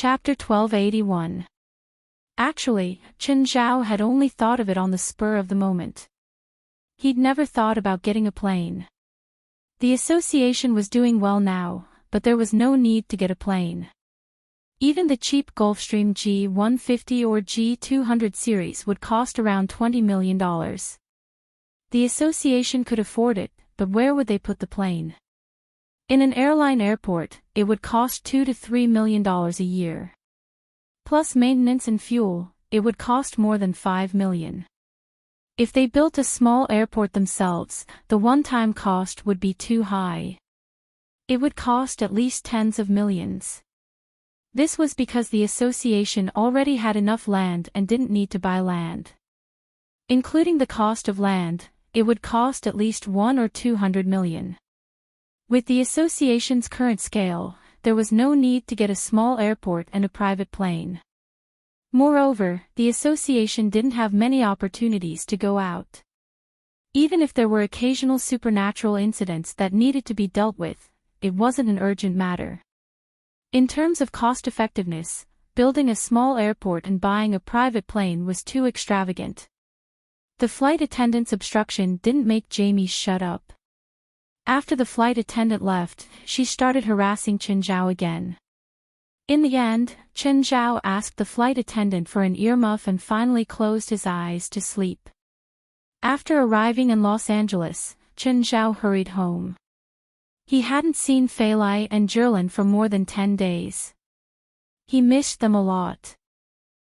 Chapter 1281. Actually, Chen Zhao had only thought of it on the spur of the moment. He'd never thought about getting a plane. The association was doing well now, but there was no need to get a plane. Even the cheap Gulfstream G150 or G200 series would cost around $20 million. The association could afford it, but where would they put the plane? In an airline airport, it would cost $2 to $3 million a year. Plus maintenance and fuel, it would cost more than $5 million. If they built a small airport themselves, the one-time cost would be too high. It would cost at least tens of millions. This was because the association already had enough land and didn't need to buy land. Including the cost of land, it would cost at least $100 or $200 million. With the association's current scale, there was no need to get a small airport and a private plane. Moreover, the association didn't have many opportunities to go out. Even if there were occasional supernatural incidents that needed to be dealt with, it wasn't an urgent matter. In terms of cost-effectiveness, building a small airport and buying a private plane was too extravagant. The flight attendant's obstruction didn't make Jamie shut up. After the flight attendant left, she started harassing Chen Zhao again. In the end, Chen Zhao asked the flight attendant for an earmuff and finally closed his eyes to sleep. After arriving in Los Angeles, Chen Zhao hurried home. He hadn't seen Fei Lai and Zhilin for more than 10 days. He missed them a lot.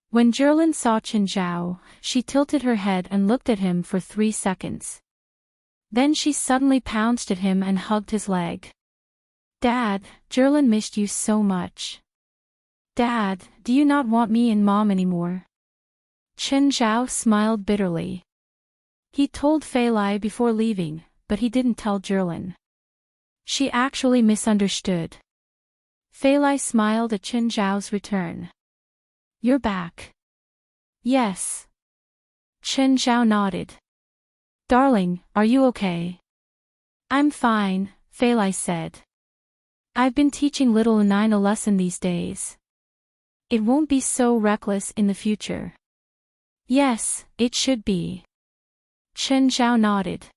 When Zhilin saw Chen Zhao, she tilted her head and looked at him for 3 seconds. Then she suddenly pounced at him and hugged his leg. "Dad, Zhilin missed you so much. Dad, do you not want me and Mom anymore?" Chen Zhao smiled bitterly. He told Fei Lai before leaving, but he didn't tell Zhilin. She actually misunderstood. Fei Lai smiled at Chen Zhao's return. "You're back." "Yes." Chen Zhao nodded. "Darling, are you okay?" "I'm fine," Fei Lai said. "I've been teaching little Nine a lesson these days. It won't be so reckless in the future." "Yes, it should be." Chen Zhao nodded.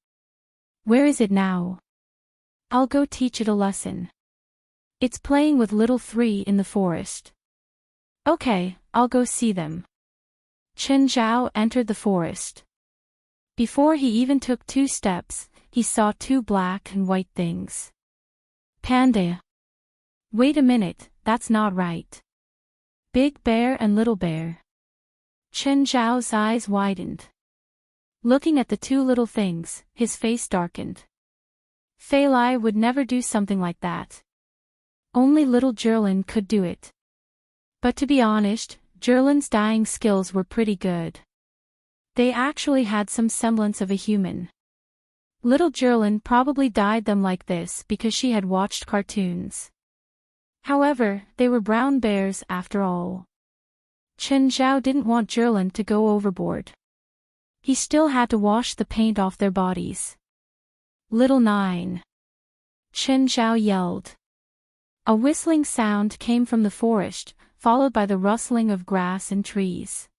"Where is it now?" "I'll go teach it a lesson." "It's playing with little three in the forest." "Okay, I'll go see them." Chen Zhao entered the forest. Before he even took 2 steps, he saw 2 black and white things. "Panda." "Wait a minute, that's not right." "Big bear and little bear." Chen Zhao's eyes widened. Looking at the 2 little things, his face darkened. Fei Lai would never do something like that. Only little Zhilin could do it. But to be honest, Zhilin's dying skills were pretty good. They actually had some semblance of a human. Little Zhilin probably dyed them like this because she had watched cartoons. However, they were brown bears after all. Chen Zhao didn't want Zhilin to go overboard. He still had to wash the paint off their bodies. "Little Nine!" Chen Zhao yelled. A whistling sound came from the forest, followed by the rustling of grass and trees.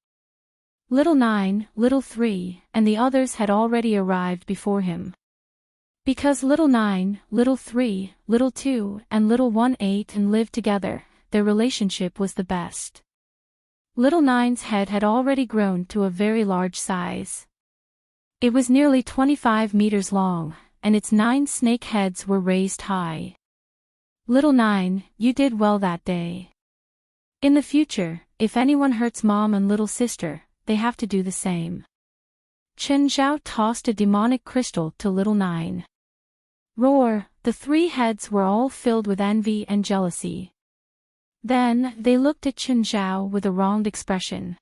Little Nine, Little Three, and the others had already arrived before him. Because Little Nine, Little Three, Little Two, and Little One ate and lived together, their relationship was the best. Little Nine's head had already grown to a very large size. It was nearly 25 meters long, and its 9 snake heads were raised high. "Little Nine, you did well that day. In the future, if anyone hurts Mom and little sister, they have to do the same." Chen Zhao tossed a demonic crystal to Little Nine. Roar! The 3 heads were all filled with envy and jealousy. Then, they looked at Chen Zhao with a wronged expression.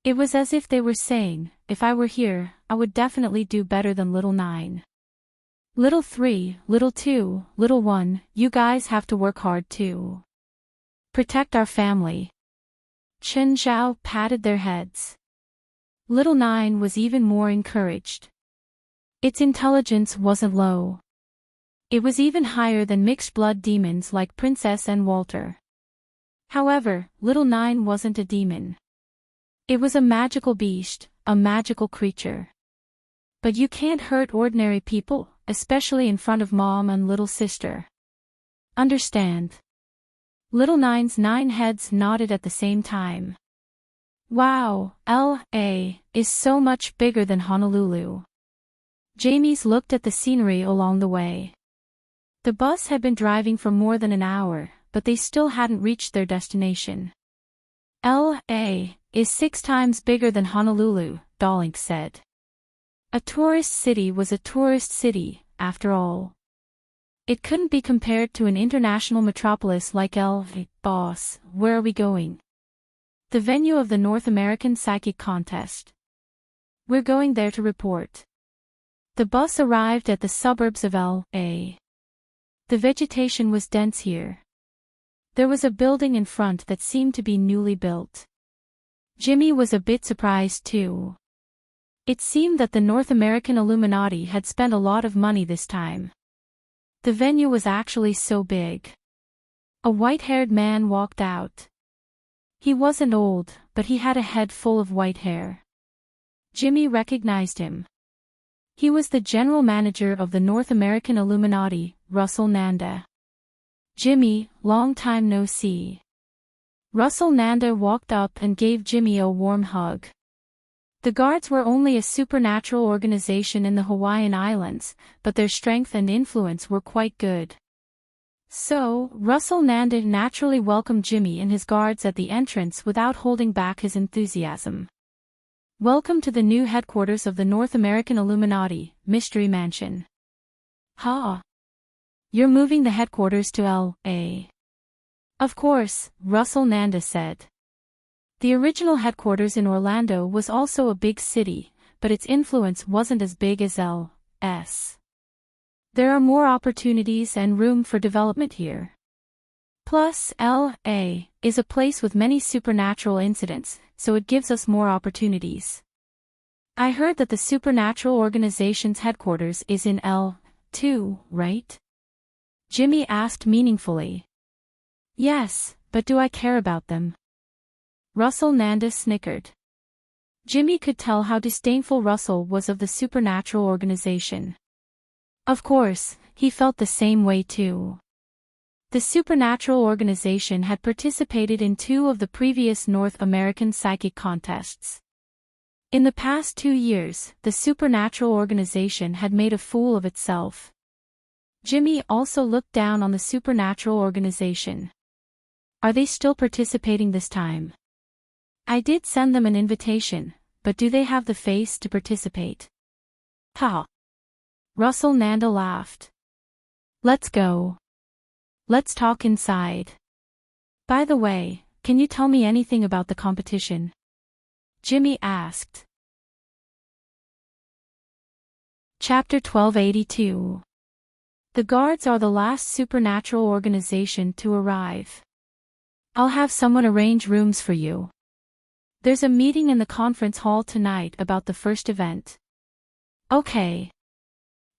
It was as if they were saying, "If I were here, I would definitely do better than Little Nine. Little Three, Little Two, Little One, you guys have to work hard too. Protect our family." Chen Zhao patted their heads. Little Nine was even more encouraged. Its intelligence wasn't low. It was even higher than mixed-blood demons like Princess and Walter. However, Little Nine wasn't a demon. It was a magical beast, a magical creature. But you can't hurt ordinary people, especially in front of mom and little sister. Understand? Little Nine's 9 heads nodded at the same time. Wow, L.A. is so much bigger than Honolulu. Jamie's looked at the scenery along the way. The bus had been driving for more than an hour, but they still hadn't reached their destination. L.A. is 6 times bigger than Honolulu, Dollink said. A tourist city was a tourist city, after all. It couldn't be compared to an international metropolis like L.A. Boss, where are we going? The venue of the North American Psychic Contest. We're going there to report. The bus arrived at the suburbs of L.A. The vegetation was dense here. There was a building in front that seemed to be newly built. Jimmy was a bit surprised too. It seemed that the North American Illuminati had spent a lot of money this time. The venue was actually so big. A white-haired man walked out. He wasn't old, but he had a head full of white hair. Jimmy recognized him. He was the general manager of the North American Illuminati, Russell Nanda. Jimmy, long time no see. Russell Nanda walked up and gave Jimmy a warm hug. The guards were only a supernatural organization in the Hawaiian Islands, but their strength and influence were quite good. So, Russell Nanda naturally welcomed Jimmy and his guards at the entrance without holding back his enthusiasm. Welcome to the new headquarters of the North American Illuminati, Mystery Mansion. Ha! You're moving the headquarters to L.A. Of course, Russell Nanda said. The original headquarters in Orlando was also a big city, but its influence wasn't as big as L.S. There are more opportunities and room for development here. Plus, L.A. is a place with many supernatural incidents, so it gives us more opportunities. I heard that the supernatural organization's headquarters is in L.2, right? Jimmy asked meaningfully. Yes, but do I care about them? Russell Nanda snickered. Jimmy could tell how disdainful Russell was of the supernatural organization. Of course, he felt the same way too. The supernatural organization had participated in 2 of the previous North American psychic contests. In the past 2 years, the supernatural organization had made a fool of itself. Jimmy also looked down on the supernatural organization. Are they still participating this time? I did send them an invitation, but do they have the face to participate? Ha! Russell Nanda laughed. Let's go. Let's talk inside. By the way, can you tell me anything about the competition? Jimmy asked. Chapter 1282. The guards are the last supernatural organization to arrive. I'll have someone arrange rooms for you. There's a meeting in the conference hall tonight about the first event. Okay.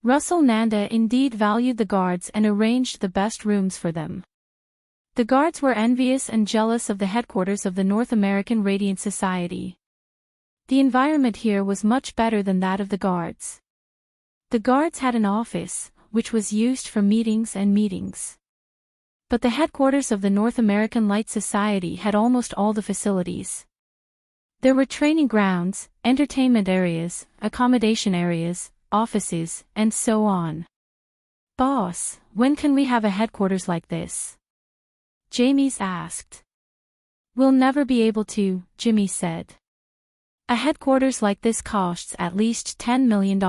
Russell Nanda indeed valued the guards and arranged the best rooms for them. The guards were envious and jealous of the headquarters of the North American Radiant Society. The environment here was much better than that of the guards. The guards had an office, which was used for meetings and meetings. But the headquarters of the North American Light Society had almost all the facilities. There were training grounds, entertainment areas, accommodation areas, offices, and so on. Boss, when can we have a headquarters like this? Jamie's asked. We'll never be able to, Jimmy said. A headquarters like this costs at least $10 million.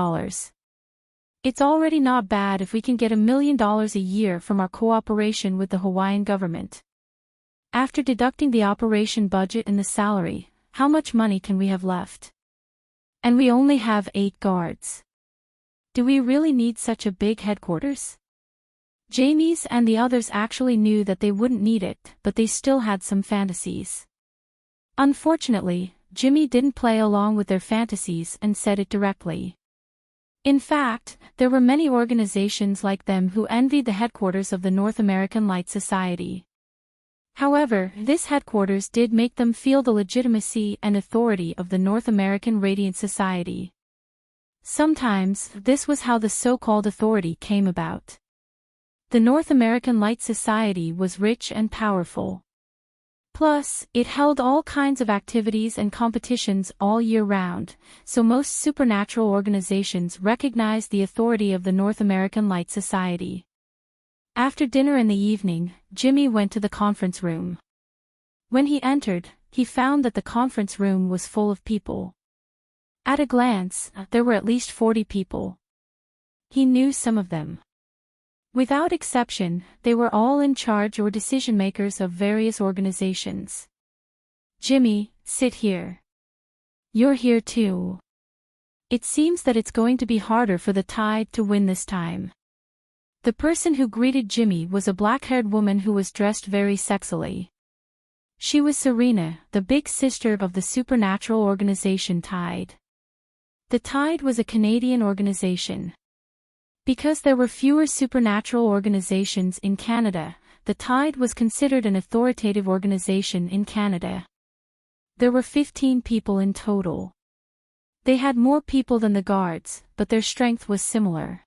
It's already not bad if we can get $1 million a year from our cooperation with the Hawaiian government. After deducting the operation budget and the salary, how much money can we have left? And we only have 8 guards. Do we really need such a big headquarters? Jamie's and the others actually knew that they wouldn't need it, but they still had some fantasies. Unfortunately, Jimmy didn't play along with their fantasies and said it directly. In fact, there were many organizations like them who envied the headquarters of the North American Light Society. However, this headquarters did make them feel the legitimacy and authority of the North American Radiant Society. Sometimes, this was how the so-called authority came about. The North American Light Society was rich and powerful. Plus, it held all kinds of activities and competitions all year round, so most supernatural organizations recognized the authority of the North American Light Society. After dinner in the evening, Jimmy went to the conference room. When he entered, he found that the conference room was full of people. At a glance, there were at least 40 people. He knew some of them. Without exception, they were all in charge or decision-makers of various organizations. Jimmy, sit here. You're here too. It seems that it's going to be harder for the Tide to win this time. The person who greeted Jimmy was a black-haired woman who was dressed very sexily. She was Serena, the big sister of the supernatural organization Tide. The Tide was a Canadian organization. Because there were fewer supernatural organizations in Canada, the Tide was considered an authoritative organization in Canada. There were 15 people in total. They had more people than the guards, but their strength was similar.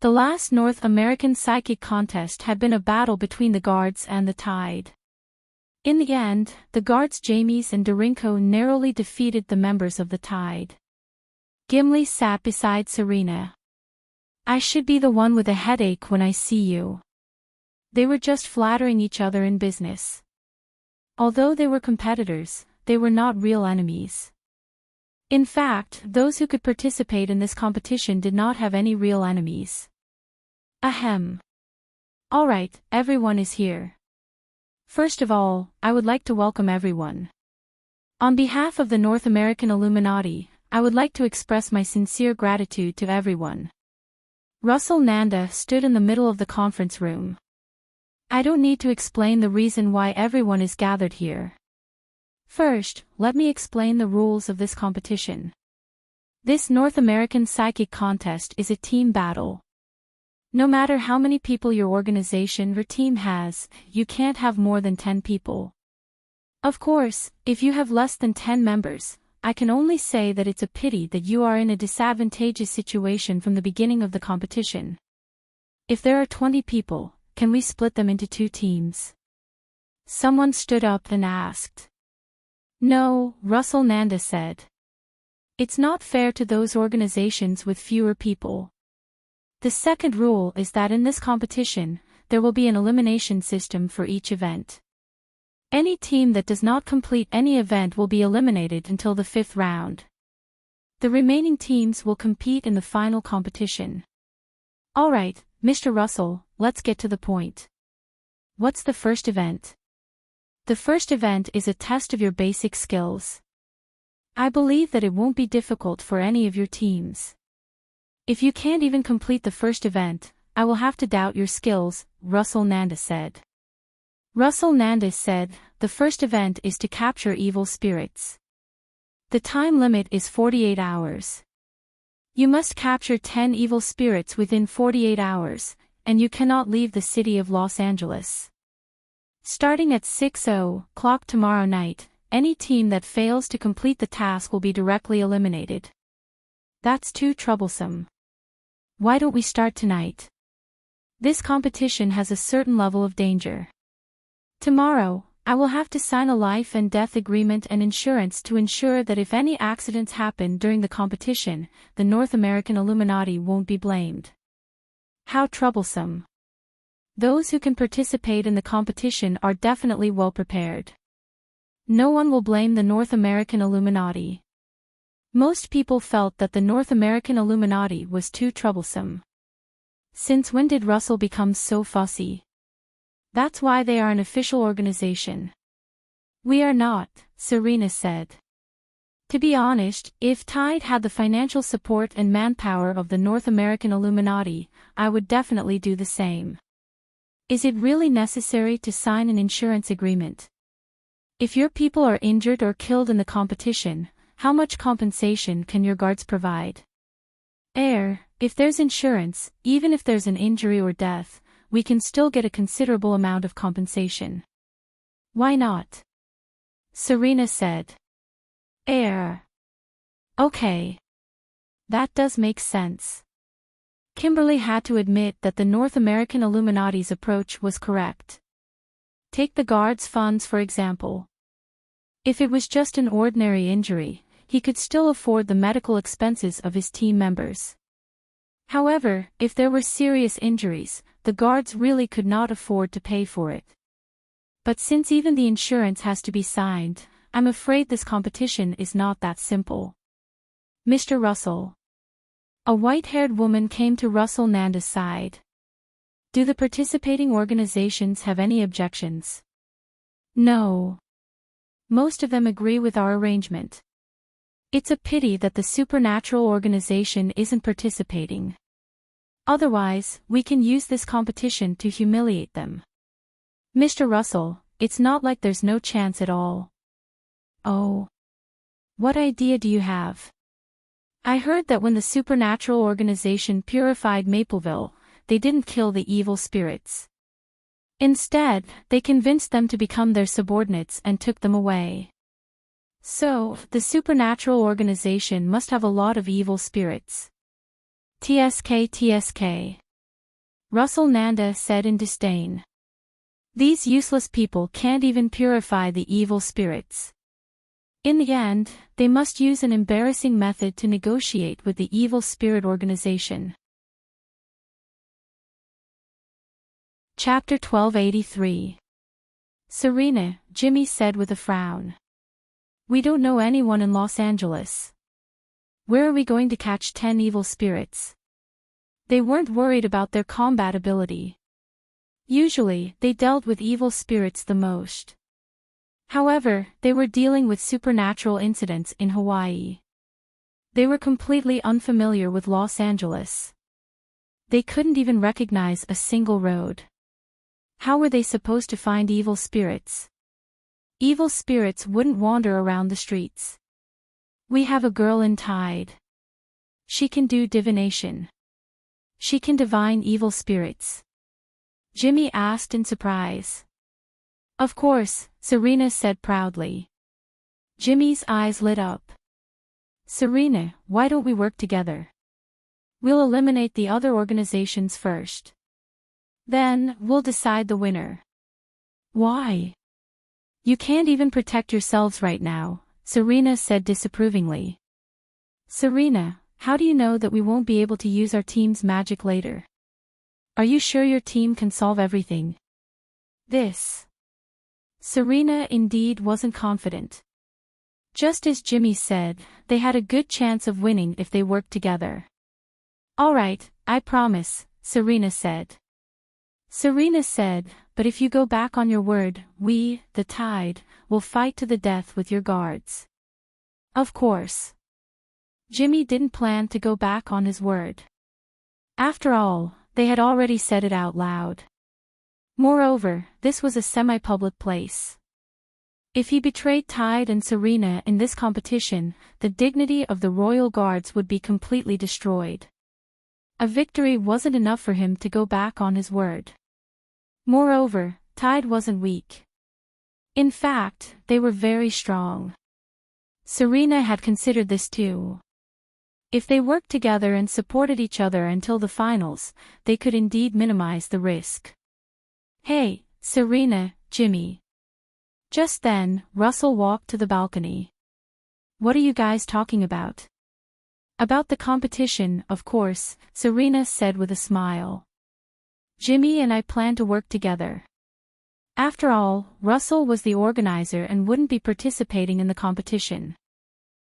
The last North American Psychic contest had been a battle between the guards and the Tide. In the end, the guards Jamies and Dorinko narrowly defeated the members of the Tide. Gimli sat beside Serena. I should be the one with a headache when I see you. They were just flattering each other in business. Although they were competitors, they were not real enemies. In fact, those who could participate in this competition did not have any real enemies. Ahem. All right, everyone is here. First of all, I would like to welcome everyone. On behalf of the North American Illuminati, I would like to express my sincere gratitude to everyone. Russell Nanda stood in the middle of the conference room. I don't need to explain the reason why everyone is gathered here. First, let me explain the rules of this competition. This North American Psychic contest is a team battle. No matter how many people your organization or team has, you can't have more than 10 people. Of course, if you have less than 10 members, I can only say that it's a pity that you are in a disadvantageous situation from the beginning of the competition. If there are 20 people, can we split them into 2 teams? Someone stood up and asked. No, Russell Nanda said. It's not fair to those organizations with fewer people. The second rule is that in this competition, there will be an elimination system for each event. Any team that does not complete any event will be eliminated until the 5th round. The remaining teams will compete in the final competition. Alright, Mr. Russell, let's get to the point. What's the first event? The first event is a test of your basic skills. I believe that it won't be difficult for any of your teams. If you can't even complete the first event, I will have to doubt your skills, Russell Nanda said. Russell Nanda said, the first event is to capture evil spirits. The time limit is 48 hours. You must capture 10 evil spirits within 48 hours, and you cannot leave the city of Los Angeles. Starting at 6:00 tomorrow night, any team that fails to complete the task will be directly eliminated. That's too troublesome. Why don't we start tonight? This competition has a certain level of danger. Tomorrow, I will have to sign a life and death agreement and insurance to ensure that if any accidents happen during the competition, the North American Illuminati won't be blamed. How troublesome. Those who can participate in the competition are definitely well prepared. No one will blame the North American Illuminati. Most people felt that the North American Illuminati was too troublesome. Since when did Russell become so fussy? That's why they are an official organization. We are not, Serena said. To be honest, if Tide had the financial support and manpower of the North American Illuminati, I would definitely do the same. Is it really necessary to sign an insurance agreement? If your people are injured or killed in the competition, how much compensation can your guards provide? If there's insurance, even if there's an injury or death, we can still get a considerable amount of compensation. Why not? Serena said. Air. Okay. That does make sense. Kimberly had to admit that the North American Illuminati's approach was correct. Take the guard's funds for example. If it was just an ordinary injury, he could still afford the medical expenses of his team members. However, if there were serious injuries, the guards really could not afford to pay for it. But since even the insurance has to be signed, I'm afraid this competition is not that simple. Mr. Russell. A white-haired woman came to Russell Nanda's side. Do the participating organizations have any objections? No. Most of them agree with our arrangement. It's a pity that the supernatural organization isn't participating. Otherwise, we can use this competition to humiliate them. Mr. Russell, it's not like there's no chance at all. Oh. What idea do you have? I heard that when the supernatural organization purified Mapleville, they didn't kill the evil spirits. Instead, they convinced them to become their subordinates and took them away. So, the supernatural organization must have a lot of evil spirits. TSK. Russell Nanda said in disdain. These useless people can't even purify the evil spirits. In the end, they must use an embarrassing method to negotiate with the evil spirit organization. Chapter 1283. Serena, Jimmy said with a frown. We don't know anyone in Los Angeles. Where are we going to catch 10 evil spirits? They weren't worried about their combat ability. Usually, they dealt with evil spirits the most. However, they were dealing with supernatural incidents in Hawaii. They were completely unfamiliar with Los Angeles. They couldn't even recognize a single road. How were they supposed to find evil spirits? Evil spirits wouldn't wander around the streets. We have a girl in Tide. She can do divination. She can divine evil spirits. Jimmy asked in surprise. Of course, Serena said proudly. Jimmy's eyes lit up. Serena, why don't we work together? We'll eliminate the other organizations first. Then, we'll decide the winner. Why? You can't even protect yourselves right now, Serena said disapprovingly. Serena, how do you know that we won't be able to use our team's magic later? Are you sure your team can solve everything? This. Serena indeed wasn't confident. Just as Jimmy said, they had a good chance of winning if they worked together. All right, I promise, Serena said. Serena said, but if you go back on your word, we, the Tide, will fight to the death with your guards. Of course. Jimmy didn't plan to go back on his word. After all, they had already said it out loud. Moreover, this was a semi-public place. If he betrayed Tide and Serena in this competition, the dignity of the Royal Guards would be completely destroyed. A victory wasn't enough for him to go back on his word. Moreover, Tide wasn't weak. In fact, they were very strong. Serena had considered this too. If they worked together and supported each other until the finals, they could indeed minimize the risk. Hey, Serena, Jimmy. Just then, Russell walked to the balcony. What are you guys talking about? About the competition, of course, Serena said with a smile. Jimmy and I plan to work together. After all, Russell was the organizer and wouldn't be participating in the competition.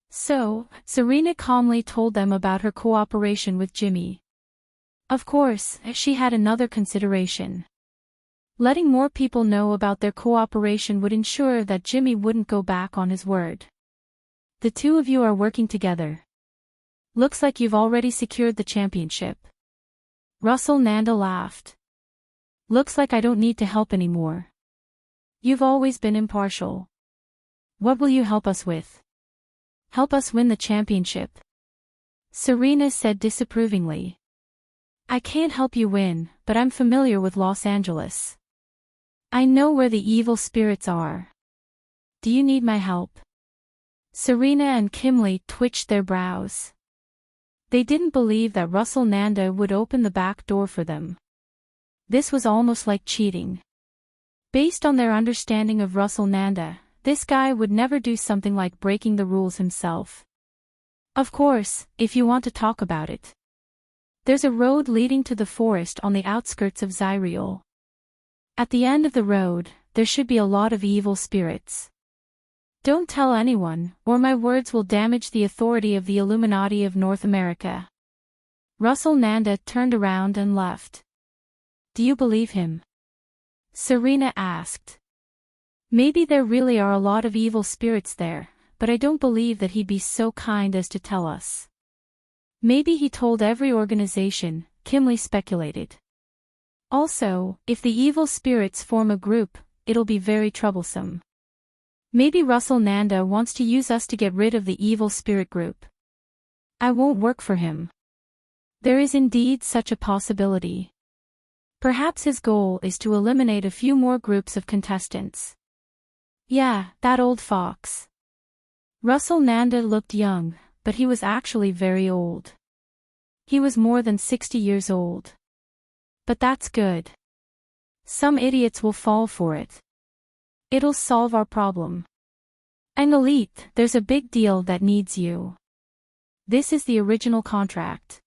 So, Serena calmly told them about her cooperation with Jimmy. Of course, she had another consideration. Letting more people know about their cooperation would ensure that Jimmy wouldn't go back on his word. The two of you are working together. Looks like you've already secured the championship. Russell Nanda laughed. Looks like I don't need to help anymore. You've always been impartial. What will you help us with? Help us win the championship. Serena said disapprovingly. I can't help you win, but I'm familiar with Los Angeles. I know where the evil spirits are. Do you need my help? Serena and Kimley twitched their brows. They didn't believe that Russell Nanda would open the back door for them. This was almost like cheating. Based on their understanding of Russell Nanda, this guy would never do something like breaking the rules himself. Of course, if you want to talk about it. There's a road leading to the forest on the outskirts of Zyriel. At the end of the road, there should be a lot of evil spirits. Don't tell anyone, or my words will damage the authority of the Illuminati of North America. Russell Nanda turned around and left. Do you believe him? Serena asked. Maybe there really are a lot of evil spirits there, but I don't believe that he'd be so kind as to tell us. Maybe he told every organization, Kimley speculated. Also, if the evil spirits form a group, it'll be very troublesome. Maybe Russell Nanda wants to use us to get rid of the evil spirit group. I won't work for him. There is indeed such a possibility. Perhaps his goal is to eliminate a few more groups of contestants. Yeah, that old fox. Russell Nanda looked young, but he was actually very old. He was more than 60 years old. But that's good. Some idiots will fall for it. It'll solve our problem. Engelite, there's a big deal that needs you. This is the original contract.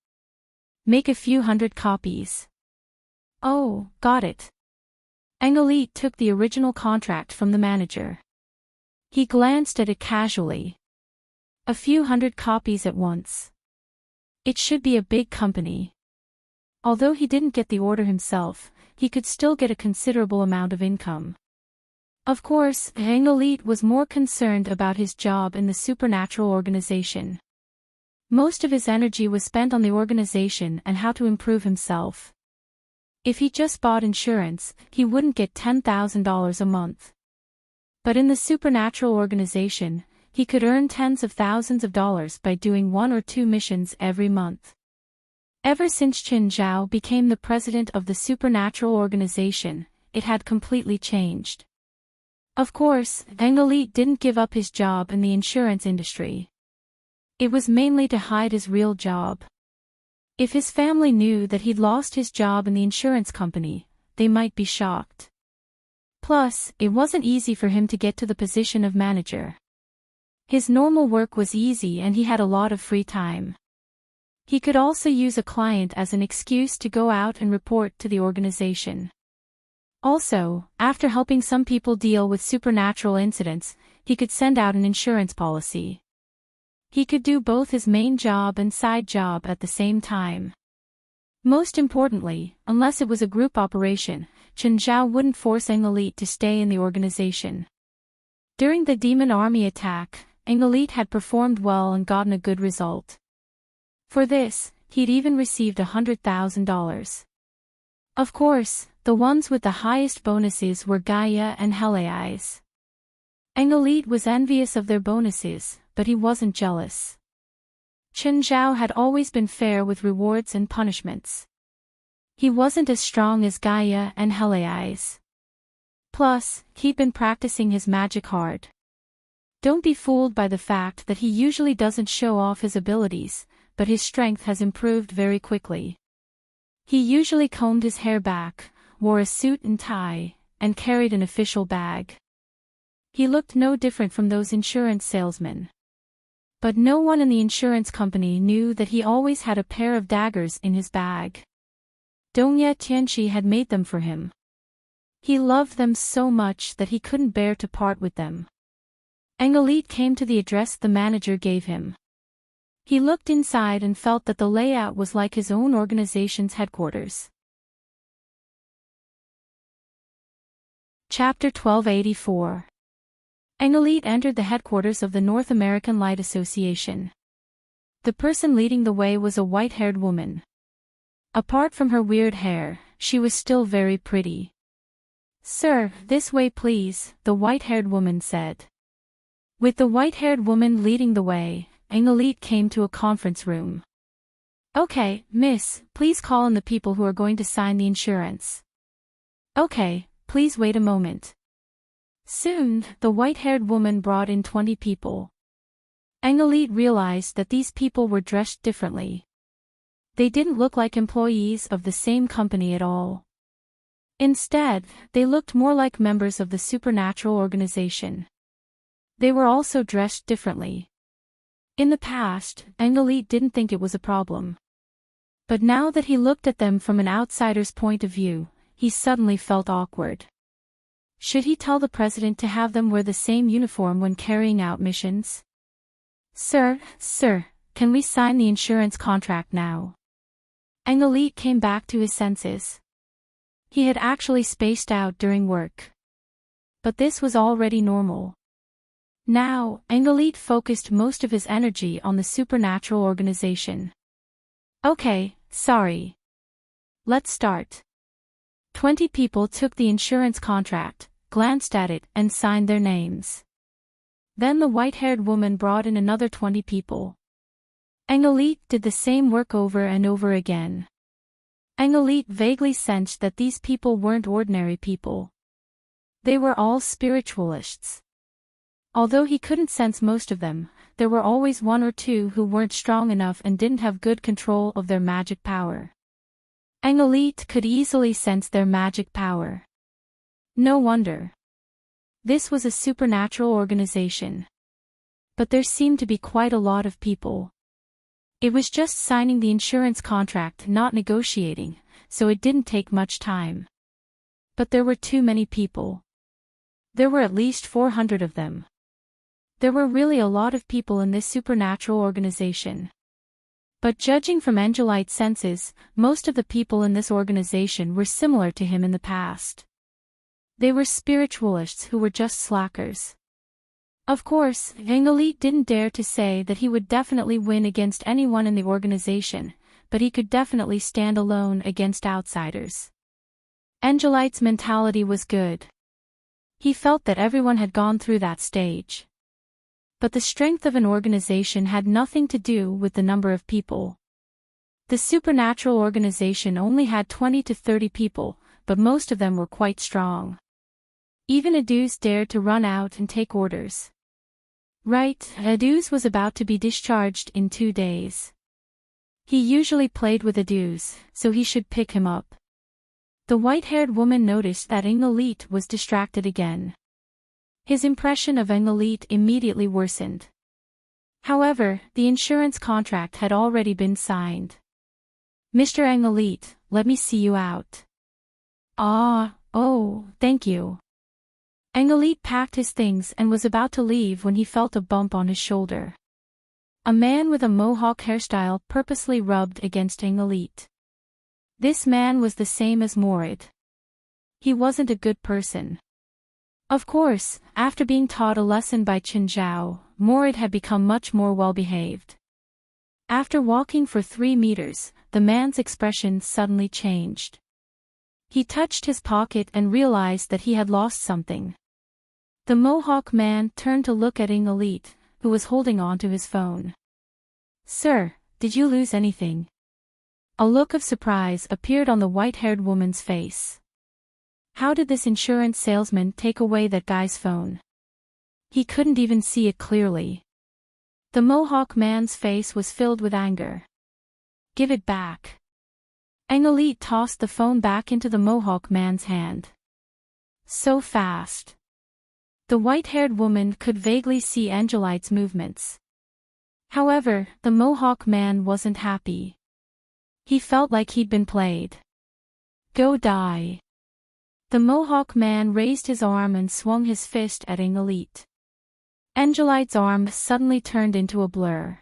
Make a few hundred copies. Oh, got it. Engelite took the original contract from the manager. He glanced at it casually. A few hundred copies at once. It should be a big company. Although he didn't get the order himself, he could still get a considerable amount of income. Of course, Engelite was more concerned about his job in the supernatural organization. Most of his energy was spent on the organization and how to improve himself. If he just bought insurance, he wouldn't get $10,000 a month. But in the supernatural organization, he could earn tens of thousands of dollars by doing 1 or 2 missions every month. Ever since Qin Zhao became the president of the supernatural organization, it had completely changed. Of course, Engelite didn't give up his job in the insurance industry. It was mainly to hide his real job. If his family knew that he'd lost his job in the insurance company, they might be shocked. Plus, it wasn't easy for him to get to the position of manager. His normal work was easy and he had a lot of free time. He could also use a client as an excuse to go out and report to the organization. Also, after helping some people deal with supernatural incidents, he could send out an insurance policy. He could do both his main job and side job at the same time. Most importantly, unless it was a group operation, Qin Zhao wouldn't force Engelite to stay in the organization. During the demon army attack, Engelite had performed well and gotten a good result. For this, he'd even received $100,000. Of course, the ones with the highest bonuses were Gaia and Heartwarming. Engelite was envious of their bonuses, but he wasn't jealous. Qin Zhao had always been fair with rewards and punishments. He wasn't as strong as Gaia and Heartwarming. Plus, he'd been practicing his magic hard. Don't be fooled by the fact that he usually doesn't show off his abilities, but his strength has improved very quickly. He usually combed his hair back, wore a suit and tie, and carried an official bag. He looked no different from those insurance salesmen. But no one in the insurance company knew that he always had a pair of daggers in his bag. Dongye Tianqi had made them for him. He loved them so much that he couldn't bear to part with them. Engelite came to the address the manager gave him. He looked inside and felt that the layout was like his own organization's headquarters. Chapter 1284. Engelite entered the headquarters of the North American Light Association. The person leading the way was a white-haired woman. Apart from her weird hair, she was still very pretty. "Sir, this way please," the white-haired woman said. With the white-haired woman leading the way, Engelite came to a conference room. "Okay, miss, please call in the people who are going to sign the insurance." "Okay, please wait a moment. Soon, the white-haired woman brought in 20 people. Engelite realized that these people were dressed differently. They didn't look like employees of the same company at all. Instead, they looked more like members of the supernatural organization. They were also dressed differently. In the past, Engelite didn't think it was a problem. But now that he looked at them from an outsider's point of view, he suddenly felt awkward. Should he tell the president to have them wear the same uniform when carrying out missions? Sir, can we sign the insurance contract now? Engelite came back to his senses. He had actually spaced out during work. But this was already normal. Now, Engelite focused most of his energy on the supernatural organization. Okay, sorry. Let's start. 20 people took the insurance contract, glanced at it, and signed their names. Then the white-haired woman brought in another 20 people. Engelite did the same work over and over again. Engelite vaguely sensed that these people weren't ordinary people. They were all spiritualists. Although he couldn't sense most of them, there were always one or two who weren't strong enough and didn't have good control of their magic power. Engelite could easily sense their magic power. No wonder. This was a supernatural organization. But there seemed to be quite a lot of people. It was just signing the insurance contract, not negotiating, so it didn't take much time. But there were too many people. There were at least 400 of them. There were really a lot of people in this supernatural organization. But judging from Engelite's senses, most of the people in this organization were similar to him in the past. They were spiritualists who were just slackers. Of course, Engelite didn't dare to say that he would definitely win against anyone in the organization, but he could definitely stand alone against outsiders. Engelite's mentality was good. He felt that everyone had gone through that stage. But the strength of an organization had nothing to do with the number of people. The supernatural organization only had 20 to 30 people, but most of them were quite strong. Even Aduz dared to run out and take orders. Right, Aduz was about to be discharged in 2 days. He usually played with Aduz, so he should pick him up. The white-haired woman noticed that Engelite was distracted again. His impression of Engelite immediately worsened. However, the insurance contract had already been signed. Mr. Engelite, let me see you out. Oh, thank you. Engelite packed his things and was about to leave when he felt a bump on his shoulder. A man with a mohawk hairstyle purposely rubbed against Engelite. This man was the same as Morid. He wasn't a good person. Of course, after being taught a lesson by Qin Zhao, Morid had become much more well-behaved. After walking for 3 meters, the man's expression suddenly changed. He touched his pocket and realized that he had lost something. The mohawk man turned to look at Engelite, who was holding on to his phone. Sir, did you lose anything? A look of surprise appeared on the white-haired woman's face. How did this insurance salesman take away that guy's phone? He couldn't even see it clearly. The mohawk man's face was filled with anger. Give it back. Engelite tossed the phone back into the mohawk man's hand. So fast. The white-haired woman could vaguely see Engelite's movements. However, the mohawk man wasn't happy. He felt like he'd been played. Go die. The mohawk man raised his arm and swung his fist at Engelite. Engelite's arm suddenly turned into a blur.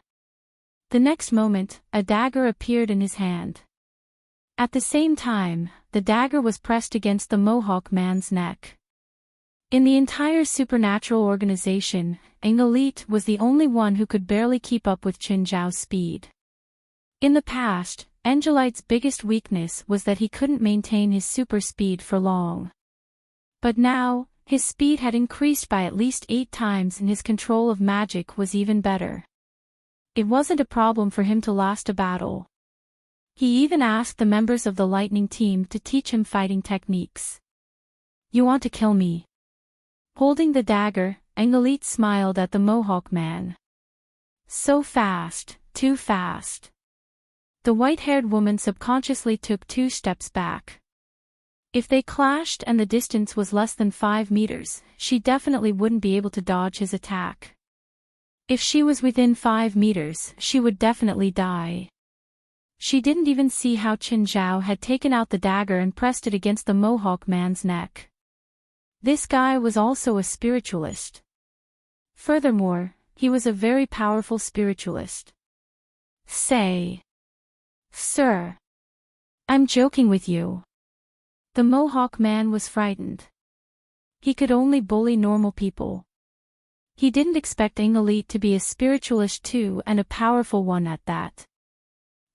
The next moment, a dagger appeared in his hand. At the same time, the dagger was pressed against the mohawk man's neck. In the entire supernatural organization, Engelite was the only one who could barely keep up with Qin Zhao's speed. In the past, Engelite's biggest weakness was that he couldn't maintain his super speed for long. But now, his speed had increased by at least 8 times and his control of magic was even better. It wasn't a problem for him to last a battle. He even asked the members of the lightning team to teach him fighting techniques. You want to kill me? Holding the dagger, Engelit smiled at the Mohawk man. So fast, too fast. The white-haired woman subconsciously took 2 steps back. If they clashed and the distance was less than 5 meters, she definitely wouldn't be able to dodge his attack. If she was within 5 meters, she would definitely die. She didn't even see how Qin Zhao had taken out the dagger and pressed it against the Mohawk man's neck. This guy was also a spiritualist. Furthermore, he was a very powerful spiritualist. Say. Sir. I'm joking with you. The Mohawk man was frightened. He could only bully normal people. He didn't expect Engelit to be a spiritualist too, and a powerful one at that.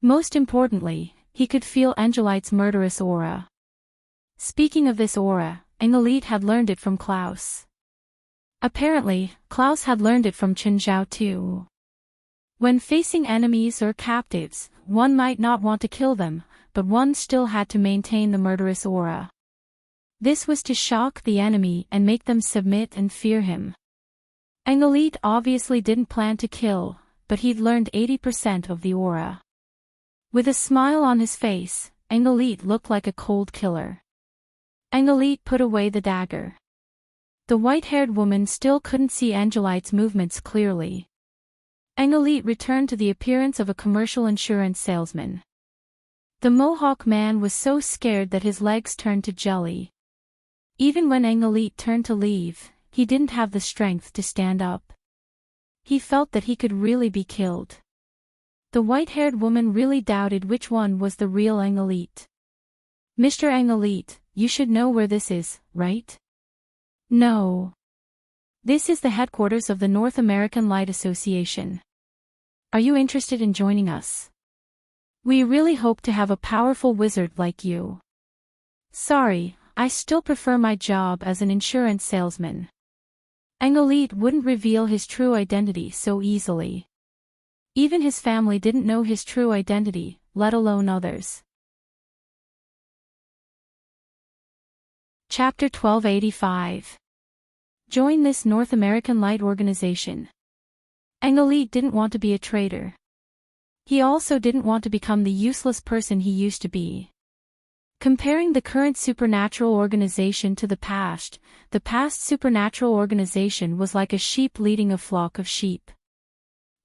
Most importantly, he could feel Engelite's murderous aura. Speaking of this aura, Engelit had learned it from Klaus. Apparently, Klaus had learned it from Qin Zhao too. When facing enemies or captives, one might not want to kill them, but one still had to maintain the murderous aura. This was to shock the enemy and make them submit and fear him. Engelit obviously didn't plan to kill, but he'd learned 80% of the aura. With a smile on his face, Engelit looked like a cold killer. Engelit put away the dagger. The white-haired woman still couldn't see Engelite's movements clearly. Engelit returned to the appearance of a commercial insurance salesman. The Mohawk man was so scared that his legs turned to jelly. Even when Engelit turned to leave, he didn't have the strength to stand up. He felt that he could really be killed. The white-haired woman really doubted which one was the real Engelit. Mr. Engelit, you should know where this is, right? No. This is the headquarters of the North American Light Association. Are you interested in joining us? We really hope to have a powerful wizard like you. Sorry, I still prefer my job as an insurance salesman. Engelit wouldn't reveal his true identity so easily. Even his family didn't know his true identity, let alone others. Chapter 1285. Join this North American Light organization. Engelit didn't want to be a traitor. He also didn't want to become the useless person he used to be. Comparing the current supernatural organization to the past supernatural organization was like a sheep leading a flock of sheep.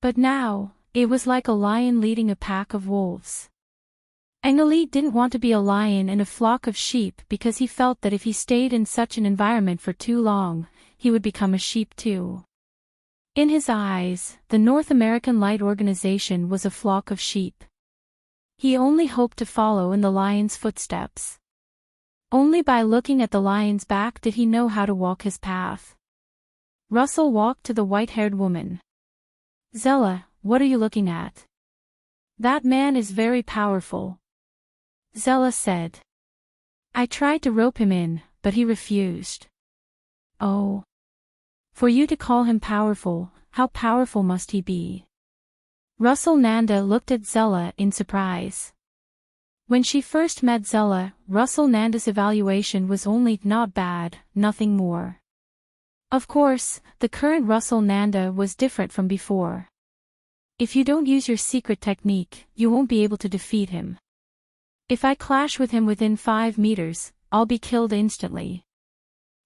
But now, it was like a lion leading a pack of wolves. Engelit didn't want to be a lion in a flock of sheep because he felt that if he stayed in such an environment for too long, he would become a sheep too. In his eyes, the North American Light Organization was a flock of sheep. He only hoped to follow in the lion's footsteps. Only by looking at the lion's back did he know how to walk his path. Russell walked to the white-haired woman. Zella, what are you looking at? That man is very powerful. Zella said. I tried to rope him in, but he refused. Oh. For you to call him powerful, how powerful must he be? Russell Nanda looked at Zella in surprise. When she first met Zella, Russell Nanda's evaluation was only not bad, nothing more. Of course, the current Russell Nanda was different from before. If you don't use your secret technique, you won't be able to defeat him. If I clash with him within 5 meters, I'll be killed instantly.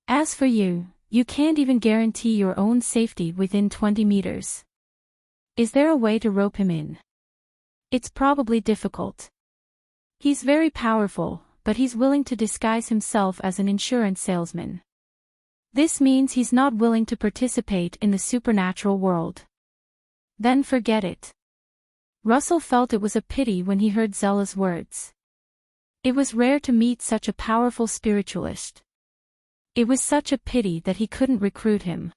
As for you, you can't even guarantee your own safety within 20 meters. Is there a way to rope him in? It's probably difficult. He's very powerful, but he's willing to disguise himself as an insurance salesman. This means he's not willing to participate in the supernatural world. Then forget it. Russell felt it was a pity when he heard Zella's words. It was rare to meet such a powerful spiritualist. It was such a pity that he couldn't recruit him.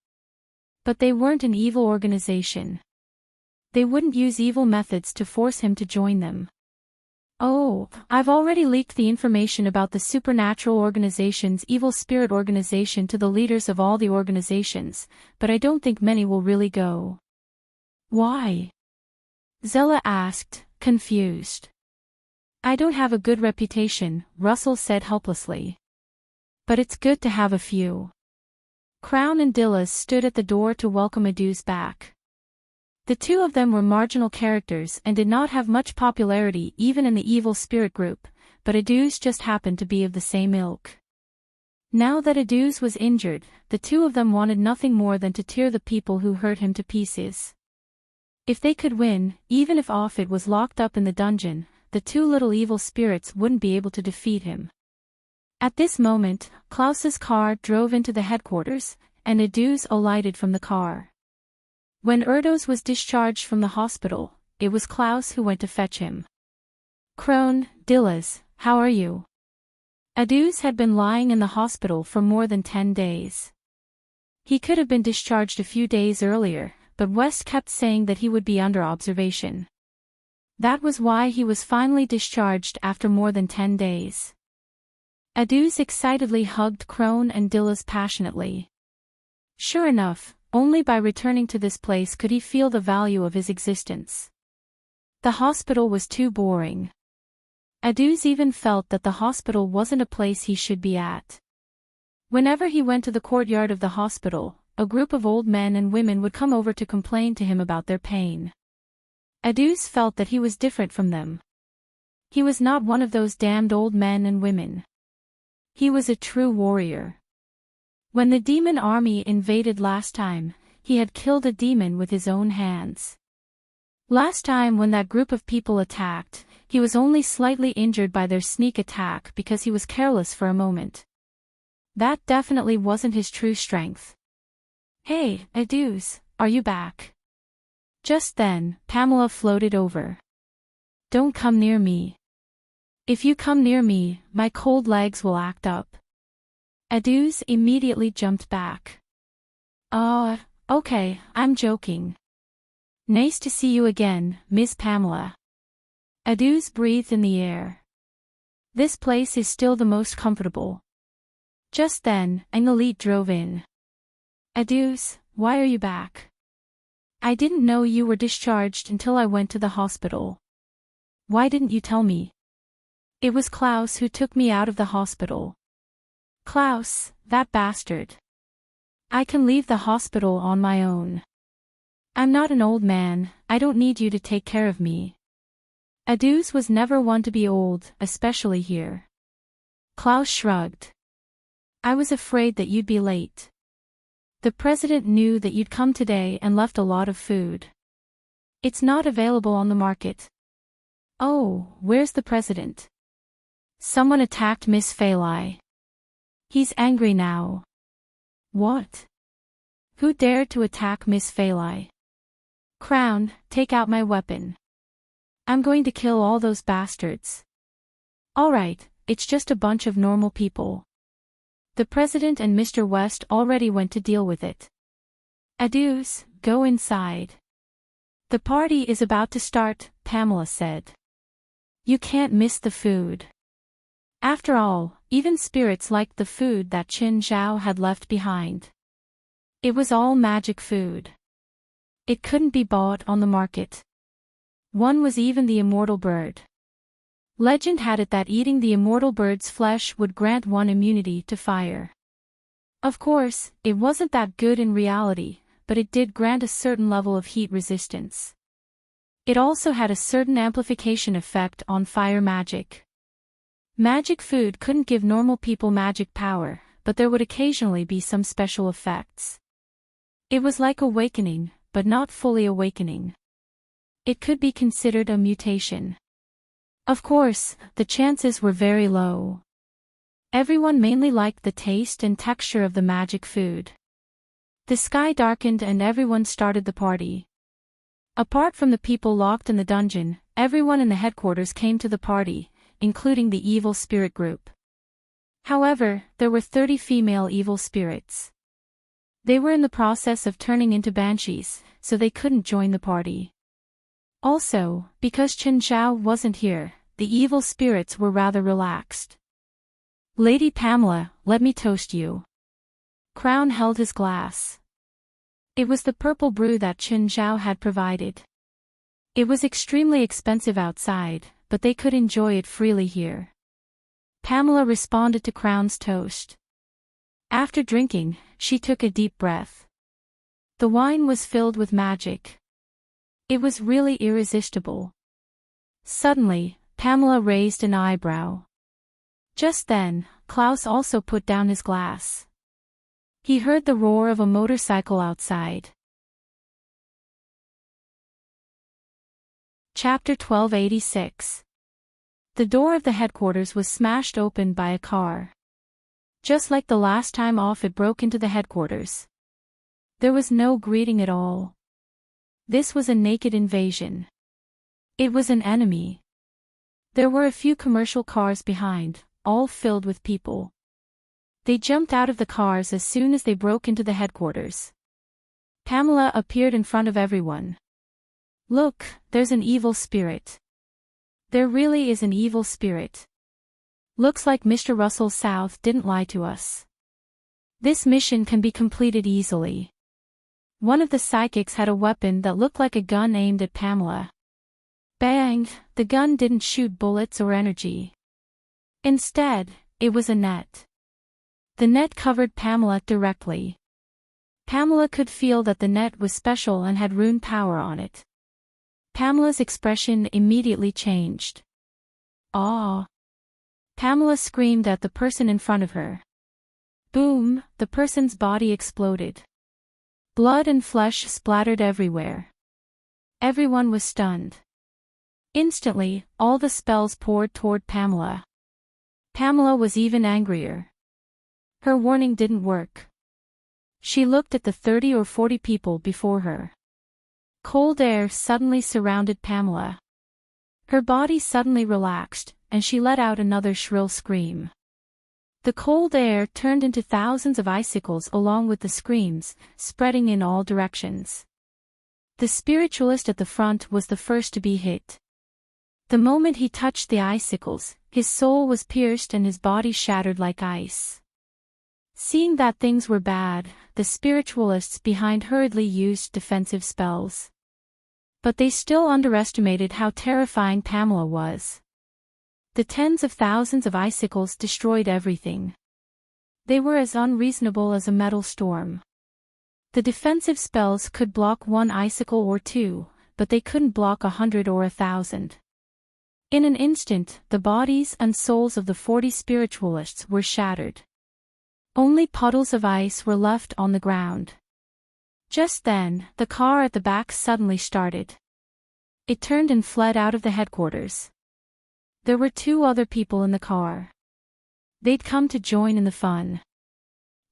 But they weren't an evil organization. They wouldn't use evil methods to force him to join them. Oh, I've already leaked the information about the supernatural organization's evil spirit organization to the leaders of all the organizations, but I don't think many will really go. Why? Zella asked, confused. I don't have a good reputation, Russell said helplessly. But it's good to have a few. Crown and Dillas stood at the door to welcome Adu's back. The two of them were marginal characters and did not have much popularity even in the evil spirit group, but Adu's just happened to be of the same ilk. Now that Adu's was injured, the two of them wanted nothing more than to tear the people who hurt him to pieces. If they could win, even if Offit was locked up in the dungeon, the two little evil spirits wouldn't be able to defeat him. At this moment, Klaus's car drove into the headquarters, and Adu's alighted from the car. When Erdos was discharged from the hospital, it was Klaus who went to fetch him. Crown, Dillas, how are you? Adu's had been lying in the hospital for more than 10 days. He could have been discharged a few days earlier, but West kept saying that he would be under observation. That was why he was finally discharged after more than 10 days. Adu's excitedly hugged Crown and Dillas passionately. Sure enough, only by returning to this place could he feel the value of his existence. The hospital was too boring. Adu's even felt that the hospital wasn't a place he should be at. Whenever he went to the courtyard of the hospital, a group of old men and women would come over to complain to him about their pain. Adu's felt that he was different from them. He was not one of those damned old men and women. He was a true warrior. When the demon army invaded last time, he had killed a demon with his own hands. Last time when that group of people attacked, he was only slightly injured by their sneak attack because he was careless for a moment. That definitely wasn't his true strength. Hey, Adu's, are you back? Just then, Pamela floated over. Don't come near me. If you come near me, my cold legs will act up. Adu's immediately jumped back. Okay, I'm joking. Nice to see you again, Miss Pamela. Adu's breathed in the air. This place is still the most comfortable. Just then, an elite drove in. Adu's, why are you back? I didn't know you were discharged until I went to the hospital. Why didn't you tell me? It was Klaus who took me out of the hospital. Klaus, that bastard. I can leave the hospital on my own. I'm not an old man, I don't need you to take care of me. Adu's was never one to be old, especially here. Klaus shrugged. I was afraid that you'd be late. The president knew that you'd come today and left a lot of food. It's not available on the market. Oh, where's the president? Someone attacked Miss Phalai. He's angry now. What? Who dared to attack Miss Phalai? Crown, take out my weapon. I'm going to kill all those bastards. Alright, it's just a bunch of normal people. The president and Mr. West already went to deal with it. Adu's, go inside. The party is about to start, Pamela said. You can't miss the food. After all, even spirits liked the food that Qin Zhao had left behind. It was all magic food. It couldn't be bought on the market. One was even the immortal bird. Legend had it that eating the immortal bird's flesh would grant one immunity to fire. Of course, it wasn't that good in reality, but it did grant a certain level of heat resistance. It also had a certain amplification effect on fire magic. Magic food couldn't give normal people magic power, but there would occasionally be some special effects. It was like awakening, but not fully awakening. It could be considered a mutation. Of course, the chances were very low. Everyone mainly liked the taste and texture of the magic food. The sky darkened and everyone started the party. Apart from the people locked in the dungeon, everyone in the headquarters came to the party, including the evil spirit group. However, there were 30 female evil spirits. They were in the process of turning into banshees, so they couldn't join the party. Also, because Qin Zhao wasn't here, the evil spirits were rather relaxed. Lady Pamela, let me toast you. Crown held his glass. It was the purple brew that Qin Zhao had provided. It was extremely expensive outside, but they could enjoy it freely here. Pamela responded to Crown's toast. After drinking, she took a deep breath. The wine was filled with magic. It was really irresistible. Suddenly, Pamela raised an eyebrow. Just then, Klaus also put down his glass. He heard the roar of a motorcycle outside. Chapter 1286. The door of the headquarters was smashed open by a car. Just like the last time off, it broke into the headquarters. There was no greeting at all. This was a naked invasion. It was an enemy. There were a few commercial cars behind, all filled with people. They jumped out of the cars as soon as they broke into the headquarters. Pamela appeared in front of everyone. Look, there's an evil spirit. There really is an evil spirit. Looks like Mr. Russell South didn't lie to us. This mission can be completed easily. One of the psychics had a weapon that looked like a gun aimed at Pamela. Bang! The gun didn't shoot bullets or energy. Instead, it was a net. The net covered Pamela directly. Pamela could feel that the net was special and had rune power on it. Pamela's expression immediately changed. "Aw!" Pamela screamed at the person in front of her. Boom! The person's body exploded. Blood and flesh splattered everywhere. Everyone was stunned. Instantly, all the spells poured toward Pamela. Pamela was even angrier. Her warning didn't work. She looked at the 30 or 40 people before her. Cold air suddenly surrounded Pamela. Her body suddenly relaxed, and she let out another shrill scream. The cold air turned into thousands of icicles along with the screams, spreading in all directions. The spiritualist at the front was the first to be hit. The moment he touched the icicles, his soul was pierced and his body shattered like ice. Seeing that things were bad, the spiritualists behind hurriedly used defensive spells. But they still underestimated how terrifying Pamela was. The tens of thousands of icicles destroyed everything. They were as unreasonable as a metal storm. The defensive spells could block one icicle or two, but they couldn't block 100 or 1,000. In an instant, the bodies and souls of the 40 spiritualists were shattered. Only puddles of ice were left on the ground. Just then, the car at the back suddenly started. It turned and fled out of the headquarters. There were 2 other people in the car. They'd come to join in the fun.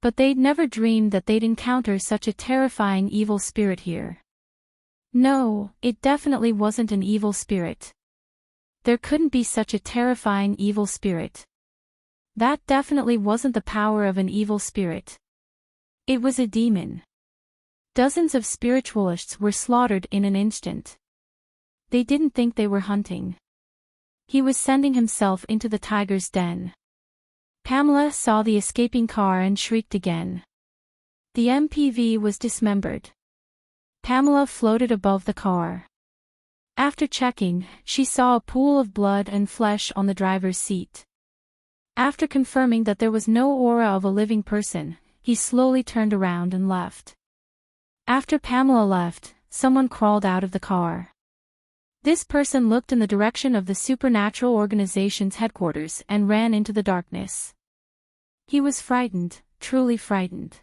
But they'd never dreamed that they'd encounter such a terrifying evil spirit here. No, it definitely wasn't an evil spirit. There couldn't be such a terrifying evil spirit. That definitely wasn't the power of an evil spirit. It was a demon. Dozens of spiritualists were slaughtered in an instant. They didn't think they were hunting. He was sending himself into the tiger's den. Pamela saw the escaping car and shrieked again. The MPV was dismembered. Pamela floated above the car. After checking, she saw a pool of blood and flesh on the driver's seat. After confirming that there was no aura of a living person, he slowly turned around and left. After Pamela left, someone crawled out of the car. This person looked in the direction of the supernatural organization's headquarters and ran into the darkness. He was frightened, truly frightened.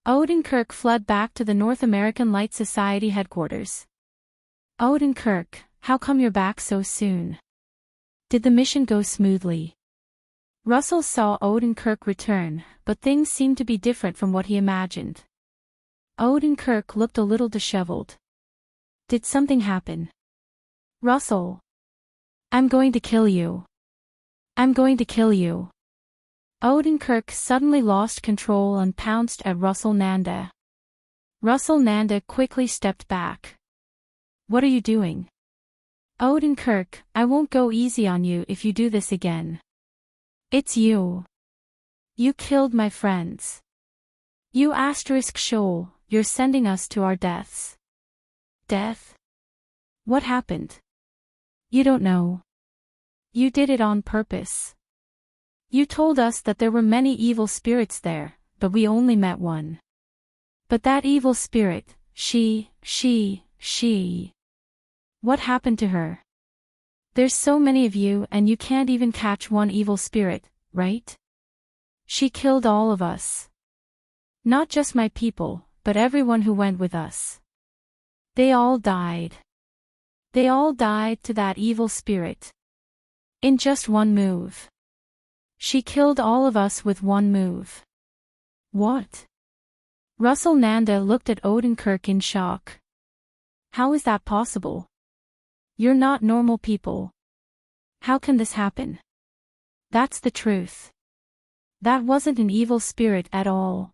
Odenkirk fled back to the North American Light Society headquarters. Odenkirk, how come you're back so soon? Did the mission go smoothly? Russell saw Odenkirk return, but things seemed to be different from what he imagined. Odenkirk looked a little disheveled. Did something happen? Russell. I'm going to kill you. I'm going to kill you. Odenkirk suddenly lost control and pounced at Russell Nanda. Russell Nanda quickly stepped back. What are you doing? Odenkirk, I won't go easy on you if you do this again. It's you. You killed my friends. You *Shoal, you're sending us to our deaths. Death? What happened? You don't know. You did it on purpose. You told us that there were many evil spirits there, but we only met one. But that evil spirit, she. What happened to her? There's so many of you and you can't even catch one evil spirit, right? She killed all of us. Not just my people, but everyone who went with us. They all died. They all died to that evil spirit. In just one move. She killed all of us with one move. What? Russell Nanda looked at Odenkirk in shock. How is that possible? You're not normal people. How can this happen? That's the truth. That wasn't an evil spirit at all.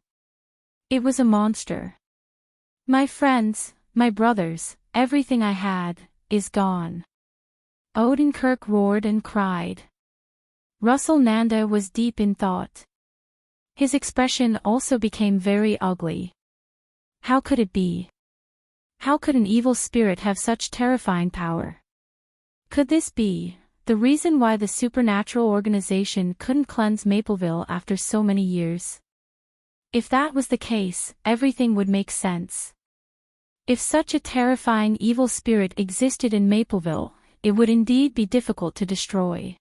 It was a monster. My friends, my brothers, everything I had, is gone. Odenkirk roared and cried. Russell Nanda was deep in thought. His expression also became very ugly. How could it be? How could an evil spirit have such terrifying power? Could this be the reason why the supernatural organization couldn't cleanse Mapleville after so many years? If that was the case, everything would make sense. If such a terrifying evil spirit existed in Mapleville, it would indeed be difficult to destroy.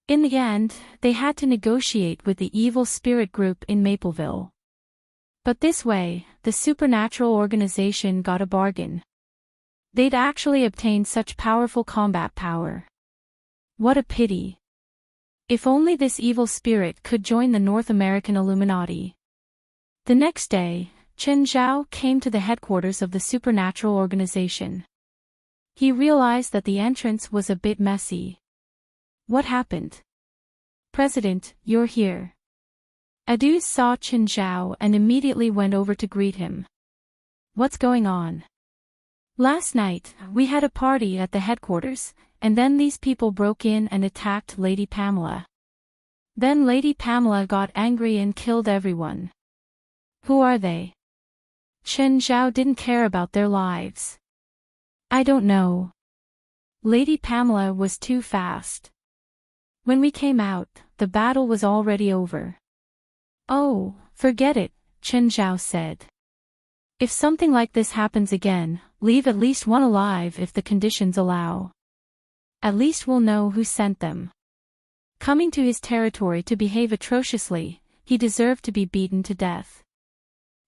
In the end, they had to negotiate with the evil spirit group in Mapleville. But this way, the supernatural organization got a bargain. They'd actually obtained such powerful combat power. What a pity. If only this evil spirit could join the North American Illuminati. The next day, Chen Zhao came to the headquarters of the supernatural organization. He realized that the entrance was a bit messy. What happened? President, you're here. Adu saw Chen Zhao and immediately went over to greet him. What's going on? Last night, we had a party at the headquarters, and then these people broke in and attacked Lady Pamela. Then Lady Pamela got angry and killed everyone. Who are they? Chen Zhao didn't care about their lives. I don't know. Lady Pamela was too fast. When we came out, the battle was already over. Oh, forget it, Chen Zhao said. If something like this happens again, leave at least one alive if the conditions allow. At least we'll know who sent them. Coming to his territory to behave atrociously, he deserved to be beaten to death.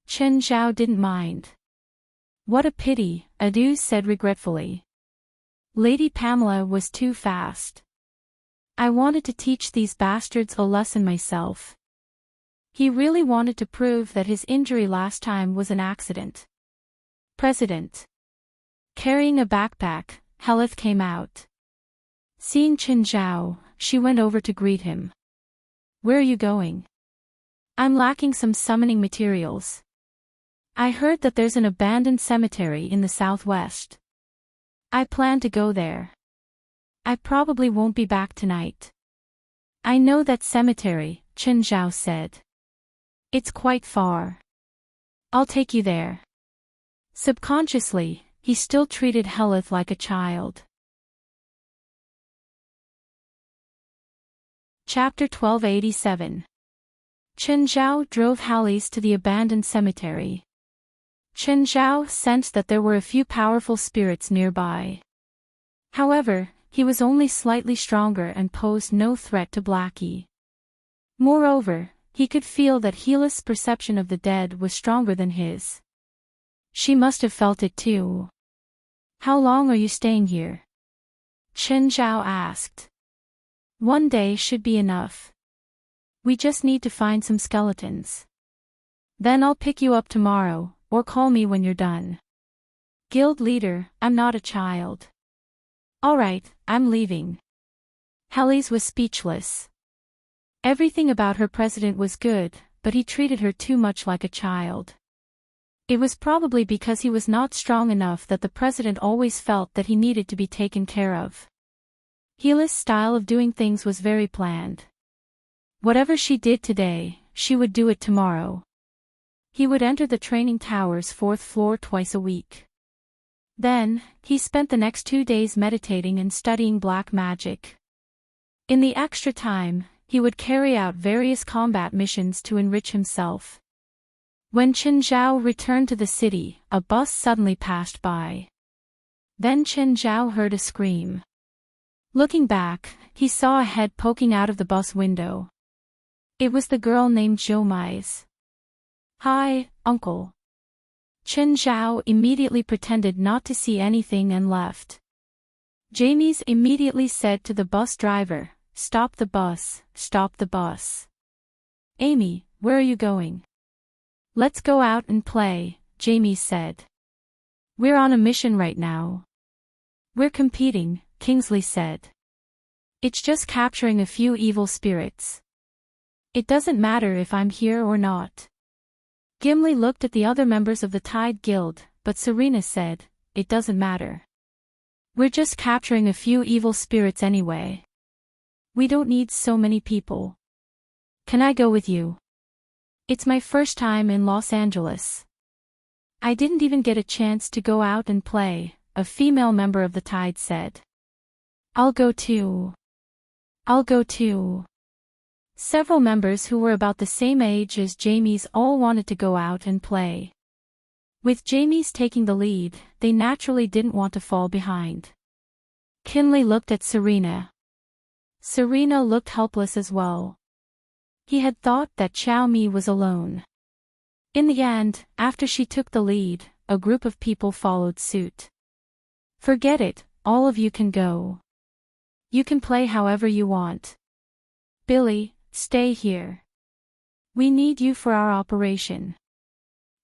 Chen Zhao didn't mind. What a pity, Adu said regretfully. Lady Pamela was too fast. I wanted to teach these bastards a lesson myself. He really wanted to prove that his injury last time was an accident. President. Carrying a backpack, Helith came out. Seeing Chen Zhao, she went over to greet him. Where are you going? I'm lacking some summoning materials. I heard that there's an abandoned cemetery in the southwest. I plan to go there. I probably won't be back tonight. I know that cemetery, Chen Zhao said. It's quite far. I'll take you there. Subconsciously, he still treated Helith like a child. Chapter 1287. Chen Zhao drove Hallease to the abandoned cemetery. Chen Zhao sensed that there were a few powerful spirits nearby. However, he was only slightly stronger and posed no threat to Blackie. Moreover, he could feel that Helith's perception of the dead was stronger than his. She must have felt it too. How long are you staying here? Chen Zhao asked. 1 day should be enough. We just need to find some skeletons. Then I'll pick you up tomorrow, or call me when you're done. Guild leader, I'm not a child. Alright, I'm leaving. Hallease was speechless. Everything about her president was good, but he treated her too much like a child. It was probably because he was not strong enough that the president always felt that he needed to be taken care of. Helith's style of doing things was very planned. Whatever she did today, she would do it tomorrow. He would enter the training tower's 4th floor twice a week. Then, he spent the next 2 days meditating and studying black magic. In the extra time, he would carry out various combat missions to enrich himself. When Chen Zhao returned to the city, a bus suddenly passed by. Then Chen Zhao heard a scream. Looking back, he saw a head poking out of the bus window. It was the girl named Zhou Mais. "Hi, uncle." Chen Zhao immediately pretended not to see anything and left. Jamies immediately said to the bus driver, "Stop the bus, stop the bus." "Amy, where are you going?" "Let's go out and play," Jamie said. "We're on a mission right now." "We're competing," Kingsley said. "It's just capturing a few evil spirits. It doesn't matter if I'm here or not." Gimli looked at the other members of the Tide Guild, but Serena said, "It doesn't matter. We're just capturing a few evil spirits anyway. We don't need so many people. Can I go with you? It's my first time in Los Angeles. I didn't even get a chance to go out and play," a female member of the Tide said. "I'll go too. I'll go too." Several members who were about the same age as Jamie's all wanted to go out and play. With Jamie's taking the lead, they naturally didn't want to fall behind. Kinley looked at Serena. Serena looked helpless as well. He had thought that Xiaomi was alone. In the end, after she took the lead, a group of people followed suit. "Forget it, all of you can go. You can play however you want. Billy, stay here. We need you for our operation."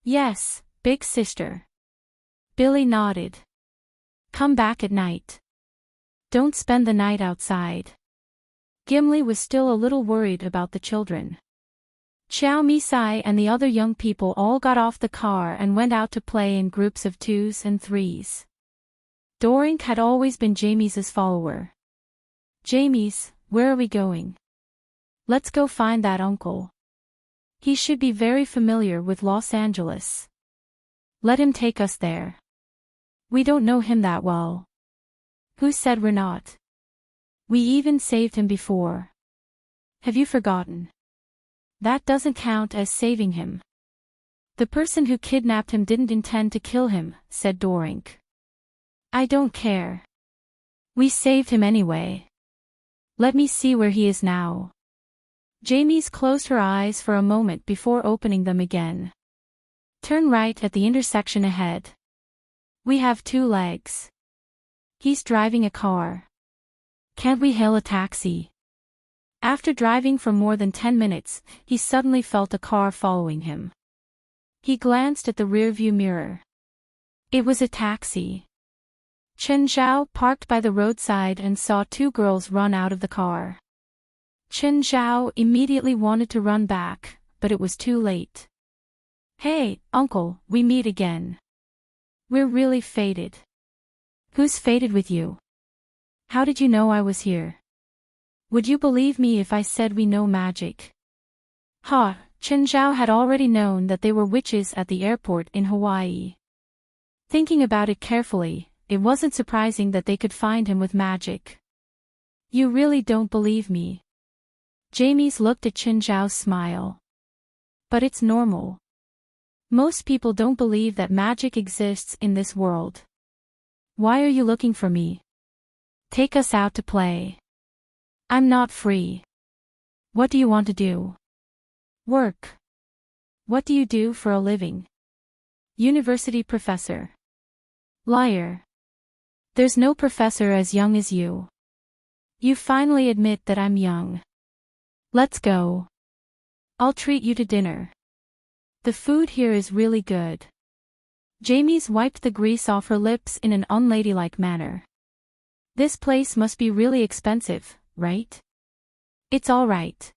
"Yes, big sister." Billy nodded. "Come back at night. Don't spend the night outside." Gimli was still a little worried about the children. Xiao Misai and the other young people all got off the car and went out to play in groups of 2s and 3s. Dorink had always been Jamie's follower. "Jamie's, where are we going?" "Let's go find that uncle. He should be very familiar with Los Angeles. Let him take us there. We don't know him that well." "Who said we're not? We even saved him before. Have you forgotten? That doesn't count as saving him. The person who kidnapped him didn't intend to kill him," said Dorink. "I don't care. We saved him anyway. Let me see where he is now." Jamie's closed her eyes for a moment before opening them again. "Turn right at the intersection ahead. We have 2 legs. He's driving a car. Can't we hail a taxi?" After driving for more than 10 minutes, he suddenly felt a car following him. He glanced at the rearview mirror. It was a taxi. Chen Zhao parked by the roadside and saw 2 girls run out of the car. Chen Zhao immediately wanted to run back, but it was too late. "Hey, uncle, we meet again. We're really fated." "Who's fated with you? How did you know I was here? Would you believe me if I said we know magic?" Chen Zhao had already known that they were witches at the airport in Hawaii. Thinking about it carefully, it wasn't surprising that they could find him with magic. "You really don't believe me?" Jamie's looked at Chen Zhao's smile. "But it's normal. Most people don't believe that magic exists in this world. Why are you looking for me? Take us out to play." "I'm not free." "What do you want to do?" "Work." "What do you do for a living?" "University professor." "Liar. There's no professor as young as you. You finally admit that I'm young. Let's go. I'll treat you to dinner. The food here is really good." Jamie's wiped the grease off her lips in an unladylike manner. "This place must be really expensive, right?" "It's all right.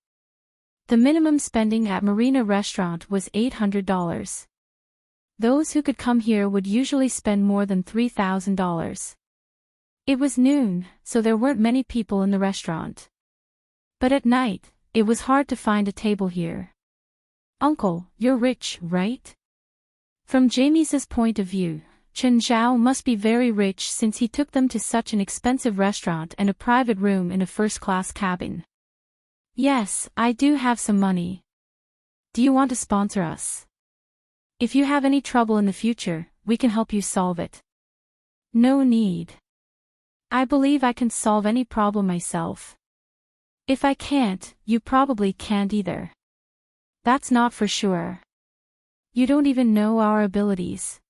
The minimum spending at Marina Restaurant was $800. Those who could come here would usually spend more than $3,000. It was noon, so there weren't many people in the restaurant. But at night, it was hard to find a table here. "Uncle, you're rich, right?" From Jamie's point of view, Chen Zhao must be very rich since he took them to such an expensive restaurant and a private room in a first-class cabin. Yes, I do have some money. Do you want to sponsor us? If you have any trouble in the future, we can help you solve it. No need. I believe I can solve any problem myself. If I can't, you probably can't either. That's not for sure. You don't even know our abilities.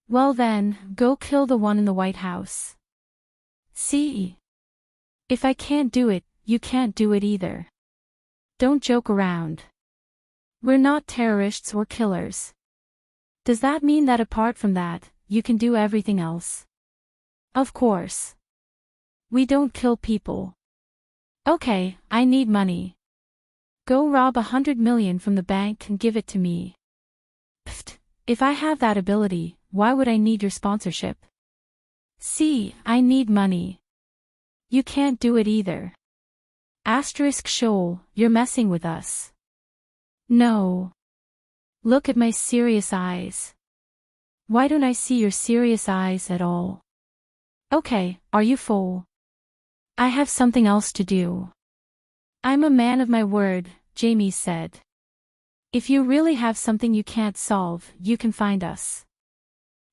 Well then, go kill the one in the White House. See? If I can't do it, you can't do it either. Don't joke around. We're not terrorists or killers. Does that mean that apart from that, you can do everything else? Of course. We don't kill people. Okay, I need money. Go rob 100 million from the bank and give it to me. Pfft, if I have that ability, why would I need your sponsorship? See, I need money. You can't do it either. Shoal, you're messing with us. No. Look at my serious eyes. Why don't I see your serious eyes at all? Okay, are you full? I have something else to do. I'm a man of my word, Jamie said. If you really have something you can't solve, you can find us.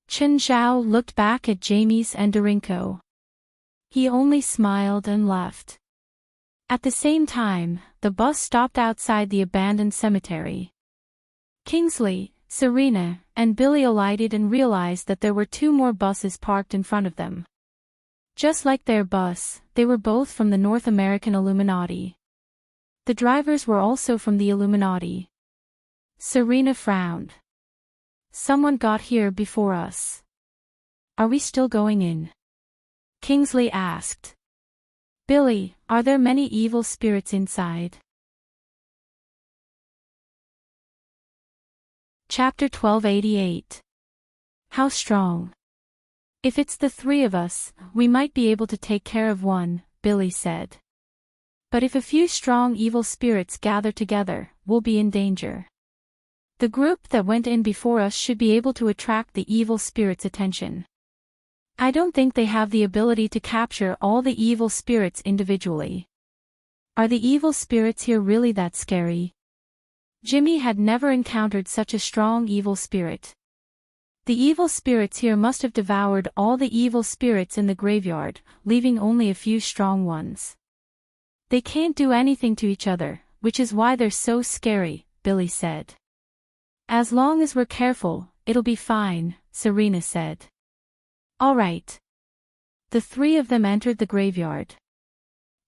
Chen Zhao looked back at Jamie's and Dorinko. He only smiled and left. At the same time, the bus stopped outside the abandoned cemetery. Kingsley, Serena, and Billy alighted and realized that there were 2 more buses parked in front of them. Just like their bus, they were both from the North American Illuminati. The drivers were also from the Illuminati. Serena frowned. Someone got here before us. Are we still going in? Kingsley asked. Billy, are there many evil spirits inside? Chapter 1288. How strong? If it's the 3 of us, we might be able to take care of one, Billy said. But if a few strong evil spirits gather together, we'll be in danger. The group that went in before us should be able to attract the evil spirits' attention. I don't think they have the ability to capture all the evil spirits individually. Are the evil spirits here really that scary? Jimmy had never encountered such a strong evil spirit. The evil spirits here must have devoured all the evil spirits in the graveyard, leaving only a few strong ones. They can't do anything to each other, which is why they're so scary, Billy said. As long as we're careful, it'll be fine, Serena said. All right. The 3 of them entered the graveyard.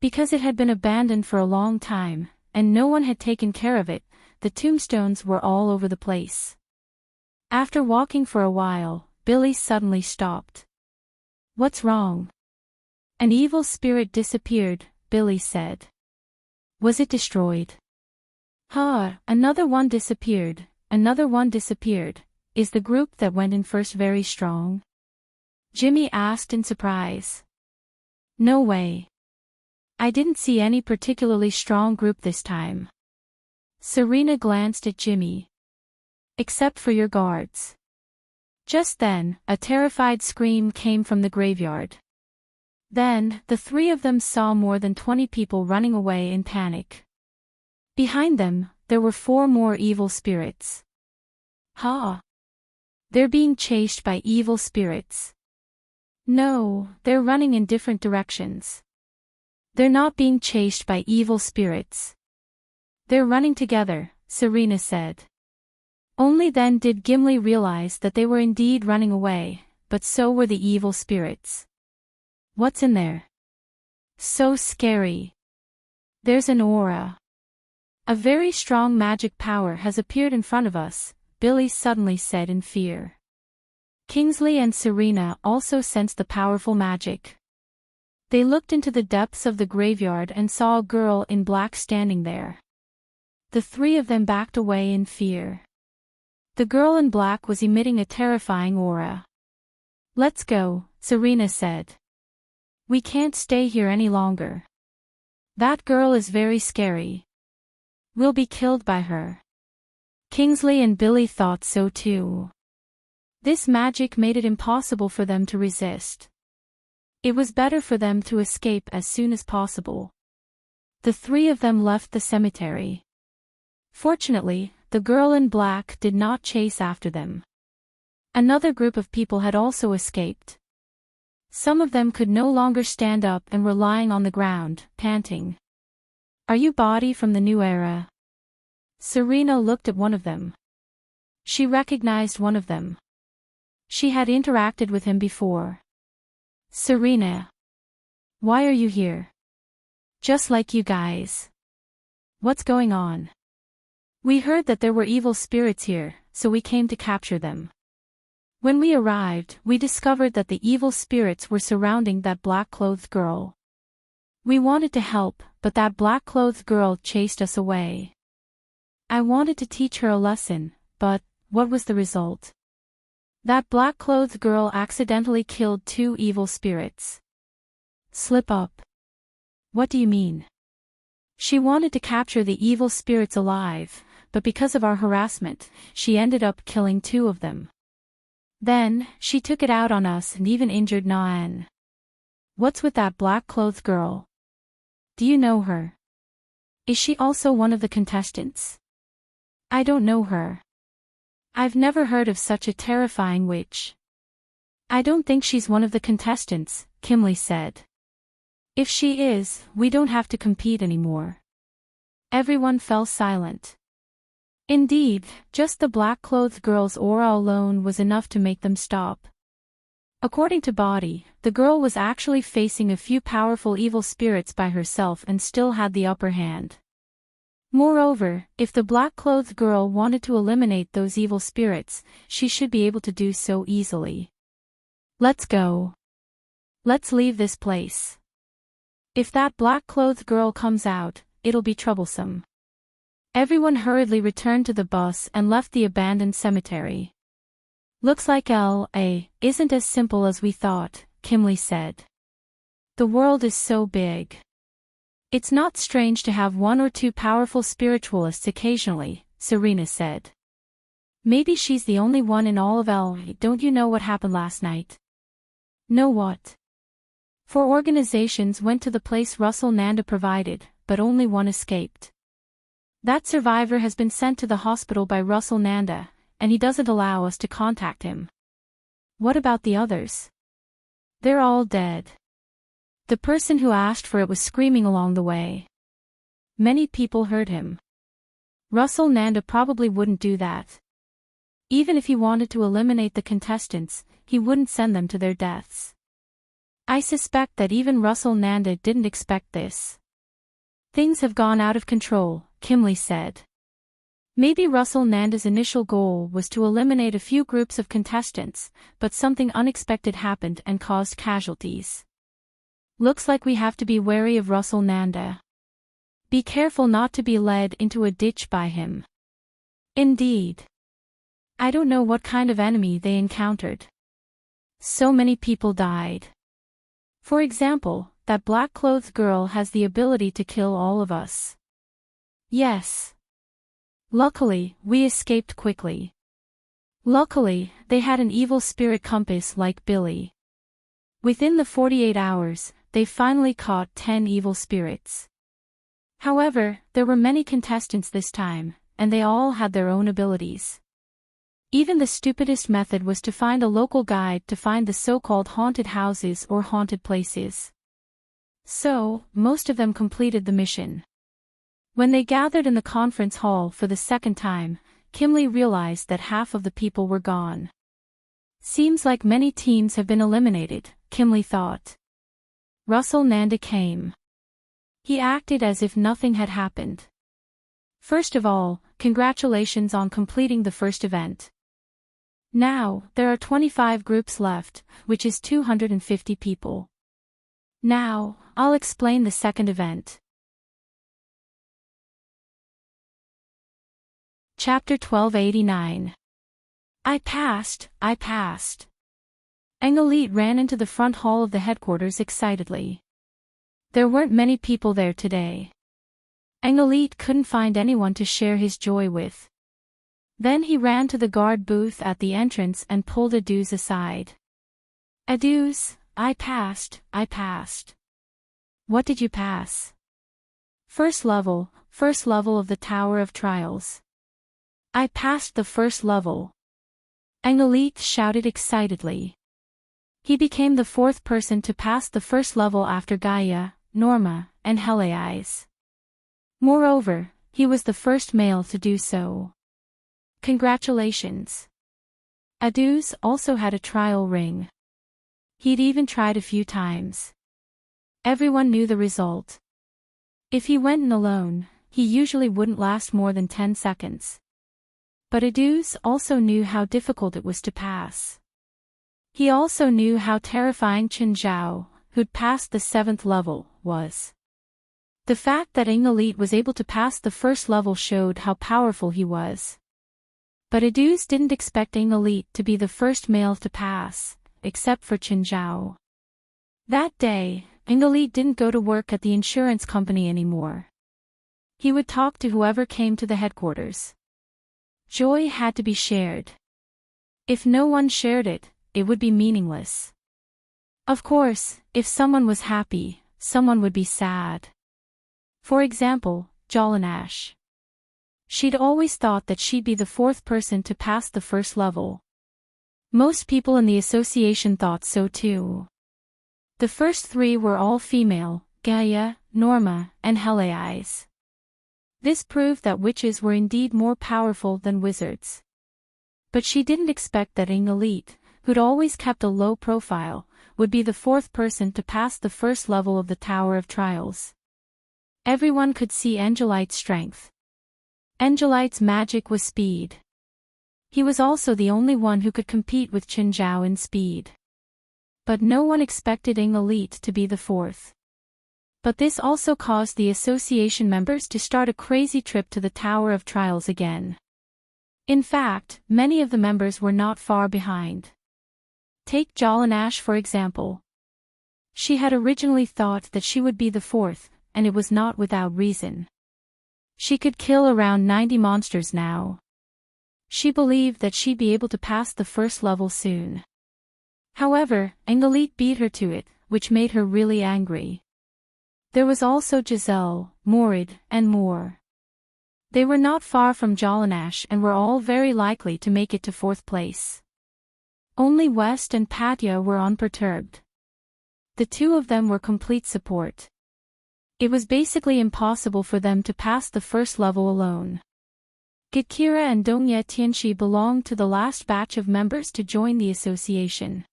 Because it had been abandoned for a long time, and no one had taken care of it, the tombstones were all over the place. After walking for a while, Billy suddenly stopped. What's wrong? An evil spirit disappeared, Billy said. Was it destroyed? Another one disappeared, another one disappeared. Is the group that went in first very strong? Jimmy asked in surprise. No way. I didn't see any particularly strong group this time. Serena glanced at Jimmy. Except for your guards. Just then, a terrified scream came from the graveyard. Then, the 3 of them saw more than 20 people running away in panic. Behind them, there were 4 more evil spirits. They're being chased by evil spirits. No, they're running in different directions. They're not being chased by evil spirits. They're running together, Serena said. Only then did Gimli realize that they were indeed running away, but so were the evil spirits. What's in there? So scary. There's an aura. A very strong magic power has appeared in front of us, Billy suddenly said in fear. Kingsley and Serena also sensed the powerful magic. They looked into the depths of the graveyard and saw a girl in black standing there. The 3 of them backed away in fear. The girl in black was emitting a terrifying aura. Let's go, Serena said. We can't stay here any longer. That girl is very scary. We'll be killed by her. Kingsley and Billy thought so too. This magic made it impossible for them to resist. It was better for them to escape as soon as possible. The three of them left the cemetery. Fortunately, the girl in black did not chase after them. Another group of people had also escaped. Some of them could no longer stand up and were lying on the ground, panting. "Are you body from the new era?" Serena looked at one of them. She recognized one of them. She had interacted with him before. "Serena. Why are you here?" "Just like you guys. What's going on?" "We heard that there were evil spirits here, so we came to capture them. When we arrived, we discovered that the evil spirits were surrounding that black-clothed girl. We wanted to help, but that black-clothed girl chased us away. I wanted to teach her a lesson, but what was the result? That black-clothed girl accidentally killed 2 evil spirits." "Slip up. What do you mean?" "She wanted to capture the evil spirits alive, but because of our harassment, she ended up killing 2 of them. Then, she took it out on us and even injured Naan." "What's with that black-clothed girl? Do you know her? Is she also one of the contestants?" "I don't know her. I've never heard of such a terrifying witch." "I don't think she's one of the contestants," Kimley said. "If she is, we don't have to compete anymore." Everyone fell silent. Indeed, just the black-clothed girl's aura alone was enough to make them stop. According to Body, the girl was actually facing a few powerful evil spirits by herself and still had the upper hand. Moreover, if the black-clothed girl wanted to eliminate those evil spirits, she should be able to do so easily. "Let's go. Let's leave this place. If that black-clothed girl comes out, it'll be troublesome." Everyone hurriedly returned to the bus and left the abandoned cemetery. "Looks like L.A. isn't as simple as we thought," Kimley said. "The world is so big. It's not strange to have 1 or 2 powerful spiritualists occasionally," Serena said. "Maybe she's the only one in all of L.A. Don't you know what happened last night?" "Know what?" 4 organizations went to the place Russell Nanda provided, but only 1 escaped. That survivor has been sent to the hospital by Russell Nanda, and he doesn't allow us to contact him. "What about the others?" "They're all dead. The person who asked for it was screaming along the way. Many people heard him. Russell Nanda probably wouldn't do that. Even if he wanted to eliminate the contestants, he wouldn't send them to their deaths. I suspect that even Russell Nanda didn't expect this. Things have gone out of control," Kimley said. "Maybe Russell Nanda's initial goal was to eliminate a few groups of contestants, but something unexpected happened and caused casualties. Looks like we have to be wary of Russell Nanda. Be careful not to be led into a ditch by him." "Indeed. I don't know what kind of enemy they encountered. So many people died. For example, that black-clothed girl has the ability to kill all of us." "Yes. Luckily, we escaped quickly. Luckily, they had an evil spirit compass like Billy. Within the 48 hours, they finally caught 10 evil spirits. However, there were many contestants this time, and they all had their own abilities. Even the stupidest method was to find a local guide to find the so-called haunted houses or haunted places. So, most of them completed the mission. When they gathered in the conference hall for the second time, Kimley realized that half of the people were gone. "Seems like many teams have been eliminated," Kimley thought. Russell Nanda came. He acted as if nothing had happened. "First of all, congratulations on completing the first event. Now, there are 25 groups left, which is 250 people. Now, I'll explain the second event." Chapter 1289. I passed. Engelit ran into the front hall of the headquarters excitedly. There weren't many people there today. Engelit couldn't find anyone to share his joy with. Then he ran to the guard booth at the entrance and pulled Aduz aside. "Aduz, I passed. What did you pass?" First level of the Tower of Trials. I passed the first level. Enrich shouted excitedly. He became the fourth person to pass the first level after Gaia, Norma, and Heartwarming. Moreover, he was the first male to do so. Congratulations. Adus also had a trial ring. He'd even tried a few times. Everyone knew the result. If he went in alone, he usually wouldn't last more than 10 seconds. But Adus also knew how difficult it was to pass. He also knew how terrifying Chen Zhao, who'd passed the 7th level, was. The fact that Enrich was able to pass the first level showed how powerful he was. But Adus didn't expect Enrich to be the first male to pass, except for Chen Zhao. That day, Enrich didn't go to work at the insurance company anymore. He would talk to whoever came to the headquarters. Joy had to be shared. If no one shared it, it would be meaningless. Of course, if someone was happy, someone would be sad. For example, Jolanash. She'd always thought that she'd be the fourth person to pass the first level. Most people in the association thought so too. The first three were all female, Gaia, Norma, and Heartwarming. This proved that witches were indeed more powerful than wizards. But she didn't expect that Enrich, who'd always kept a low profile, would be the fourth person to pass the first level of the Tower of Trials. Everyone could see Enric's strength. Enric's magic was speed. He was also the only one who could compete with Chen Zhao in speed. But no one expected Enrich to be the fourth. But this also caused the association members to start a crazy trip to the Tower of Trials again. In fact, many of the members were not far behind. Take Jolanash for example. She had originally thought that she would be the fourth, and it was not without reason. She could kill around 90 monsters now. She believed that she'd be able to pass the first level soon. However, Enrich beat her to it, which made her really angry. There was also Giselle, Morid, and more. They were not far from Jolanash and were all very likely to make it to fourth place. Only West and Patya were unperturbed. The two of them were complete support. It was basically impossible for them to pass the first level alone. Gakira and Dongye Tianxi belonged to the last batch of members to join the association.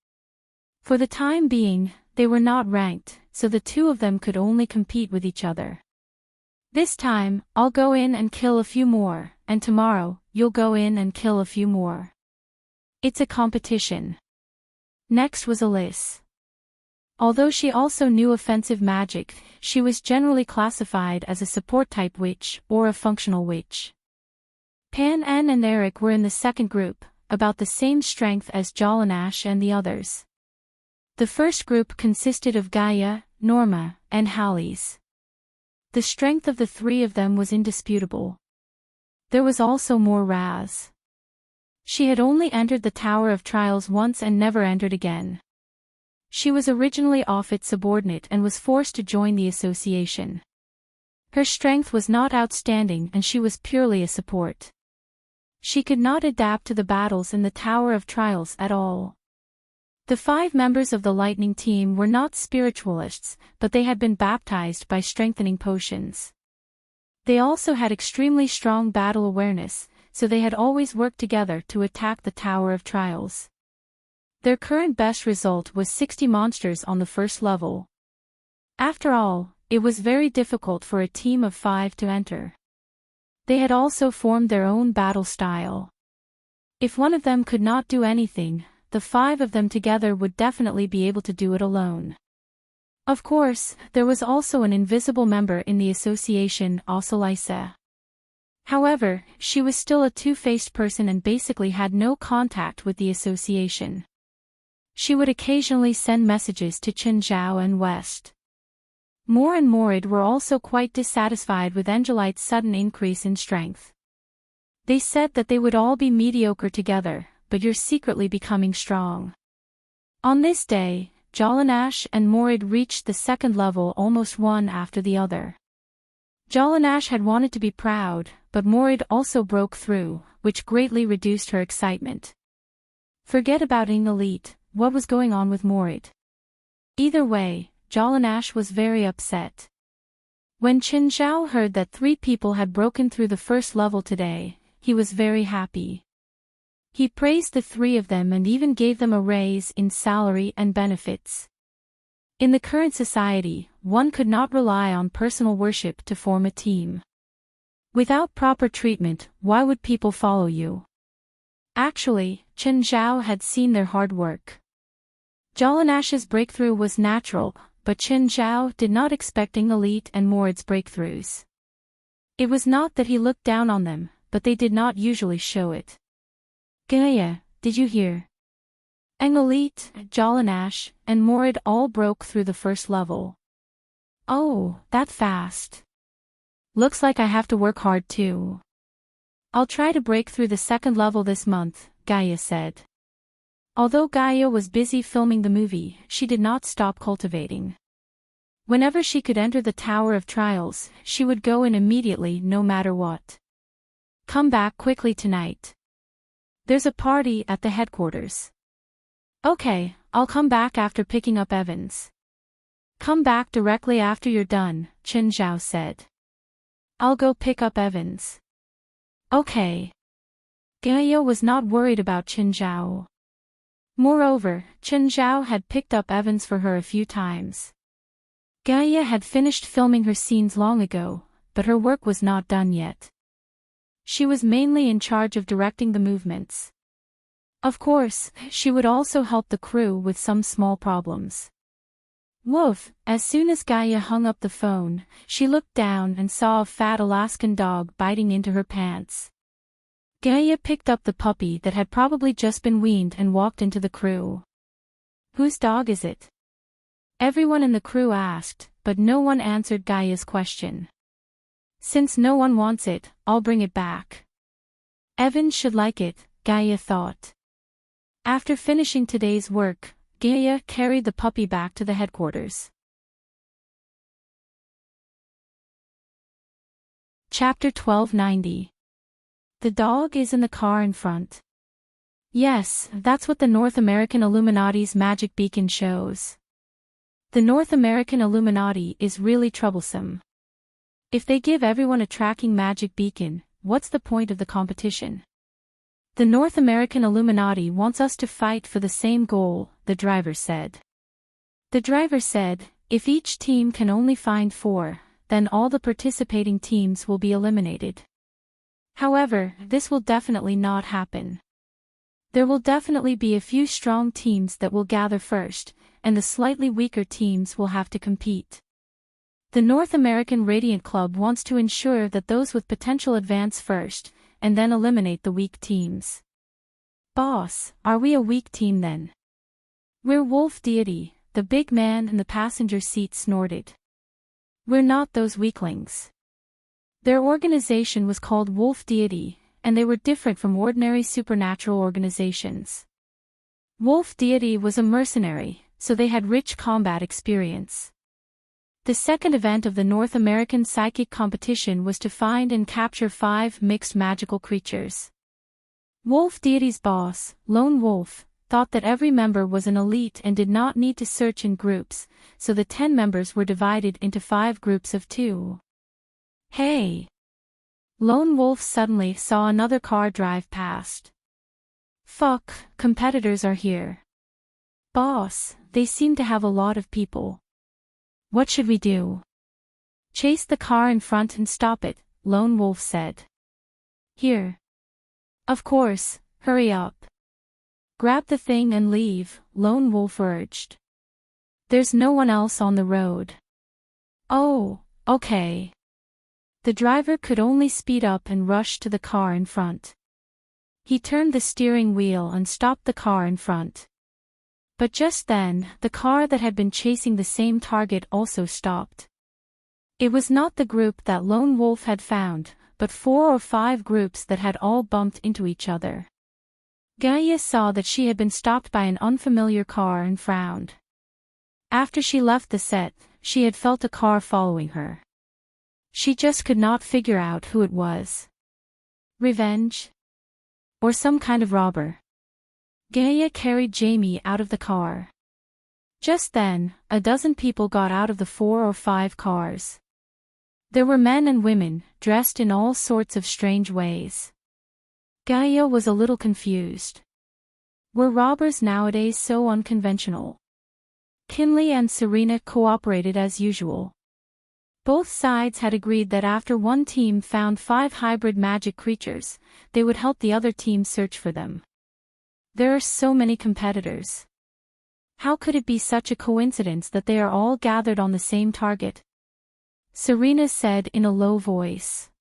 For the time being, they were not ranked, so the two of them could only compete with each other. This time, I'll go in and kill a few more, and tomorrow, you'll go in and kill a few more. It's a competition. Next was Alice. Although she also knew offensive magic, she was generally classified as a support-type witch, or a functional witch. Pan En and Eric were in the second group, about the same strength as Jolanash and the others. The first group consisted of Gaia, Norma, and Heartwarming. The strength of the three of them was indisputable. There was also more Raz. She had only entered the Tower of Trials once and never entered again. She was originally Offit's subordinate and was forced to join the association. Her strength was not outstanding and she was purely a support. She could not adapt to the battles in the Tower of Trials at all. The 5 members of the Lightning team were not spiritualists, but they had been baptized by strengthening potions. They also had extremely strong battle awareness, so they had always worked together to attack the Tower of Trials. Their current best result was 60 monsters on the first level. After all, it was very difficult for a team of 5 to enter. They had also formed their own battle style. If one of them could not do anything, the 5 of them together would definitely be able to do it alone. Of course, there was also an invisible member in the association, Osalisa. However, she was still a two-faced person and basically had no contact with the association. She would occasionally send messages to Chen Zhao and West. Moore and Morid were also quite dissatisfied with Enric's sudden increase in strength. They said that they would all be mediocre together, but you're secretly becoming strong. On this day, Jolanash and Morid reached the second level almost one after the other. Jolanash had wanted to be proud, but Morid also broke through, which greatly reduced her excitement. Forget about being elite, what was going on with Morid? Either way, Jolanash was very upset. When Qin Zhao heard that 3 people had broken through the first level today, he was very happy. He praised the 3 of them and even gave them a raise in salary and benefits. In the current society, one could not rely on personal worship to form a team. Without proper treatment, why would people follow you? Actually, Qin Zhao had seen their hard work. Jolanash's breakthrough was natural, but Qin Zhao did not expect elite and Morid's breakthroughs. It was not that he looked down on them, but they did not usually show it. Gaia, did you hear? Elite, Jolanash, and Morid all broke through the first level. Oh, that fast. Looks like I have to work hard too. I'll try to break through the second level this month, Gaia said. Although Gaia was busy filming the movie, she did not stop cultivating. Whenever she could enter the Tower of Trials, she would go in immediately no matter what. Come back quickly tonight. There's a party at the headquarters. Okay, I'll come back after picking up Evans. Come back directly after you're done, Qin Zhao said. I'll go pick up Evans. Okay. Gaia was not worried about Qin Zhao. Moreover, Qin Zhao had picked up Evans for her a few times. Gaia had finished filming her scenes long ago, but her work was not done yet. She was mainly in charge of directing the movements. Of course, she would also help the crew with some small problems. Woof, as soon as Gaia hung up the phone, she looked down and saw a fat Alaskan dog biting into her pants. Gaia picked up the puppy that had probably just been weaned and walked into the crew. Whose dog is it? Everyone in the crew asked, but no one answered Gaia's question. Since no one wants it, I'll bring it back. Evan should like it, Gaia thought. After finishing today's work, Gaia carried the puppy back to the headquarters. Chapter 1290. The dog is in the car in front. Yes, that's what the North American Illuminati's magic beacon shows. The North American Illuminati is really troublesome. If they give everyone a tracking magic beacon, what's the point of the competition? The North American Illuminati wants us to fight for the same goal, the driver said. The driver said, if each team can only find 4, then all the participating teams will be eliminated. However, this will definitely not happen. There will definitely be a few strong teams that will gather first, and the slightly weaker teams will have to compete. The North American Radiant Club wants to ensure that those with potential advance first, and then eliminate the weak teams. Boss, are we a weak team then? We're Wolf Deity, the big man in the passenger seat snorted. We're not those weaklings. Their organization was called Wolf Deity, and they were different from ordinary supernatural organizations. Wolf Deity was a mercenary, so they had rich combat experience. The second event of the North American Psychic Competition was to find and capture 5 mixed magical creatures. Wolf Deity's boss, Lone Wolf, thought that every member was an elite and did not need to search in groups, so the 10 members were divided into 5 groups of 2. Hey! Lone Wolf suddenly saw another car drive past. Fuck, competitors are here. Boss, they seem to have a lot of people. What should we do? Chase the car in front and stop it, Lone Wolf said. Here. Of course, hurry up. Grab the thing and leave, Lone Wolf urged. There's no one else on the road. Oh, okay. The driver could only speed up and rush to the car in front. He turned the steering wheel and stopped the car in front. But just then, the car that had been chasing the same target also stopped. It was not the group that Lone Wolf had found, but 4 or 5 groups that had all bumped into each other. Gaia saw that she had been stopped by an unfamiliar car and frowned. After she left the set, she had felt a car following her. She just could not figure out who it was. Revenge? Or some kind of robber? Gaia carried Jamie out of the car. Just then, a dozen people got out of the 4 or 5 cars. There were men and women, dressed in all sorts of strange ways. Gaia was a little confused. Were robbers nowadays so unconventional? Kinley and Serena cooperated as usual. Both sides had agreed that after one team found 5 hybrid magic creatures, they would help the other team search for them. There are so many competitors. How could it be such a coincidence that they are all gathered on the same target? Serena said in a low voice.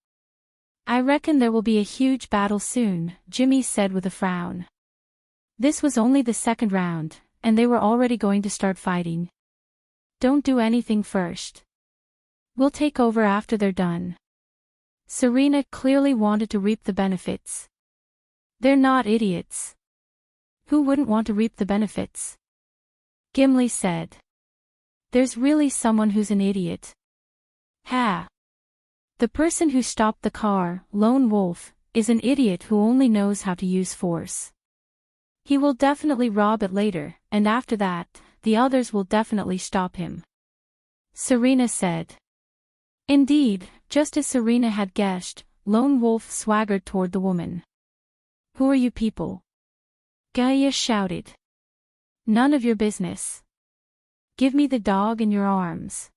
I reckon there will be a huge battle soon, Jimmy said with a frown. This was only the second round, and they were already going to start fighting. Don't do anything first. We'll take over after they're done. Serena clearly wanted to reap the benefits. They're not idiots. Who wouldn't want to reap the benefits? Gimli said. There's really someone who's an idiot. Ha! The person who stopped the car, Lone Wolf, is an idiot who only knows how to use force. He will definitely rob it later, and after that, the others will definitely stop him. Serena said. Indeed, just as Serena had guessed, Lone Wolf swaggered toward the woman. Who are you people? Gaia shouted. None of your business. Give me the dog in your arms.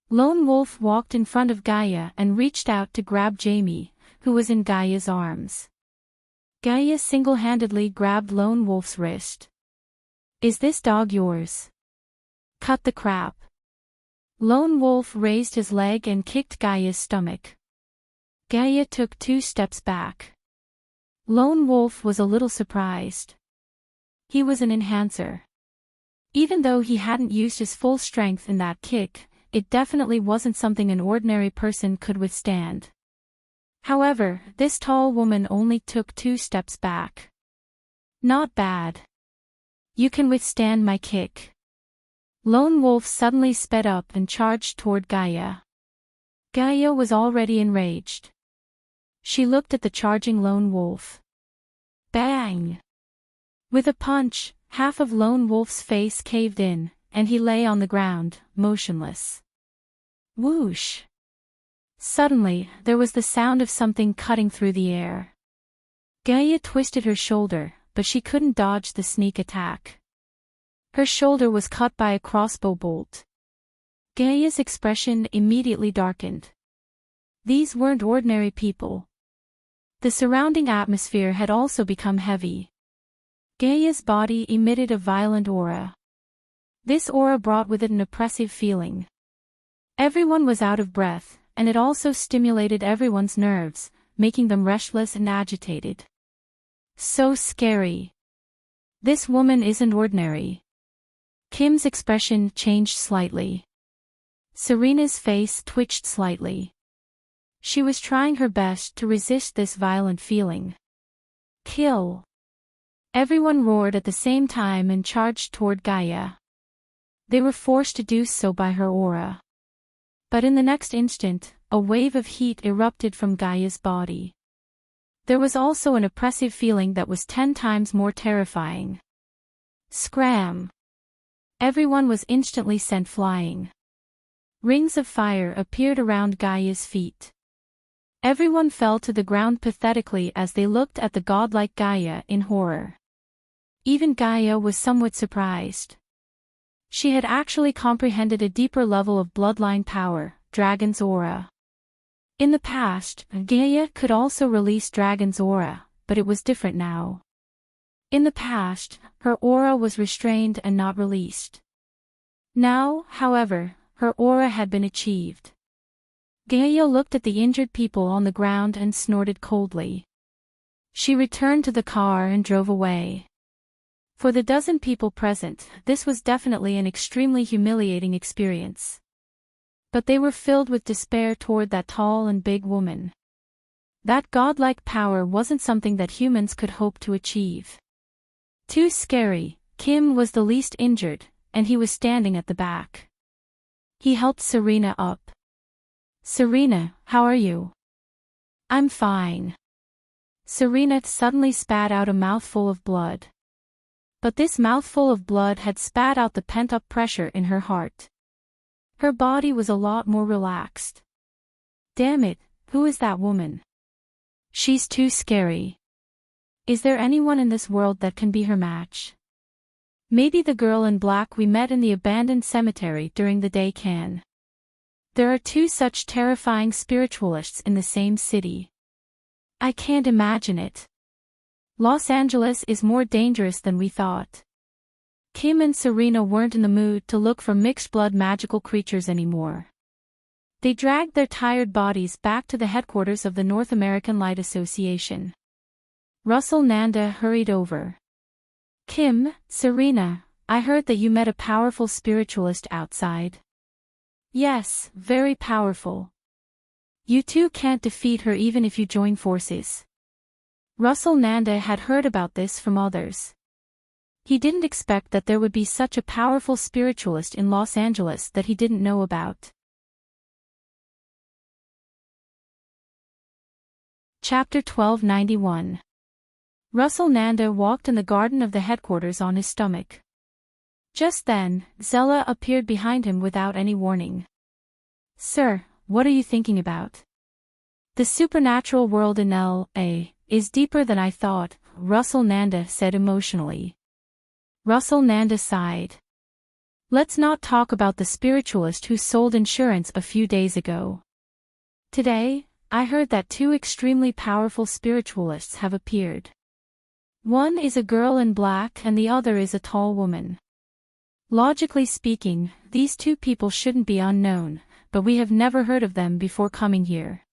Lone Wolf walked in front of Gaia and reached out to grab Jamie, who was in Gaia's arms. Gaia single-handedly grabbed Lone Wolf's wrist. Is this dog yours? Cut the crap. Lone Wolf raised his leg and kicked Gaia's stomach. Gaia took 2 steps back. Lone Wolf was a little surprised. He was an enhancer. Even though he hadn't used his full strength in that kick, it definitely wasn't something an ordinary person could withstand. However, this tall woman only took 2 steps back. Not bad. You can withstand my kick. Lone Wolf suddenly sped up and charged toward Gaia. Gaia was already enraged. She looked at the charging Lone Wolf. Bang! With a punch, half of Lone Wolf's face caved in, and he lay on the ground, motionless. Whoosh! Suddenly, there was the sound of something cutting through the air. Gaia twisted her shoulder, but she couldn't dodge the sneak attack. Her shoulder was cut by a crossbow bolt. Gaia's expression immediately darkened. These weren't ordinary people. The surrounding atmosphere had also become heavy. Gaia's body emitted a violent aura. This aura brought with it an oppressive feeling. Everyone was out of breath, and it also stimulated everyone's nerves, making them restless and agitated. So scary. This woman isn't ordinary. Kim's expression changed slightly. Serena's face twitched slightly. She was trying her best to resist this violent feeling. Kill! Everyone roared at the same time and charged toward Gaia. They were forced to do so by her aura. But in the next instant, a wave of heat erupted from Gaia's body. There was also an oppressive feeling that was 10 times more terrifying. Scram! Everyone was instantly sent flying. Rings of fire appeared around Gaia's feet. Everyone fell to the ground pathetically as they looked at the godlike Gaia in horror. Even Gaia was somewhat surprised. She had actually comprehended a deeper level of bloodline power, Dragon's Aura. In the past, Gaia could also release Dragon's Aura, but it was different now. In the past, her aura was restrained and not released. Now, however, her aura had been achieved. Gaia looked at the injured people on the ground and snorted coldly. She returned to the car and drove away. For the dozen people present, this was definitely an extremely humiliating experience. But they were filled with despair toward that tall and big woman. That godlike power wasn't something that humans could hope to achieve. Too scary. Kim was the least injured, and he was standing at the back. He helped Serena up. Serena, how are you? I'm fine. Serena suddenly spat out a mouthful of blood. But this mouthful of blood had spat out the pent-up pressure in her heart. Her body was a lot more relaxed. Damn it, who is that woman? She's too scary. Is there anyone in this world that can be her match? Maybe the girl in black we met in the abandoned cemetery during the day can. There are two such terrifying spiritualists in the same city. I can't imagine it. Los Angeles is more dangerous than we thought. Kim and Serena weren't in the mood to look for mixed-blood magical creatures anymore. They dragged their tired bodies back to the headquarters of the North American Light Association. Russell Nanda hurried over. Kim, Serena, I heard that you met a powerful spiritualist outside. Yes, very powerful. You two can't defeat her even if you join forces. Russell Nanda had heard about this from others. He didn't expect that there would be such a powerful spiritualist in Los Angeles that he didn't know about. Chapter 1291. Russell Nanda walked in the garden of the headquarters on his stomach. Just then, Zella appeared behind him without any warning. Sir, what are you thinking about? The supernatural world in L.A. is deeper than I thought, Russell Nanda said emotionally. Russell Nanda sighed. Let's not talk about the spiritualist who sold insurance a few days ago. Today, I heard that two extremely powerful spiritualists have appeared. One is a girl in black and the other is a tall woman. Logically speaking, these two people shouldn't be unknown, but we have never heard of them before coming here.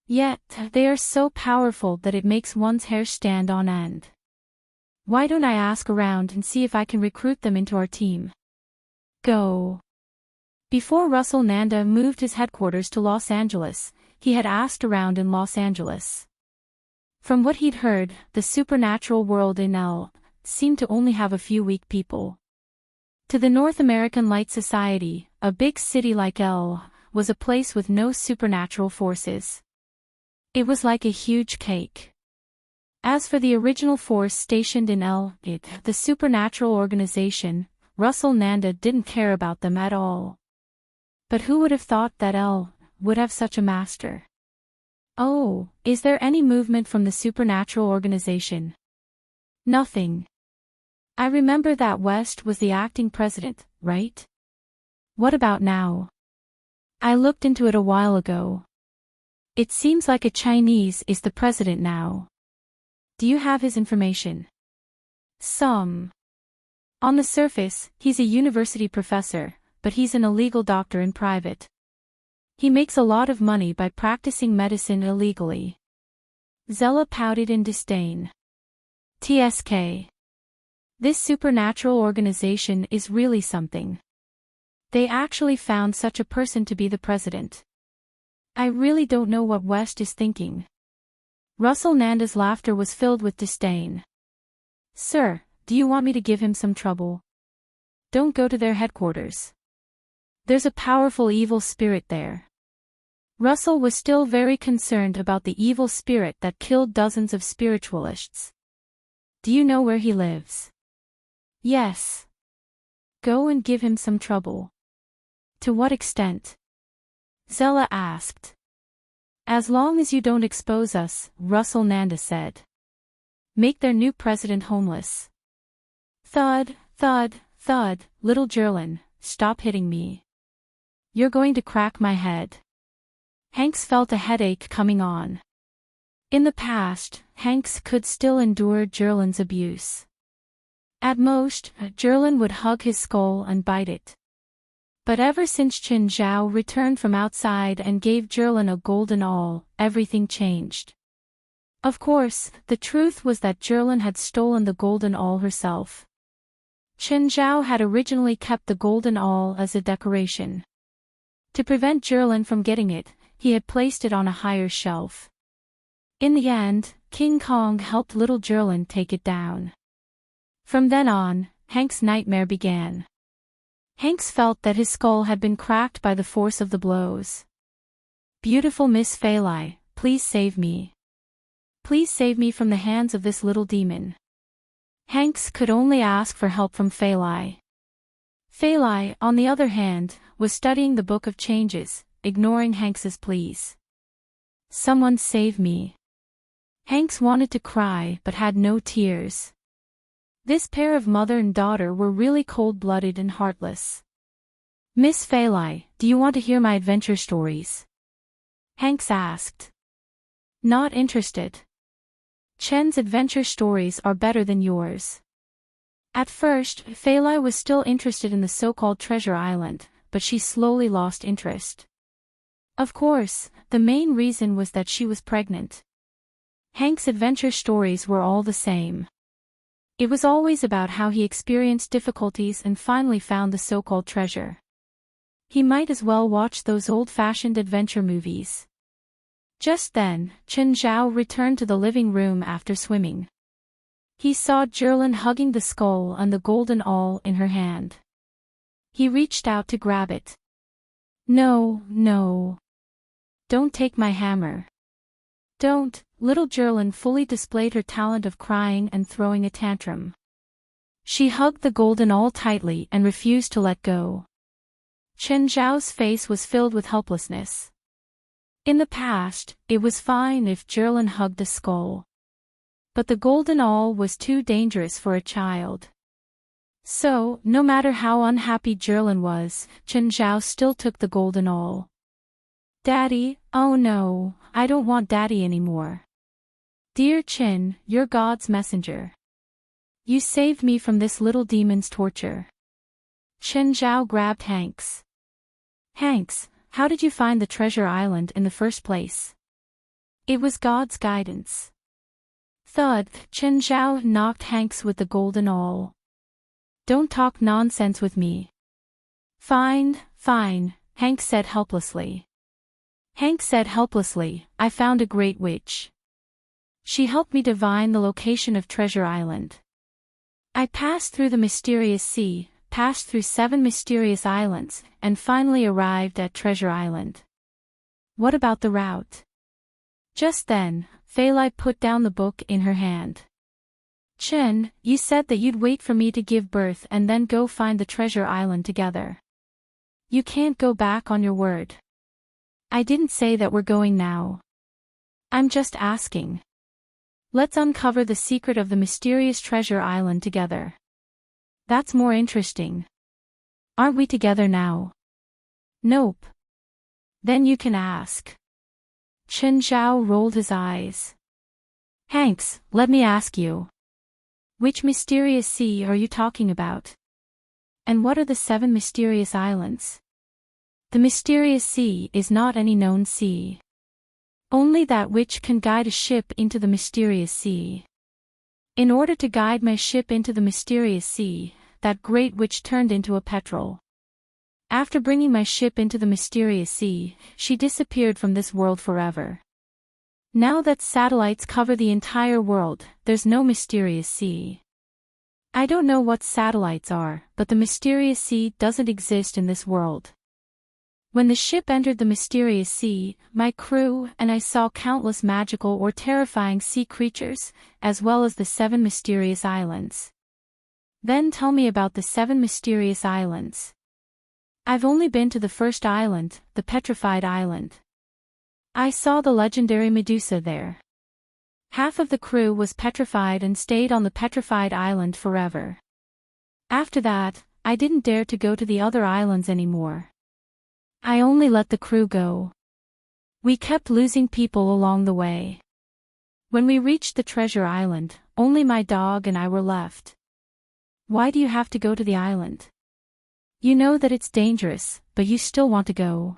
Yet, they are so powerful that it makes one's hair stand on end. Why don't I ask around and see if I can recruit them into our team? Go. Before Russell Nanda moved his headquarters to Los Angeles, he had asked around in Los Angeles. From what he'd heard, the supernatural world in L seemed to only have a few weak people. To the North American Light Society, a big city like L was a place with no supernatural forces. It was like a huge cake. As for the original force stationed in L, the supernatural organization, Russell Nanda didn't care about them at all. But who would have thought that L would have such a master? Oh, is there any movement from the supernatural organization? Nothing. I remember that West was the acting president, right? What about now? I looked into it a while ago. It seems like a Chinese is the president now. Do you have his information? Some. On the surface, he's a university professor, but he's an illegal doctor in private. He makes a lot of money by practicing medicine illegally. Zella pouted in disdain. TSK. This supernatural organization is really something. They actually found such a person to be the president. I really don't know what West is thinking. Russell Nanda's laughter was filled with disdain. Sir, do you want me to give him some trouble? Don't go to their headquarters. There's a powerful evil spirit there. Russell was still very concerned about the evil spirit that killed dozens of spiritualists. Do you know where he lives? Yes. Go and give him some trouble. To what extent? Zella asked. As long as you don't expose us, Russell Nanda said. Make their new president homeless. Thud, thud, thud, little Gerlin, stop hitting me. You're going to crack my head. Hanks felt a headache coming on. In the past, Hanks could still endure Gerlin's abuse. At most, Gerlin would hug his skull and bite it. But ever since Qin Zhao returned from outside and gave Gerlin a golden awl, everything changed. Of course, the truth was that Gerlin had stolen the golden awl herself. Qin Zhao had originally kept the golden awl as a decoration. To prevent Gerlin from getting it, he had placed it on a higher shelf. In the end, King Kong helped little Gerlin take it down. From then on, Hank's nightmare began. Hanks felt that his skull had been cracked by the force of the blows. Beautiful Miss Phalai, please save me. Please save me from the hands of this little demon. Hanks could only ask for help from Phalai. Phalai, on the other hand, was studying the Book of Changes, ignoring Hanks's pleas. Someone save me. Hanks wanted to cry but had no tears. This pair of mother and daughter were really cold-blooded and heartless. Miss Phalai, do you want to hear my adventure stories? Hanks asked. Not interested. Chen's adventure stories are better than yours. At first, Phalai was still interested in the so-called Treasure Island, but she slowly lost interest. Of course, the main reason was that she was pregnant. Hank's adventure stories were all the same. It was always about how he experienced difficulties and finally found the so-called treasure. He might as well watch those old-fashioned adventure movies. Just then, Chen Zhao returned to the living room after swimming. He saw Jerlin hugging the skull and the golden awl in her hand. He reached out to grab it. No, no. Don't take my hammer. Don't. Little Jerlin fully displayed her talent of crying and throwing a tantrum. She hugged the golden awl tightly and refused to let go. Chen Zhao's face was filled with helplessness. In the past, it was fine if Jerlin hugged a skull. But the golden awl was too dangerous for a child. So, no matter how unhappy Jerlin was, Chen Zhao still took the golden awl. Daddy, oh no, I don't want Daddy anymore. Dear Chen, you're God's messenger. You saved me from this little demon's torture. Chen Zhao grabbed Hanks. Hanks, how did you find the treasure island in the first place? It was God's guidance. Thud, Chen Zhao knocked Hanks with the golden awl. Don't talk nonsense with me. Fine, fine, Hank said helplessly. Hank said helplessly, I found a great witch. She helped me divine the location of Treasure Island. I passed through the mysterious sea, passed through 7 mysterious islands, and finally arrived at Treasure Island. What about the route? Just then, Phalai put down the book in her hand. Chen, you said that you'd wait for me to give birth and then go find the Treasure Island together. You can't go back on your word. I didn't say that we're going now. I'm just asking. Let's uncover the secret of the mysterious Treasure Island together. That's more interesting. Aren't we together now? Nope. Then you can ask. Chen Zhao rolled his eyes. Hanks, let me ask you. Which mysterious sea are you talking about? And what are the 7 mysterious islands? The mysterious sea is not any known sea. Only that which can guide a ship into the mysterious sea. In order to guide my ship into the mysterious sea, that great witch turned into a petrel. After bringing my ship into the mysterious sea, she disappeared from this world forever. Now that satellites cover the entire world, there's no mysterious sea. I don't know what satellites are, but the mysterious sea doesn't exist in this world. When the ship entered the mysterious sea, my crew and I saw countless magical or terrifying sea creatures, as well as the 7 mysterious islands. Then tell me about the 7 mysterious islands. I've only been to the first island, the Petrified Island. I saw the legendary Medusa there. Half of the crew was petrified and stayed on the Petrified Island forever. After that, I didn't dare to go to the other islands anymore. I only let the crew go. We kept losing people along the way. When we reached the Treasure Island, only my dog and I were left. Why do you have to go to the island? You know that it's dangerous, but you still want to go.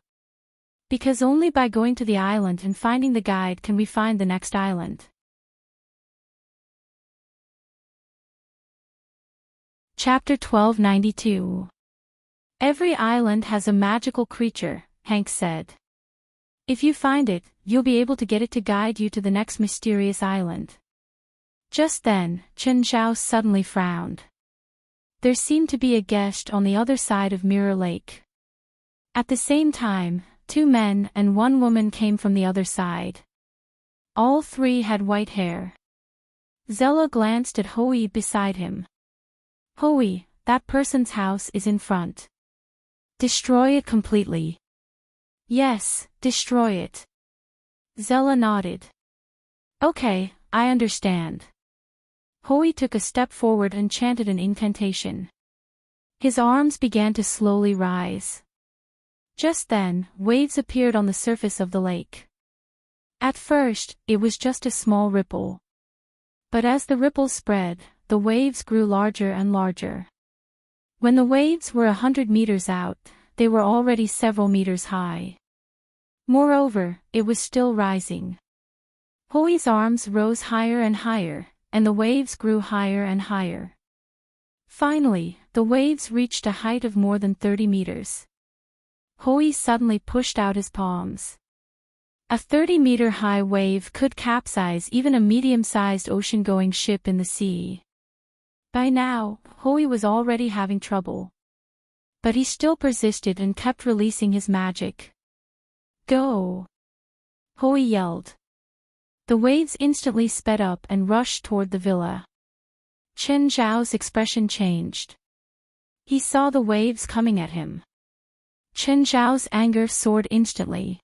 Because only by going to the island and finding the guide can we find the next island. Chapter 1292. Every island has a magical creature, Hank said. If you find it, you'll be able to get it to guide you to the next mysterious island. Just then, Chen Zhao suddenly frowned. There seemed to be a guest on the other side of Mirror Lake. At the same time, 2 men and 1 woman came from the other side. All 3 had white hair. Zella glanced at Hoey beside him. Hoey, that person's house is in front. Destroy it completely. Yes, destroy it. Zella nodded. Okay, I understand. Hoey took a step forward and chanted an incantation. His arms began to slowly rise. Just then, waves appeared on the surface of the lake. At first, it was just a small ripple. But as the ripple spread, the waves grew larger and larger. When the waves were 100 meters out, they were already several meters high. Moreover, it was still rising. Hoey's arms rose higher and higher, and the waves grew higher and higher. Finally, the waves reached a height of more than 30 meters. Hoey suddenly pushed out his palms. A 30-meter-high wave could capsize even a medium-sized ocean-going ship in the sea. By now, Hoey was already having trouble. But he still persisted and kept releasing his magic. Go! Hoey yelled. The waves instantly sped up and rushed toward the villa. Chen Zhao's expression changed. He saw the waves coming at him. Chen Zhao's anger soared instantly.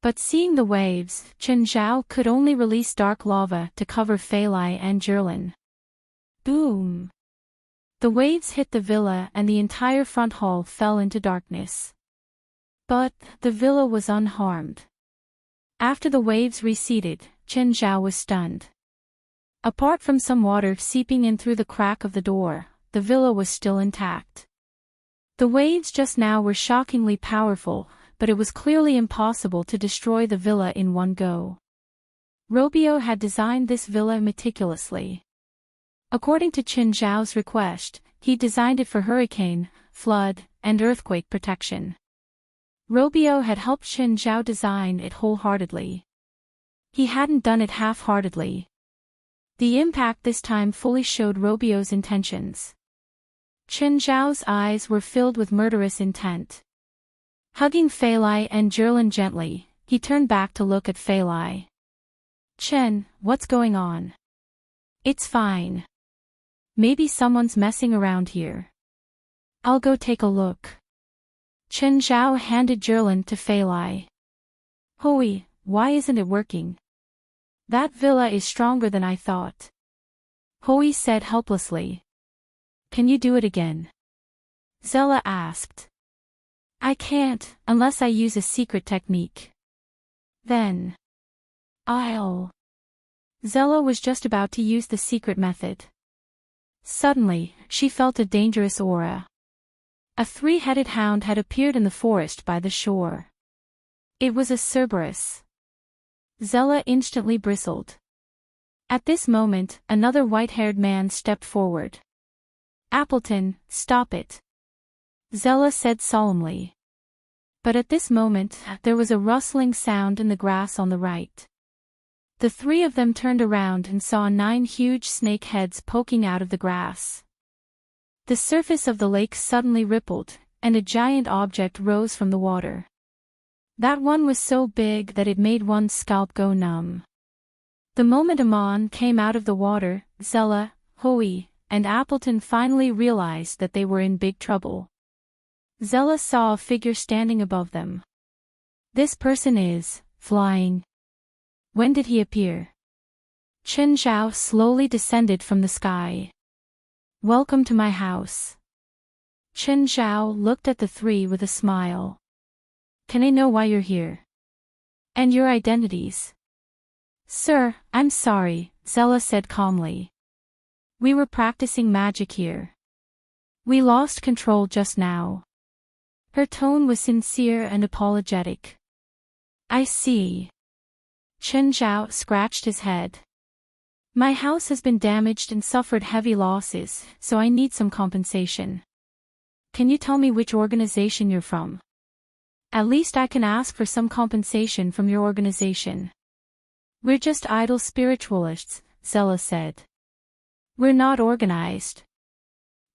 But seeing the waves, Chen Zhao could only release dark lava to cover Fei Lai and Zhilin. Boom! The waves hit the villa and the entire front hall fell into darkness. But the villa was unharmed. After the waves receded, Chen Zhao was stunned. Apart from some water seeping in through the crack of the door, the villa was still intact. The waves just now were shockingly powerful, but it was clearly impossible to destroy the villa in one go. Robio had designed this villa meticulously. According to Chen Zhao's request, he designed it for hurricane, flood, and earthquake protection. Robio had helped Chen Zhao design it wholeheartedly. He hadn't done it half-heartedly. The impact this time fully showed Robio's intentions. Chen Zhao's eyes were filled with murderous intent. Hugging Fei Lai and Zhilin gently, he turned back to look at Fei Lai. Chen, what's going on? It's fine. Maybe someone's messing around here. I'll go take a look. Chen Zhao handed Zhilin to Fei Lai. Hoey, why isn't it working? That villa is stronger than I thought. Hoey said helplessly. Can you do it again? Zella asked. I can't, unless I use a secret technique. Then I'll... Zella was just about to use the secret method. Suddenly, she felt a dangerous aura. A 3-headed hound had appeared in the forest by the shore. It was a Cerberus. Zella instantly bristled. At this moment, another white-haired man stepped forward. Appleton, stop it. Zella said solemnly. But at this moment, there was a rustling sound in the grass on the right. The 3 of them turned around and saw 9 huge snake heads poking out of the grass. The surface of the lake suddenly rippled, and a giant object rose from the water. That one was so big that it made one's scalp go numb. The moment Amon came out of the water, Zella, Hoey, and Appleton finally realized that they were in big trouble. Zella saw a figure standing above them. This person is flying. When did he appear? Chen Zhao slowly descended from the sky. Welcome to my house. Chen Zhao looked at the 3 with a smile. Can I know why you're here? And your identities? Sir, I'm sorry, Zella said calmly. We were practicing magic here. We lost control just now. Her tone was sincere and apologetic. I see. Chen Zhao scratched his head. My house has been damaged and suffered heavy losses, so I need some compensation. Can you tell me which organization you're from? At least I can ask for some compensation from your organization. We're just idle spiritualists, Zella said. We're not organized.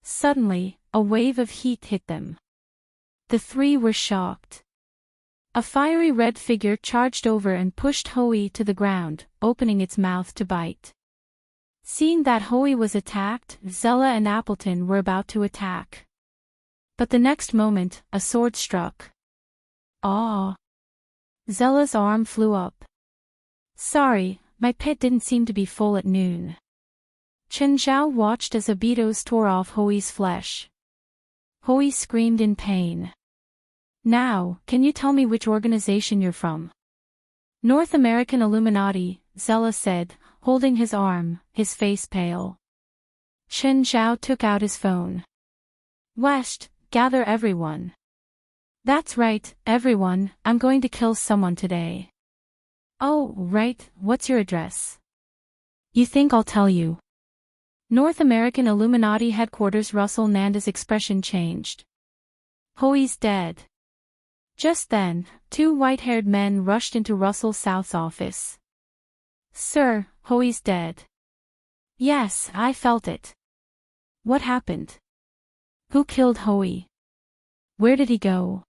Suddenly, a wave of heat hit them. The 3 were shocked. A fiery red figure charged over and pushed Hoey to the ground, opening its mouth to bite. Seeing that Hoey was attacked, Zella and Appleton were about to attack. But the next moment, a sword struck. "Aw!" Zella's arm flew up. "Sorry, my pet didn't seem to be full at noon." Chen Zhao watched as Abitos tore off Hoey's flesh. Hoey screamed in pain. "Now, can you tell me which organization you're from?" "North American Illuminati," Zella said, holding his arm, his face pale. Chen Zhao took out his phone. "West, gather everyone." "That's right, everyone, I'm going to kill someone today." "Oh, right, what's your address?" "You think I'll tell you?" North American Illuminati headquarters. Russell Nanda's expression changed. "Hoey's dead." Just then, two white-haired men rushed into Russell South's office. "Sir, Hoey's dead." "Yes, I felt it." "What happened? Who killed Hoey? Where did he go?"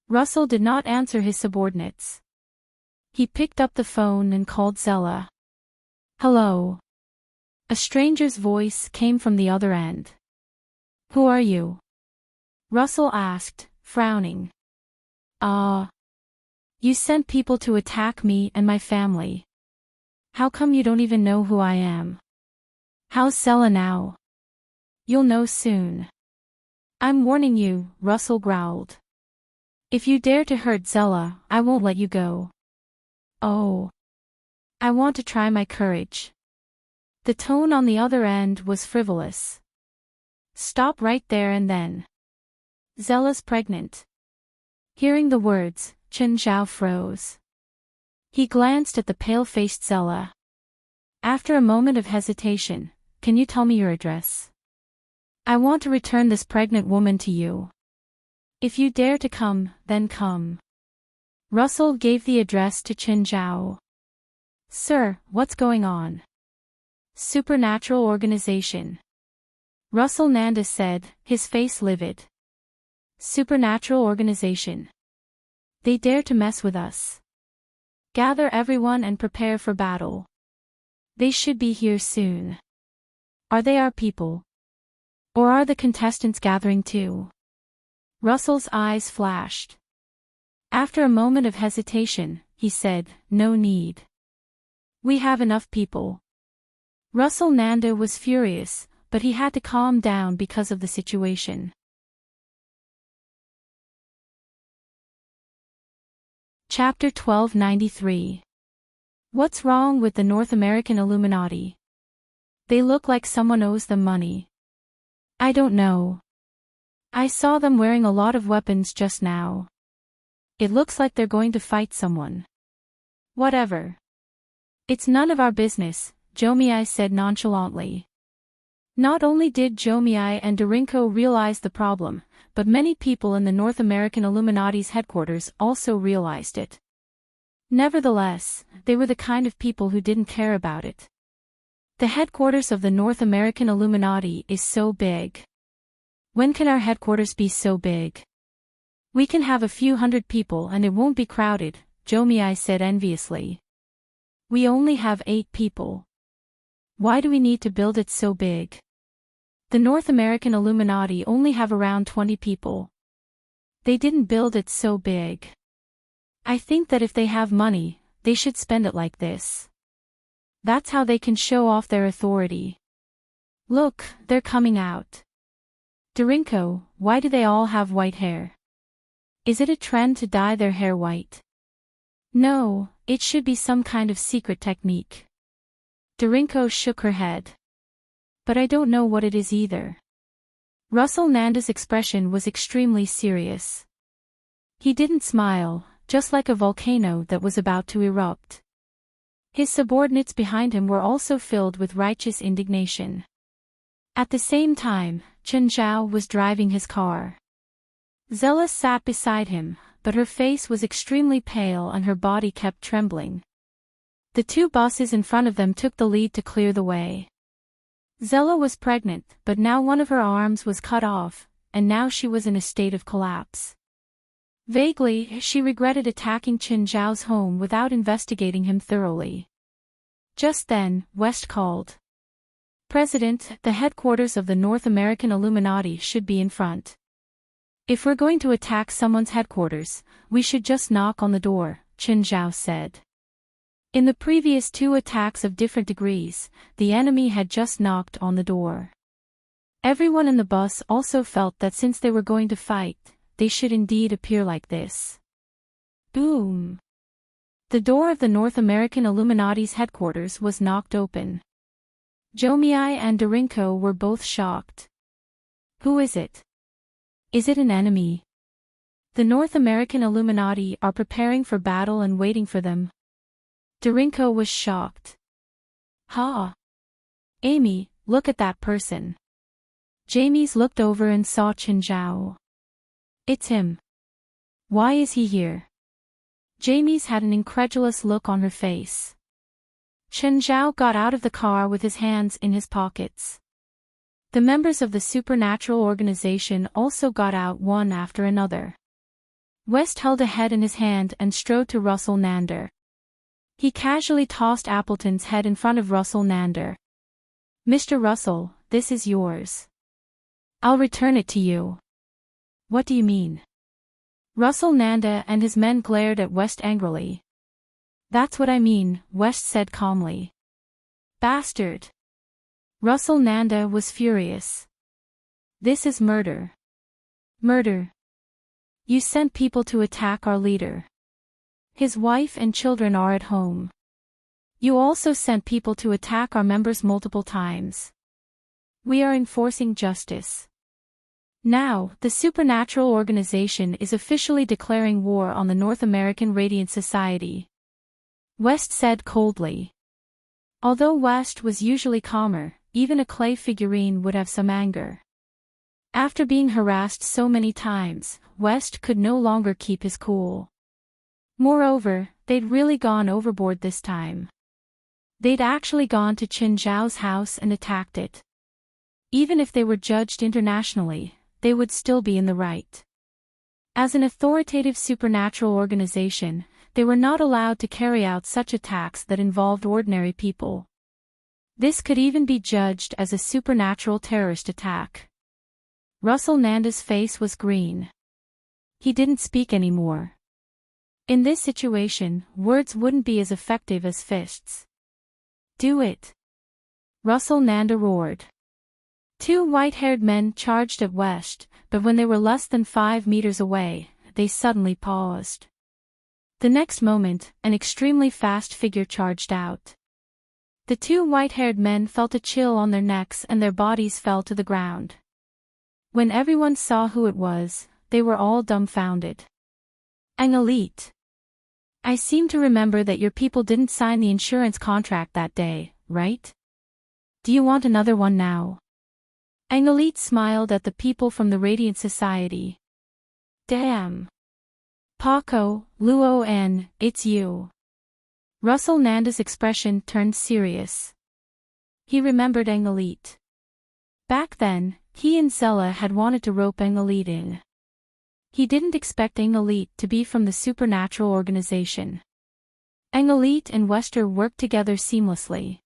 Russell did not answer his subordinates. He picked up the phone and called Zella. "Hello." A stranger's voice came from the other end. "Who are you?" Russell asked, frowning. You sent people to attack me and my family. How come you don't even know who I am?" "How's Zella now?" "You'll know soon." "I'm warning you," Russell growled. "If you dare to hurt Zella, I won't let you go." "Oh. I want to try my courage." The tone on the other end was frivolous. "Stop right there and then. Zella's pregnant." Hearing the words, Chen Zhao froze. He glanced at the pale-faced Zella. After a moment of hesitation, "Can you tell me your address? I want to return this pregnant woman to you. If you dare to come, then come." Russell gave the address to Chen Zhao. "Sir, what's going on?" "Supernatural organization." Russell Nanda said, his face livid. "Supernatural organization. They dare to mess with us. Gather everyone and prepare for battle. They should be here soon." "Are they our people? Or are the contestants gathering too?" Russell's eyes flashed. After a moment of hesitation, he said, "No need. We have enough people." Russell Nanda was furious, but he had to calm down because of the situation. Chapter 1293. What's wrong with the North American Illuminati? They look like someone owes them money. I don't know. I saw them wearing a lot of weapons just now. It looks like they're going to fight someone. Whatever. It's none of our business, Jomiai said nonchalantly. Not only did Jomiai and Darinko realize the problem, but many people in the North American Illuminati's headquarters also realized it. Nevertheless, they were the kind of people who didn't care about it. The headquarters of the North American Illuminati is so big. When can our headquarters be so big? We can have a few hundred people and it won't be crowded, Jomiai said enviously. We only have 8 people. Why do we need to build it so big? The North American Illuminati only have around 20 people. They didn't build it so big. I think that if they have money, they should spend it like this. That's how they can show off their authority. Look, they're coming out. Darinko, why do they all have white hair? Is it a trend to dye their hair white? No, it should be some kind of secret technique. Darinko shook her head. But I don't know what it is either. Russell Nanda's expression was extremely serious. He didn't smile, just like a volcano that was about to erupt. His subordinates behind him were also filled with righteous indignation. At the same time, Chen Zhao was driving his car. Zella sat beside him, but her face was extremely pale and her body kept trembling. The 2 bosses in front of them took the lead to clear the way. Zella was pregnant, but now one of her arms was cut off, and now she was in a state of collapse. Vaguely, she regretted attacking Qin Zhao's home without investigating him thoroughly. Just then, West called. President, the headquarters of the North American Illuminati should be in front. If we're going to attack someone's headquarters, we should just knock on the door, Qin Zhao said. In the previous 2 attacks of different degrees, the enemy had just knocked on the door. Everyone in the bus also felt that since they were going to fight, they should indeed appear like this. Boom! The door of the North American Illuminati's headquarters was knocked open. Jomiai and Darinko were both shocked. Who is it? Is it an enemy? The North American Illuminati are preparing for battle and waiting for them. Darinko was shocked. Ha! Amy, look at that person. Jamies looked over and saw Qin Zhao. It's him. Why is he here? Jamies had an incredulous look on her face. Qin Zhao got out of the car with his hands in his pockets. The members of the supernatural organization also got out one after another. West held a head in his hand and strode to Russell Nander. He casually tossed Appleton's head in front of Russell Nander. Mr. Russell, this is yours. I'll return it to you. What do you mean? Russell Nanda and his men glared at West angrily. That's what I mean, West said calmly. Bastard! Russell Nanda was furious. This is murder. Murder. You sent people to attack our leader. His wife and children are at home. You also sent people to attack our members multiple times. We are enforcing justice. Now, the supernatural organization is officially declaring war on the North American Radiant Society. West said coldly. Although West was usually calmer, even a clay figurine would have some anger. After being harassed so many times, West could no longer keep his cool. Moreover, they'd really gone overboard this time. They'd actually gone to Qin Zhao's house and attacked it. Even if they were judged internationally, they would still be in the right. As an authoritative supernatural organization, they were not allowed to carry out such attacks that involved ordinary people. This could even be judged as a supernatural terrorist attack. Russell Nanda's face was green. He didn't speak anymore. In this situation, words wouldn't be as effective as fists. Do it! Russell Nanda roared. 2 white-haired men charged at West, but when they were less than 5 meters away, they suddenly paused. The next moment, an extremely fast figure charged out. The 2 white-haired men felt a chill on their necks and their bodies fell to the ground. When everyone saw who it was, they were all dumbfounded. An elite. I seem to remember that your people didn't sign the insurance contract that day, right? Do you want another one now? Ang Elite smiled at the people from the Radiant Society. Damn. Paco, Luo N, it's you. Russell Nanda's expression turned serious. He remembered Ang Elite. Back then, he and Zella had wanted to rope Ang Elite in. He didn't expect Ang Elite to be from the supernatural organization. Ang Elite and Wester worked together seamlessly.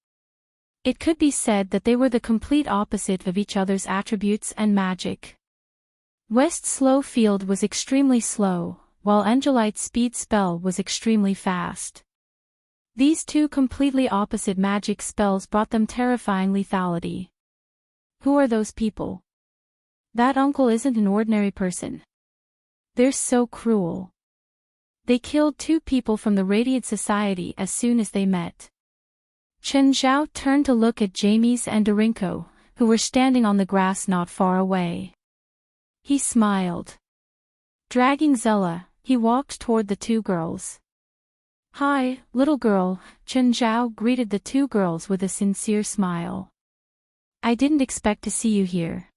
It could be said that they were the complete opposite of each other's attributes and magic. West's slow field was extremely slow, while Angelite's speed spell was extremely fast. These 2 completely opposite magic spells brought them terrifying lethality. Who are those people? That uncle isn't an ordinary person. They're so cruel. They killed 2 people from the Radiant Society as soon as they met. Qin Zhao turned to look at Jamies and Darinko, who were standing on the grass not far away. He smiled. Dragging Zella, he walked toward the 2 girls. Hi, little girl, Qin Zhao greeted the 2 girls with a sincere smile. I didn't expect to see you here.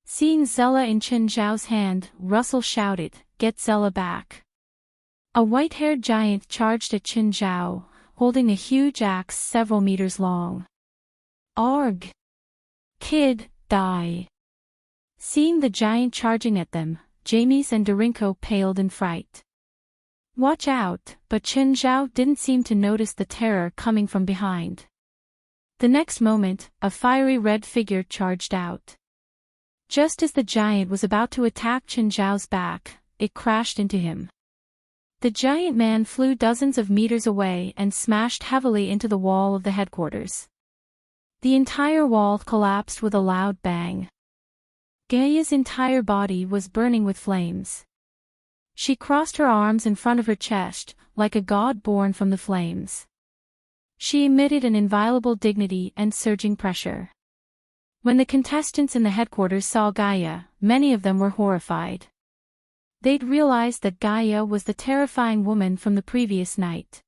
Seeing Zella in Qin Zhao's hand, Russell shouted, Get Zella back. A white-haired giant charged at Qin Zhao, holding a huge axe several meters long. Arg! Kid, die! Seeing the giant charging at them, Jamies and Darinko paled in fright. "Watch out," but Chen Zhao didn't seem to notice the terror coming from behind. The next moment, a fiery red figure charged out. Just as the giant was about to attack Chen Zhao's back, it crashed into him. The giant man flew dozens of meters away and smashed heavily into the wall of the headquarters. The entire wall collapsed with a loud bang. Gaia's entire body was burning with flames. She crossed her arms in front of her chest, like a god born from the flames. She emitted an inviolable dignity and surging pressure. When the contestants in the headquarters saw Gaia, many of them were horrified. They'd realized that Gaia was the terrifying woman from the previous night.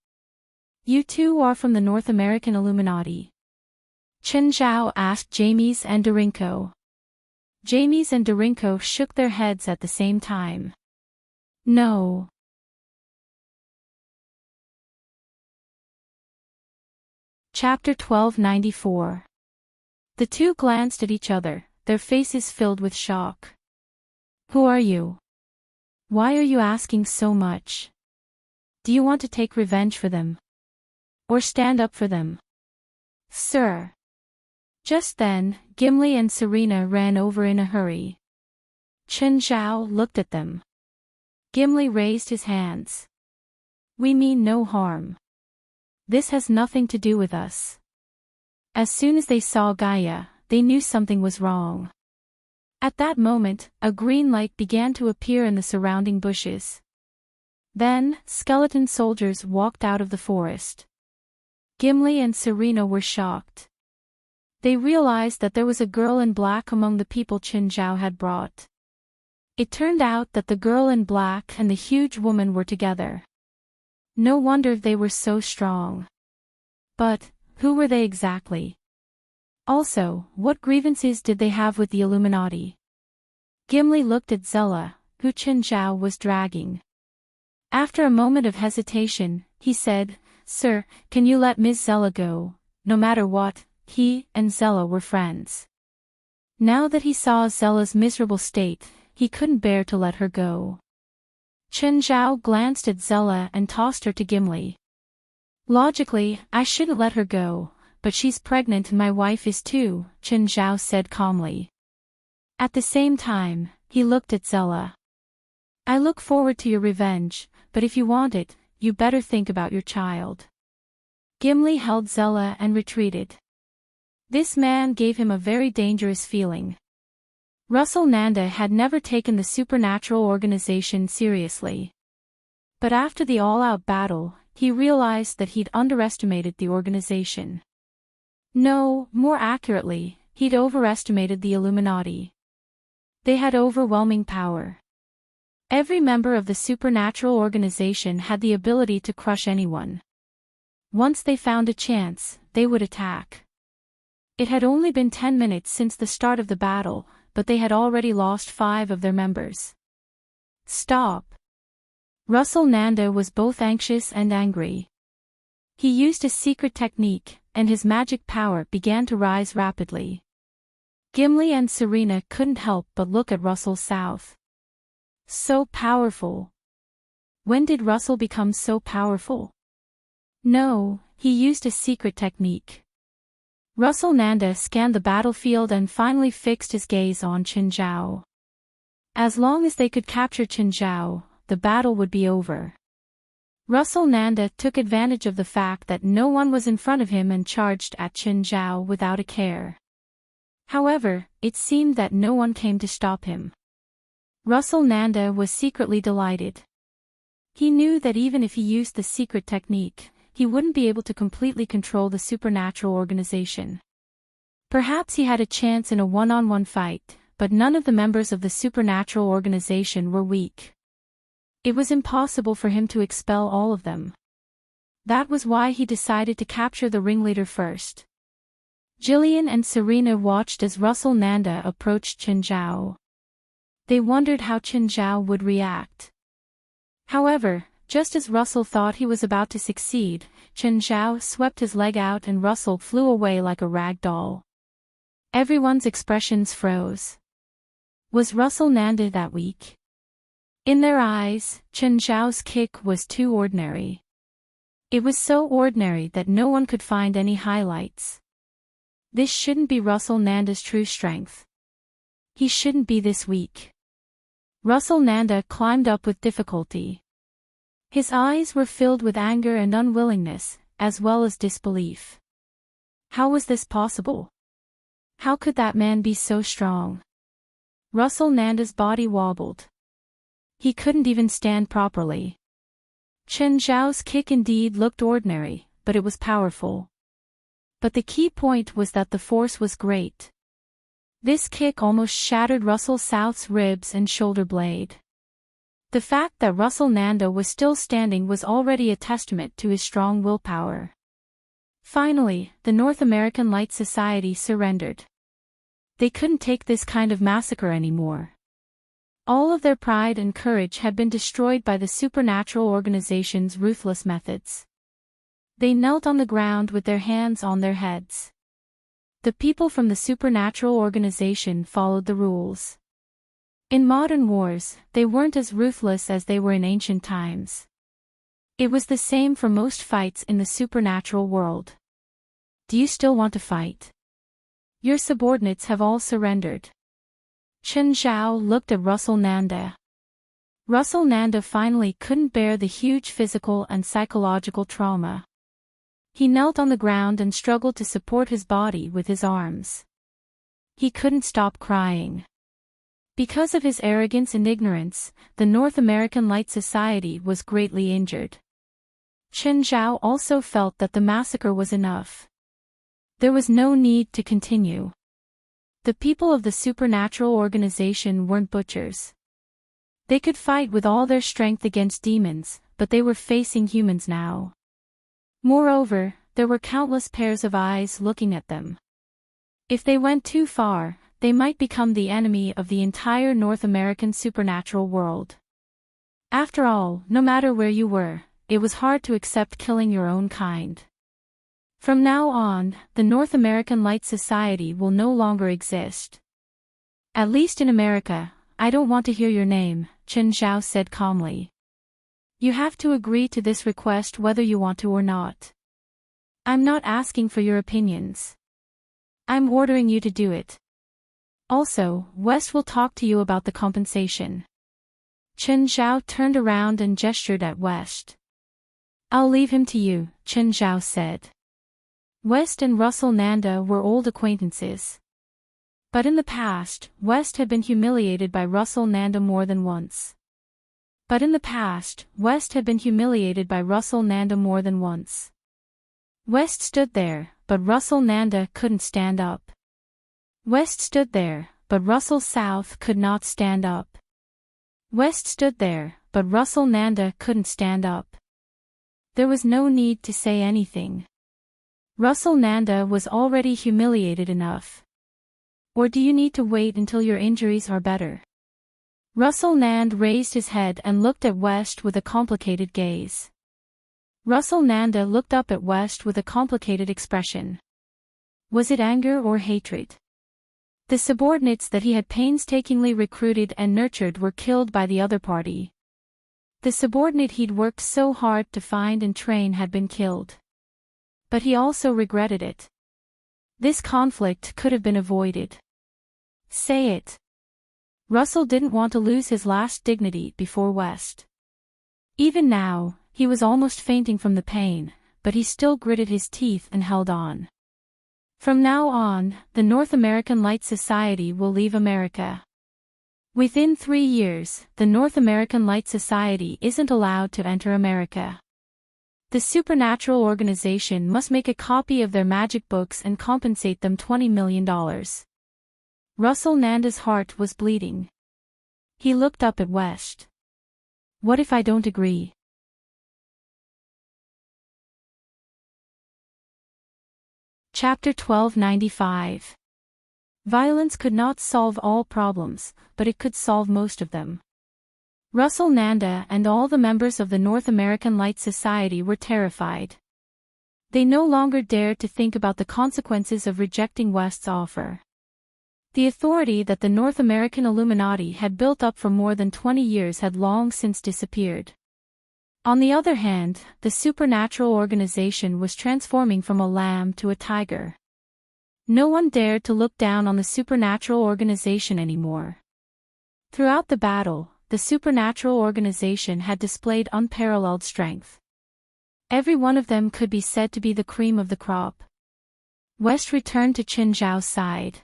"You two are from the North American Illuminati?" Chen Zhao asked Jamies and Darinko. Jamies and Darinko shook their heads at the same time. "No." Chapter 1294. The two glanced at each other, their faces filled with shock. "Who are you? Why are you asking so much? Do you want to take revenge for them? Or stand up for them?" "Sir." Just then, Gimli and Serena ran over in a hurry. Chen Zhao looked at them. Gimli raised his hands. "We mean no harm. This has nothing to do with us." As soon as they saw Gaia, they knew something was wrong. At that moment, a green light began to appear in the surrounding bushes. Then, skeleton soldiers walked out of the forest. Gimli and Serena were shocked. They realized that there was a girl in black among the people Chen Zhao had brought. It turned out that the girl in black and the huge woman were together. No wonder they were so strong. But, who were they exactly? Also, what grievances did they have with the Illuminati? Gimli looked at Zella, who Chen Zhao was dragging. After a moment of hesitation, he said, "Sir, can you let Ms. Zella go?" No matter what, he and Zella were friends. Now that he saw Zella's miserable state, he couldn't bear to let her go. Chen Zhao glanced at Zella and tossed her to Gimli. "Logically, I shouldn't let her go, but she's pregnant and my wife is too," Chen Zhao said calmly. At the same time, he looked at Zella. "I look forward to your revenge, but if you want it, you better think about your child." Gimli held Zella and retreated. This man gave him a very dangerous feeling. Russell Nanda had never taken the supernatural organization seriously. But after the all-out battle, he realized that he'd underestimated the organization. No, more accurately, he'd overestimated the Illuminati. They had overwhelming power. Every member of the supernatural organization had the ability to crush anyone. Once they found a chance, they would attack. It had only been 10 minutes since the start of the battle, but they had already lost 5 of their members. "Stop." Russell Nanda was both anxious and angry. He used a secret technique, and his magic power began to rise rapidly. Gimli and Serena couldn't help but look at Russell South. So powerful. When did Russell become so powerful? No, he used a secret technique. Russell Nanda scanned the battlefield and finally fixed his gaze on Chen Zhao. As long as they could capture Chen Zhao, the battle would be over. Russell Nanda took advantage of the fact that no one was in front of him and charged at Chen Zhao without a care. However, it seemed that no one came to stop him. Russell Nanda was secretly delighted. He knew that even if he used the secret technique, he wouldn't be able to completely control the supernatural organization. Perhaps he had a chance in a one-on-one fight, but none of the members of the supernatural organization were weak. It was impossible for him to expel all of them. That was why he decided to capture the ringleader first. Jillian and Serena watched as Russell Nanda approached Chen Zhao. They wondered how Chen Zhao would react. However, just as Russell thought he was about to succeed, Chen Zhao swept his leg out and Russell flew away like a rag doll. Everyone's expressions froze. Was Russell Nanda that weak? In their eyes, Chen Zhao's kick was too ordinary. It was so ordinary that no one could find any highlights. This shouldn't be Russell Nanda's true strength. He shouldn't be this weak. Russell Nanda climbed up with difficulty. His eyes were filled with anger and unwillingness, as well as disbelief. How was this possible? How could that man be so strong? Russell Nanda's body wobbled. He couldn't even stand properly. Chen Zhao's kick indeed looked ordinary, but it was powerful. But the key point was that the force was great. This kick almost shattered Russell South's ribs and shoulder blade. The fact that Russell Nanda was still standing was already a testament to his strong willpower. Finally, the North American Light Society surrendered. They couldn't take this kind of massacre anymore. All of their pride and courage had been destroyed by the supernatural organization's ruthless methods. They knelt on the ground with their hands on their heads. The people from the supernatural organization followed the rules. In modern wars, they weren't as ruthless as they were in ancient times. It was the same for most fights in the supernatural world. Do you still want to fight? Your subordinates have all surrendered. Chen Zhao looked at Russell Nanda. Russell Nanda finally couldn't bear the huge physical and psychological trauma. He knelt on the ground and struggled to support his body with his arms. He couldn't stop crying. Because of his arrogance and ignorance, the North American Light Society was greatly injured. Chen Zhao also felt that the massacre was enough. There was no need to continue. The people of the supernatural organization weren't butchers. They could fight with all their strength against demons, but they were facing humans now. Moreover, there were countless pairs of eyes looking at them. If they went too far, they might become the enemy of the entire North American supernatural world. After all, no matter where you were, it was hard to accept killing your own kind. From now on, the North American Light Society will no longer exist. At least in America. I don't want to hear your name, Chen Zhao said calmly. You have to agree to this request whether you want to or not. I'm not asking for your opinions. I'm ordering you to do it. Also, West will talk to you about the compensation. Chen Zhao turned around and gestured at West. I'll leave him to you, Chen Zhao said. West and Russell Nanda were old acquaintances. But in the past, West had been humiliated by Russell Nanda more than once. West stood there, but Russell Nanda couldn't stand up. West stood there, but Russell South could not stand up. West stood there, but Russell Nanda couldn't stand up. There was no need to say anything. Russell Nanda was already humiliated enough. Or do you need to wait until your injuries are better? Russell Nanda raised his head and looked at West with a complicated gaze. Russell Nanda looked up at West with a complicated expression. Was it anger or hatred? The subordinates that he had painstakingly recruited and nurtured were killed by the other party. The subordinate he'd worked so hard to find and train had been killed. But he also regretted it. This conflict could have been avoided. Say it. Russell didn't want to lose his last dignity before West. Even now, he was almost fainting from the pain, but he still gritted his teeth and held on. From now on, the North American Light Society will leave America. Within 3 years, the North American Light Society isn't allowed to enter America. The supernatural organization must make a copy of their magic books and compensate them $20 million. Russell Nanda's heart was bleeding. He looked up at West. What if I don't agree? Chapter 1295. Violence could not solve all problems, but it could solve most of them. Russell Nanda and all the members of the North American Light Society were terrified. They no longer dared to think about the consequences of rejecting West's offer. The authority that the North American Illuminati had built up for more than 20 years had long since disappeared. On the other hand, the supernatural organization was transforming from a lamb to a tiger. No one dared to look down on the supernatural organization anymore. Throughout the battle, the supernatural organization had displayed unparalleled strength. Every one of them could be said to be the cream of the crop. West returned to Qin Zhao's side.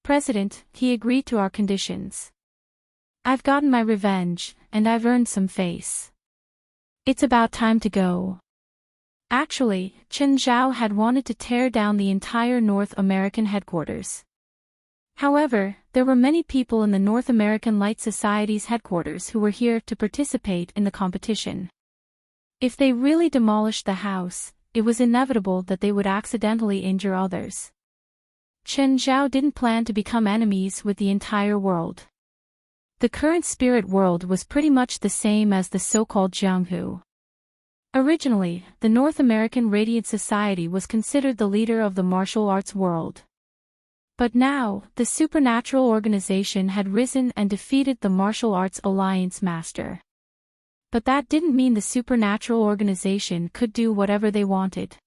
"President," he agreed to our conditions. "I've gotten my revenge, and I've earned some face. It's about time to go." Actually, Qin Zhao had wanted to tear down the entire North American headquarters. However, there were many people in the North American Light Society's headquarters who were here to participate in the competition. If they really demolished the house, it was inevitable that they would accidentally injure others. Qin Zhao didn't plan to become enemies with the entire world. The current spirit world was pretty much the same as the so-called Jianghu. Originally, the North American Radiant Society was considered the leader of the martial arts world. But now, the supernatural organization had risen and defeated the martial arts alliance master. But that didn't mean the supernatural organization could do whatever they wanted.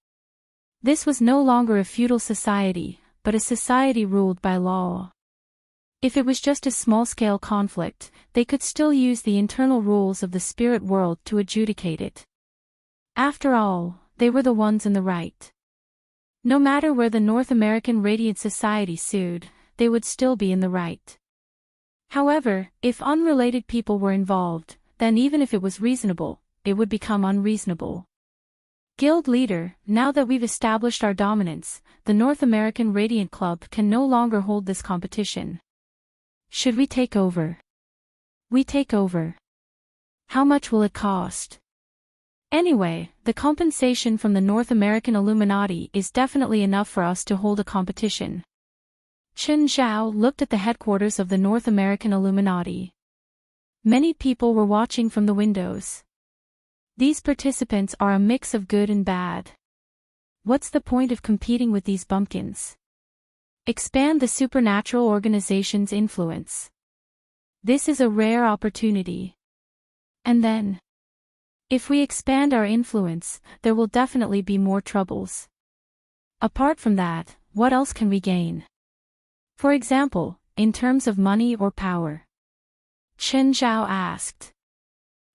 This was no longer a feudal society, but a society ruled by law. If it was just a small-scale conflict, they could still use the internal rules of the spirit world to adjudicate it. After all, they were the ones in the right. No matter where the North American Radiant Society sued, they would still be in the right. However, if unrelated people were involved, then even if it was reasonable, it would become unreasonable. Guild leader, now that we've established our dominance, the North American Radiant Club can no longer hold this competition. Should we take over? We take over. How much will it cost? Anyway, the compensation from the North American Illuminati is definitely enough for us to hold a competition. Qin Zhao looked at the headquarters of the North American Illuminati. Many people were watching from the windows. These participants are a mix of good and bad. What's the point of competing with these bumpkins? Expand the supernatural organization's influence. This is a rare opportunity. And then, if we expand our influence, there will definitely be more troubles. Apart from that, what else can we gain? For example, in terms of money or power? Qin Zhao asked.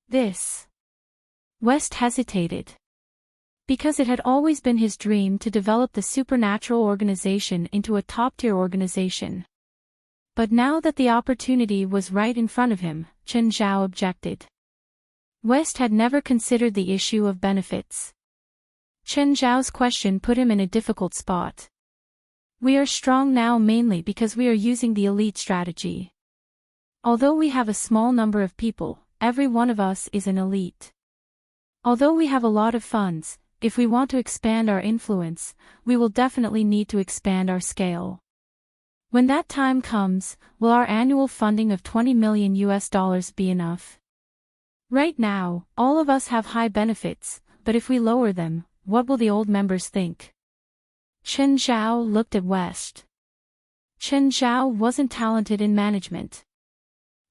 This. West hesitated. Because it had always been his dream to develop the supernatural organization into a top-tier organization. But now that the opportunity was right in front of him, Qin Zhao objected. West had never considered the issue of benefits. Qin Zhao's question put him in a difficult spot. We are strong now mainly because we are using the elite strategy. Although we have a small number of people, every one of us is an elite. Although we have a lot of funds, if we want to expand our influence, we will definitely need to expand our scale. When that time comes, will our annual funding of $20 million be enough? Right now, all of us have high benefits, but if we lower them, what will the old members think? Qin Zhao looked at West. Qin Zhao wasn't talented in management.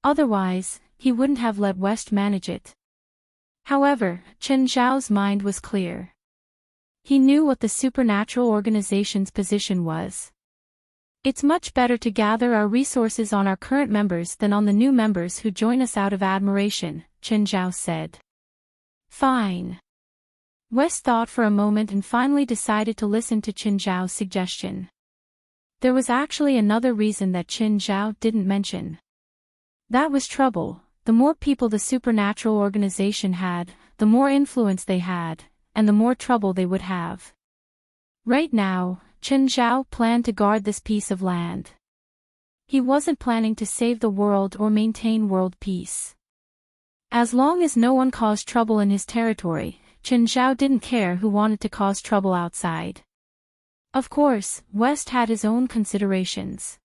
Otherwise, he wouldn't have let West manage it. However, Qin Zhao's mind was clear. He knew what the supernatural organization's position was. It's much better to gather our resources on our current members than on the new members who join us out of admiration, Qin Zhao said. Fine. West thought for a moment and finally decided to listen to Qin Zhao's suggestion. There was actually another reason that Qin Zhao didn't mention. That was trouble. The more people the supernatural organization had, the more influence they had, and the more trouble they would have. Right now, Qin Zhao planned to guard this piece of land. He wasn't planning to save the world or maintain world peace. As long as no one caused trouble in his territory, Qin Zhao didn't care who wanted to cause trouble outside. Of course, West had his own considerations.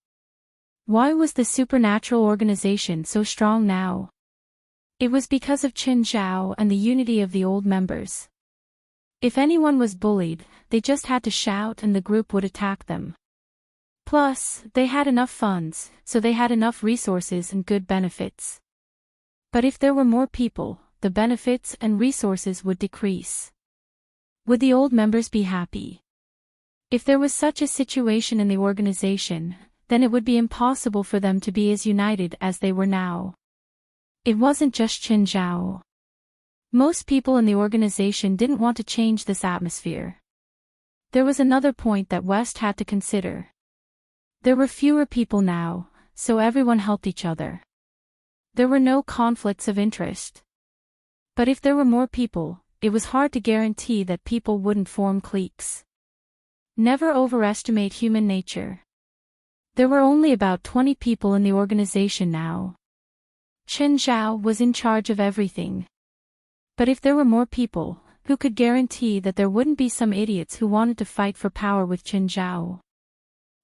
Why was the supernatural organization so strong now? It was because of Qin Zhao and the unity of the old members. If anyone was bullied, they just had to shout and the group would attack them. Plus, they had enough funds, so they had enough resources and good benefits. But if there were more people, the benefits and resources would decrease. Would the old members be happy? If there was such a situation in the organization, then it would be impossible for them to be as united as they were now. It wasn't just Qin Zhao. Most people in the organization didn't want to change this atmosphere. There was another point that West had to consider. There were fewer people now, so everyone helped each other. There were no conflicts of interest. But if there were more people, it was hard to guarantee that people wouldn't form cliques. Never overestimate human nature. There were only about 20 people in the organization now. Qin Zhao was in charge of everything. But if there were more people, who could guarantee that there wouldn't be some idiots who wanted to fight for power with Qin Zhao?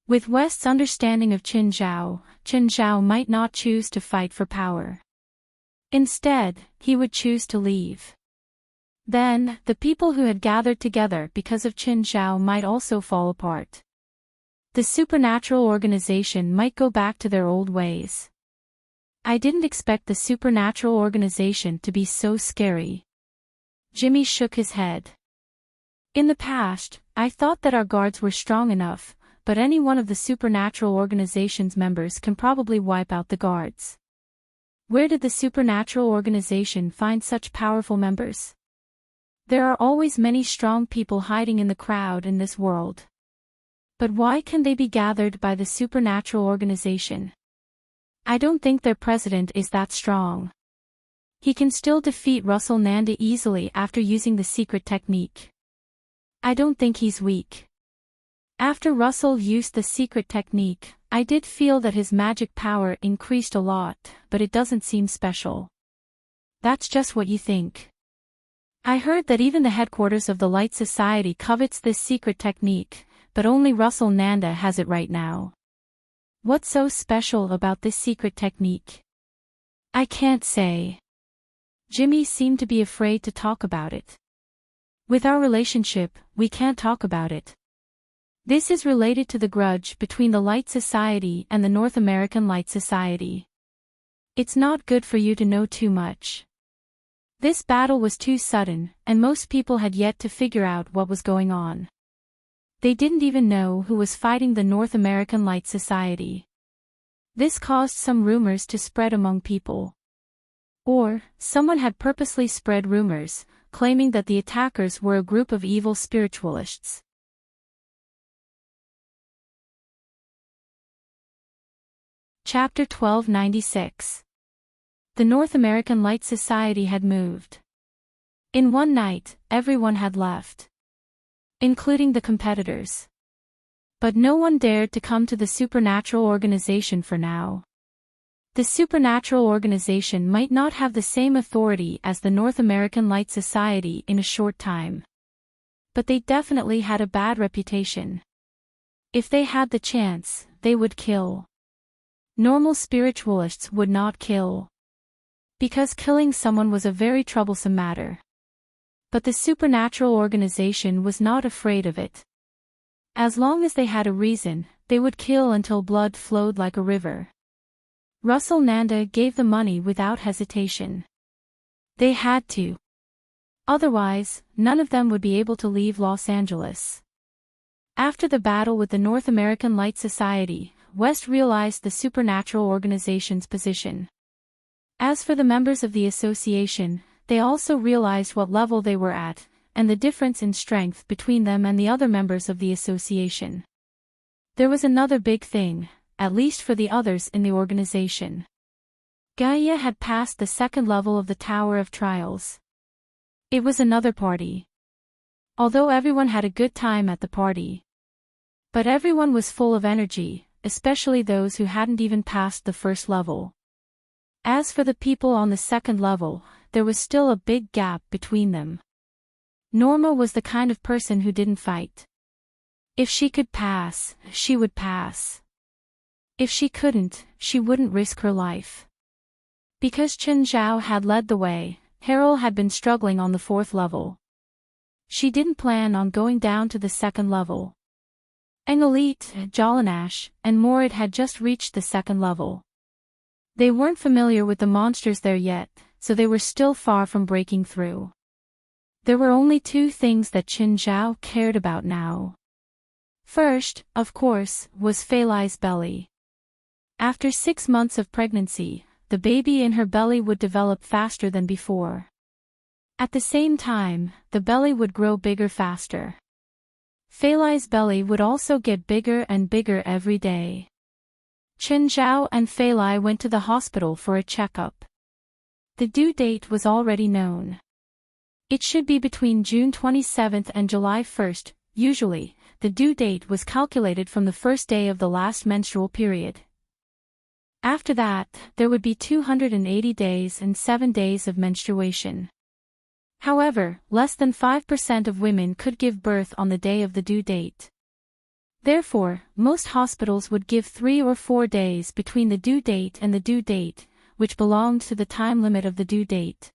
With West's understanding of Qin Zhao might not choose to fight for power. Instead, he would choose to leave. Then, the people who had gathered together because of Qin Zhao might also fall apart. The supernatural organization might go back to their old ways. I didn't expect the supernatural organization to be so scary. Jimmy shook his head. In the past, I thought that our guards were strong enough, but any one of the supernatural organization's members can probably wipe out the guards. Where did the supernatural organization find such powerful members? There are always many strong people hiding in the crowd in this world. But why can they be gathered by the supernatural organization? I don't think their president is that strong. He can still defeat Russell Nanda easily after using the secret technique. I don't think he's weak. After Russell used the secret technique, I did feel that his magic power increased a lot, but it doesn't seem special. That's just what you think. I heard that even the headquarters of the Light Society covets this secret technique, but only Russell Nanda has it right now. What's so special about this secret technique? I can't say. Jimmy seemed to be afraid to talk about it. With our relationship, we can't talk about it. This is related to the grudge between the Light Society and the North American Light Society. It's not good for you to know too much. This battle was too sudden, and most people had yet to figure out what was going on. They didn't even know who was fighting the North American Light Society. This caused some rumors to spread among people. Or, someone had purposely spread rumors, claiming that the attackers were a group of evil spiritualists. Chapter 1296. The North American Light Society had moved. In one night, everyone had left. Including the competitors. But no one dared to come to the supernatural organization for now. The supernatural organization might not have the same authority as the North American Light Society in a short time. But they definitely had a bad reputation. If they had the chance, they would kill. Normal spiritualists would not kill. Because killing someone was a very troublesome matter. But the supernatural organization was not afraid of it. As long as they had a reason, they would kill until blood flowed like a river. Russell Nanda gave the money without hesitation. They had to. Otherwise, none of them would be able to leave Los Angeles. After the battle with the North American Light Society, West realized the supernatural organization's position. As for the members of the association, they also realized what level they were at, and the difference in strength between them and the other members of the association. There was another big thing, at least for the others in the organization. Gaia had passed the second level of the Tower of Trials. It was another party. Although everyone had a good time at the party. But everyone was full of energy, especially those who hadn't even passed the first level. As for the people on the second level, there was still a big gap between them. Norma was the kind of person who didn't fight. If she could pass, she would pass. If she couldn't, she wouldn't risk her life. Because Qin Zhao had led the way, Harold had been struggling on the fourth level. She didn't plan on going down to the second level. Engelite, Jolanash, and Morid had just reached the second level. They weren't familiar with the monsters there yet, so they were still far from breaking through. There were only two things that Qin Zhao cared about now. First, of course, was Fei Lai's belly. After 6 months of pregnancy, the baby in her belly would develop faster than before. At the same time, the belly would grow bigger faster. Fei Lai's belly would also get bigger and bigger every day. Qin Zhao and Fei Lai went to the hospital for a checkup. The due date was already known. It should be between June 27th and July 1st. Usually, the due date was calculated from the first day of the last menstrual period. After that, there would be 280 days and 7 days of menstruation. However, less than 5% of women could give birth on the day of the due date. Therefore, most hospitals would give 3 or 4 days between the due date and the due date, which belonged to the time limit of the due date.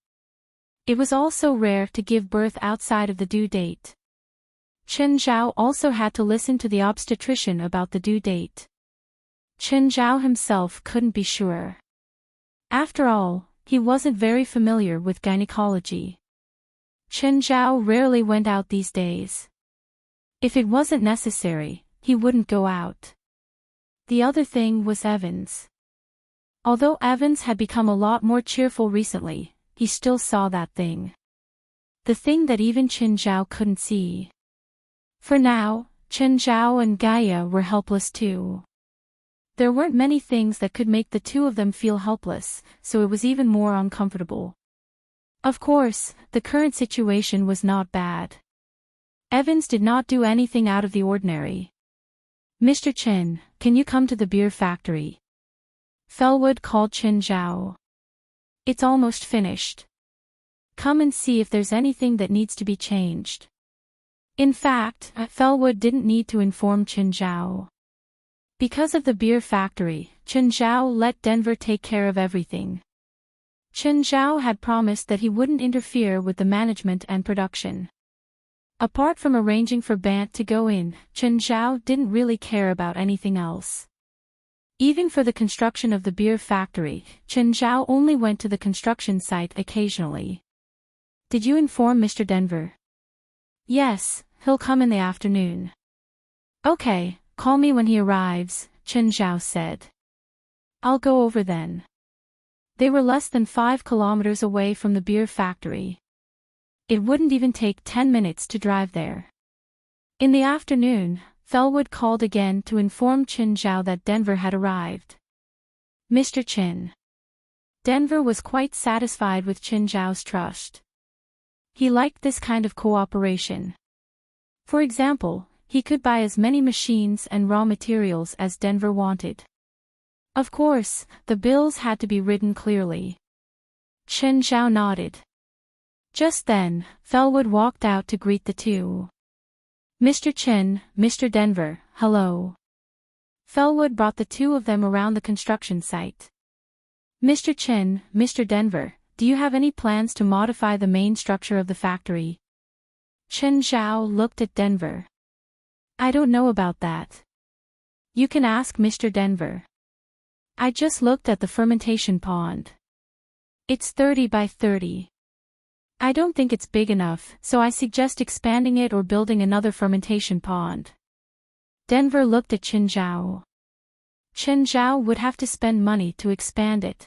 It was also rare to give birth outside of the due date. Qin Zhao also had to listen to the obstetrician about the due date. Qin Zhao himself couldn't be sure. After all, he wasn't very familiar with gynecology. Qin Zhao rarely went out these days. If it wasn't necessary, he wouldn't go out. The other thing was Evans. Although Evans had become a lot more cheerful recently, he still saw that thing. The thing that even Qin Zhao couldn't see. For now, Qin Zhao and Gaia were helpless too. There weren't many things that could make the two of them feel helpless, so it was even more uncomfortable. Of course, the current situation was not bad. Evans did not do anything out of the ordinary. "Mr. Qin, can you come to the beer factory?" Felwood called Qin Zhao. "It's almost finished. Come and see if there's anything that needs to be changed." In fact, Felwood didn't need to inform Qin Zhao. Because of the beer factory, Qin Zhao let Denver take care of everything. Qin Zhao had promised that he wouldn't interfere with the management and production. Apart from arranging for Bant to go in, Qin Zhao didn't really care about anything else. Even for the construction of the beer factory, Qin Zhao only went to the construction site occasionally. "Did you inform Mr. Denver?" "Yes, he'll come in the afternoon." "Okay, call me when he arrives," Qin Zhao said. "I'll go over then." They were less than 5 kilometers away from the beer factory. It wouldn't even take 10 minutes to drive there. In the afternoon, Felwood called again to inform Qin Zhao that Denver had arrived. "Mr. Qin." Denver was quite satisfied with Qin Zhao's trust. He liked this kind of cooperation. For example, he could buy as many machines and raw materials as Denver wanted. Of course, the bills had to be written clearly. Qin Zhao nodded. Just then, Felwood walked out to greet the two. "Mr. Qin, Mr. Denver, hello." Felwood brought the two of them around the construction site. "Mr. Qin, Mr. Denver, do you have any plans to modify the main structure of the factory?" Qin Zhao looked at Denver. "I don't know about that. You can ask Mr. Denver. I just looked at the fermentation pond. It's 30 by 30. I don't think it's big enough, so I suggest expanding it or building another fermentation pond." Denver looked at Qin Zhao. Qin Zhao would have to spend money to expand it.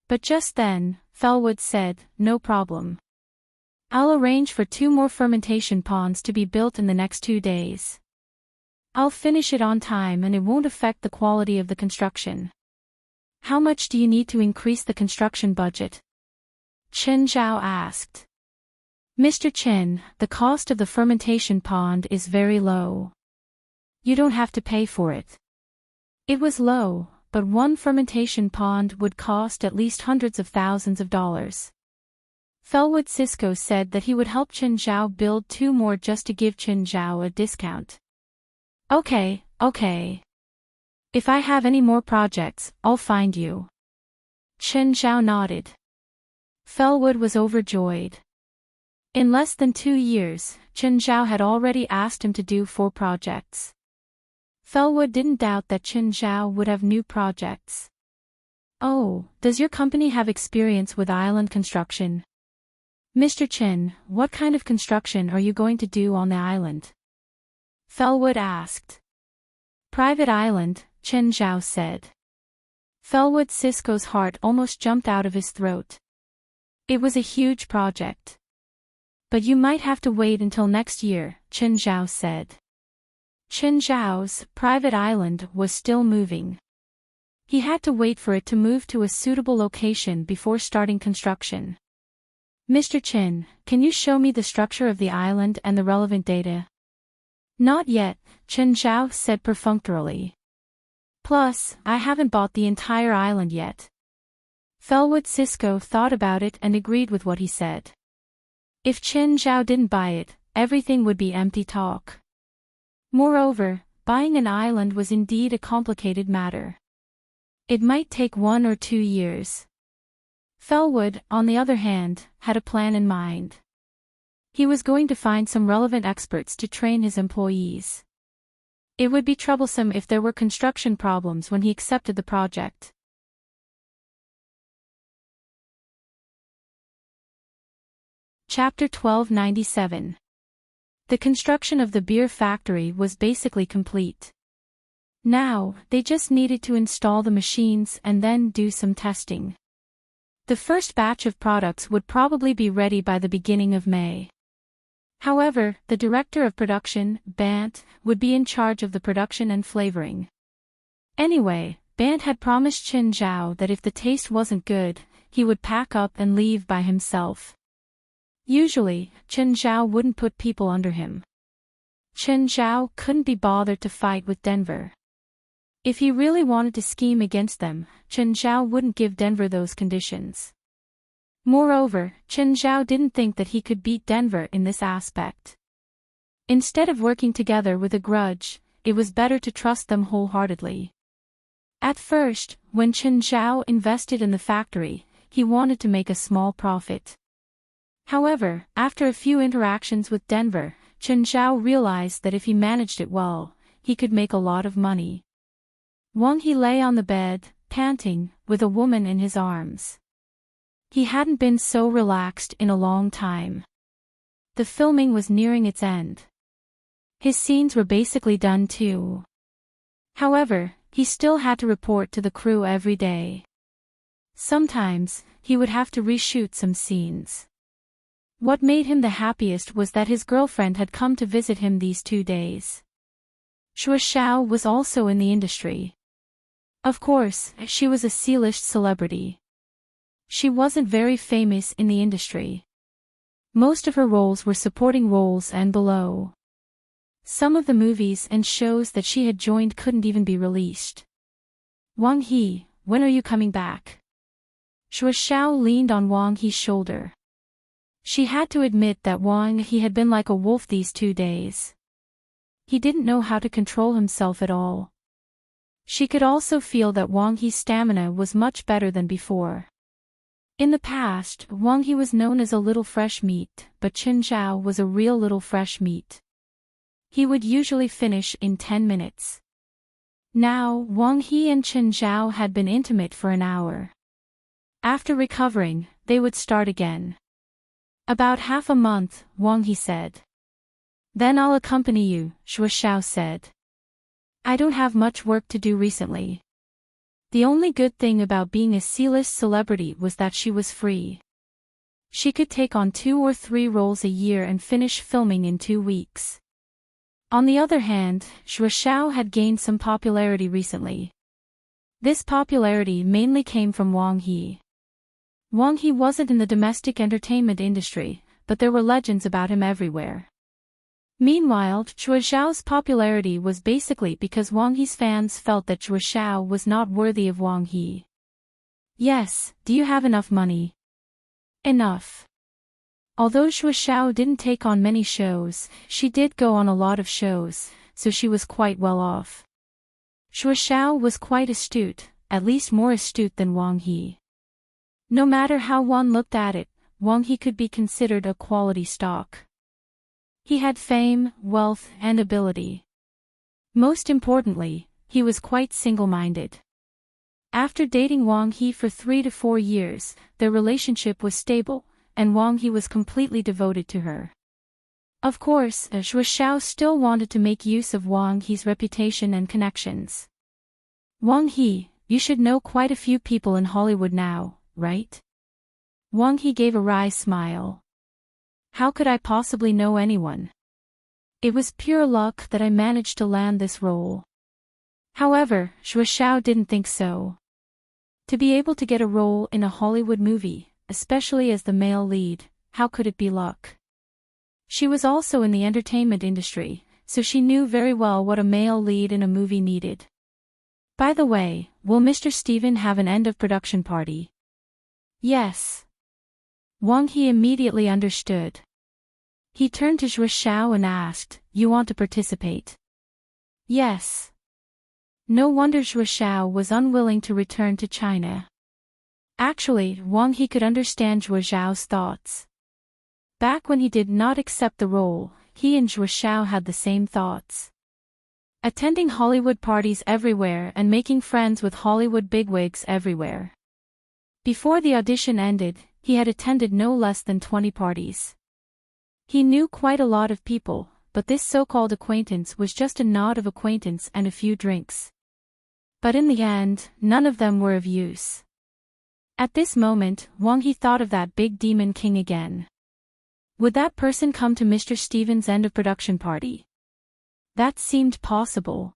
But just then, Felwood said, "No problem. I'll arrange for 2 more fermentation ponds to be built in the next 2 days. I'll finish it on time and it won't affect the quality of the construction." "How much do you need to increase the construction budget?" Qin Zhao asked. "Mr. Qin, the cost of the fermentation pond is very low. You don't have to pay for it." It was low, but one fermentation pond would cost at least hundreds of thousands of dollars. Felwood Cisco said that he would help Qin Zhao build 2 more just to give Qin Zhao a discount. Okay. If I have any more projects, I'll find you." Qin Zhao nodded. Felwood was overjoyed. In less than 2 years, Qin Zhao had already asked him to do 4 projects. Felwood didn't doubt that Chen Zhao would have new projects. Oh, does your company have experience with island construction? Mr. Chen, what kind of construction are you going to do on the island? Felwood asked. Private island, Chen Zhao said. Felwood Cisco's heart almost jumped out of his throat. It was a huge project. But you might have to wait until next year, Chen Zhao said. Chen Zhao's private island was still moving. He had to wait for it to move to a suitable location before starting construction. Mr. Chen, can you show me the structure of the island and the relevant data? Not yet, Chen Zhao said perfunctorily. Plus, I haven't bought the entire island yet. Felwood Cisco thought about it and agreed with what he said. If Chen Zhao didn't buy it, everything would be empty talk. Moreover, buying an island was indeed a complicated matter. It might take 1 or 2 years. Felwood, on the other hand, had a plan in mind. He was going to find some relevant experts to train his employees. It would be troublesome if there were construction problems when he accepted the project. Chapter 1297. The construction of the beer factory was basically complete. Now, they just needed to install the machines and then do some testing. The first batch of products would probably be ready by the beginning of May. However, the director of production, Bant, would be in charge of the production and flavoring. Anyway, Bant had promised Chen Zhao that if the taste wasn't good, he would pack up and leave by himself. Usually, Chen Zhao wouldn't put people under him. Chen Zhao couldn't be bothered to fight with Denver. If he really wanted to scheme against them, Chen Zhao wouldn't give Denver those conditions. Moreover, Chen Zhao didn't think that he could beat Denver in this aspect. Instead of working together with a grudge, it was better to trust them wholeheartedly. At first, when Chen Zhao invested in the factory, he wanted to make a small profit. However, after a few interactions with Denver, Chen Zhao realized that if he managed it well, he could make a lot of money. Wang He lay on the bed, panting, with a woman in his arms. He hadn't been so relaxed in a long time. The filming was nearing its end. His scenes were basically done too. However, he still had to report to the crew every day. Sometimes, he would have to reshoot some scenes. What made him the happiest was that his girlfriend had come to visit him these 2 days. Shuo Xiao was also in the industry. Of course, she was a C-list celebrity. She wasn't very famous in the industry. Most of her roles were supporting roles and below. Some of the movies and shows that she had joined couldn't even be released. Wang He, when are you coming back? Shuo Xiao leaned on Wang He's shoulder. She had to admit that Wang He had been like a wolf these 2 days. He didn't know how to control himself at all. She could also feel that Wang He's stamina was much better than before. In the past, Wang He was known as a little fresh meat, but Chen Zhao was a real little fresh meat. He would usually finish in 10 minutes. Now, Wang He and Chen Zhao had been intimate for an hour. After recovering, they would start again. About half a month, Wang He said. Then I'll accompany you, Shuo Xiao said. I don't have much work to do recently. The only good thing about being a C-list celebrity was that she was free. She could take on 2 or 3 roles a year and finish filming in 2 weeks. On the other hand, Shuo Xiao had gained some popularity recently. This popularity mainly came from Wang He. Wang He wasn't in the domestic entertainment industry, but there were legends about him everywhere. Meanwhile, Shuo Xiao's popularity was basically because Wang He's fans felt that Shuo Xiao was not worthy of Wang He. Yes, do you have enough money? Enough. Although Shuo Xiao didn't take on many shows, she did go on a lot of shows, so she was quite well off. Shuo Xiao was quite astute, at least more astute than Wang He. No matter how one looked at it, Wang He could be considered a quality stock. He had fame, wealth, and ability. Most importantly, he was quite single-minded. After dating Wang He for 3 to 4 years, their relationship was stable, and Wang He was completely devoted to her. Of course, Xue Xiao still wanted to make use of Wang He's reputation and connections. Wang He, you should know quite a few people in Hollywood now, right? Wang He gave a wry smile. How could I possibly know anyone? It was pure luck that I managed to land this role. However, Xue Xiao didn't think so. To be able to get a role in a Hollywood movie, especially as the male lead, how could it be luck? She was also in the entertainment industry, so she knew very well what a male lead in a movie needed. By the way, will Mr. Steven have an end-of-production party? Yes. Wang He immediately understood. He turned to Xue Xiao and asked, "You want to participate?" Yes. No wonder Xue Xiao was unwilling to return to China. Actually, Wang He could understand Xue Xiao's thoughts. Back when he did not accept the role, he and Xue Xiao had the same thoughts. Attending Hollywood parties everywhere and making friends with Hollywood bigwigs everywhere. Before the audition ended, he had attended no less than 20 parties. He knew quite a lot of people, but this so-called acquaintance was just a nod of acquaintance and a few drinks. But in the end, none of them were of use. At this moment, Wang He thought of that big demon king again. Would that person come to Mr. Steven's end-of-production party? That seemed possible.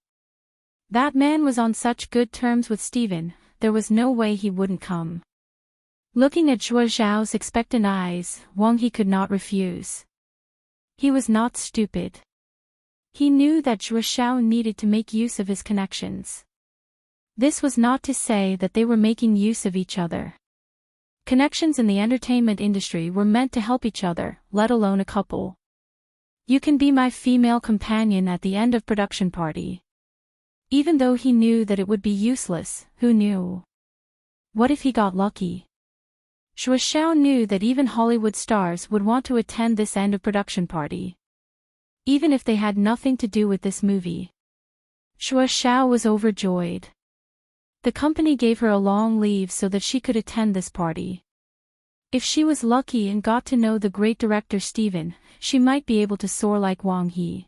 That man was on such good terms with Steven, there was no way he wouldn't come. Looking at Xue Xiao's expectant eyes, Wang He could not refuse. He was not stupid. He knew that Xue Xiao needed to make use of his connections. This was not to say that they were making use of each other. Connections in the entertainment industry were meant to help each other, let alone a couple. You can be my female companion at the end of production party. Even though he knew that it would be useless, who knew? What if he got lucky? Xue Xiao knew that even Hollywood stars would want to attend this end of production party. Even if they had nothing to do with this movie. Xue Xiao was overjoyed. The company gave her a long leave so that she could attend this party. If she was lucky and got to know the great director Steven, she might be able to soar like Wang He.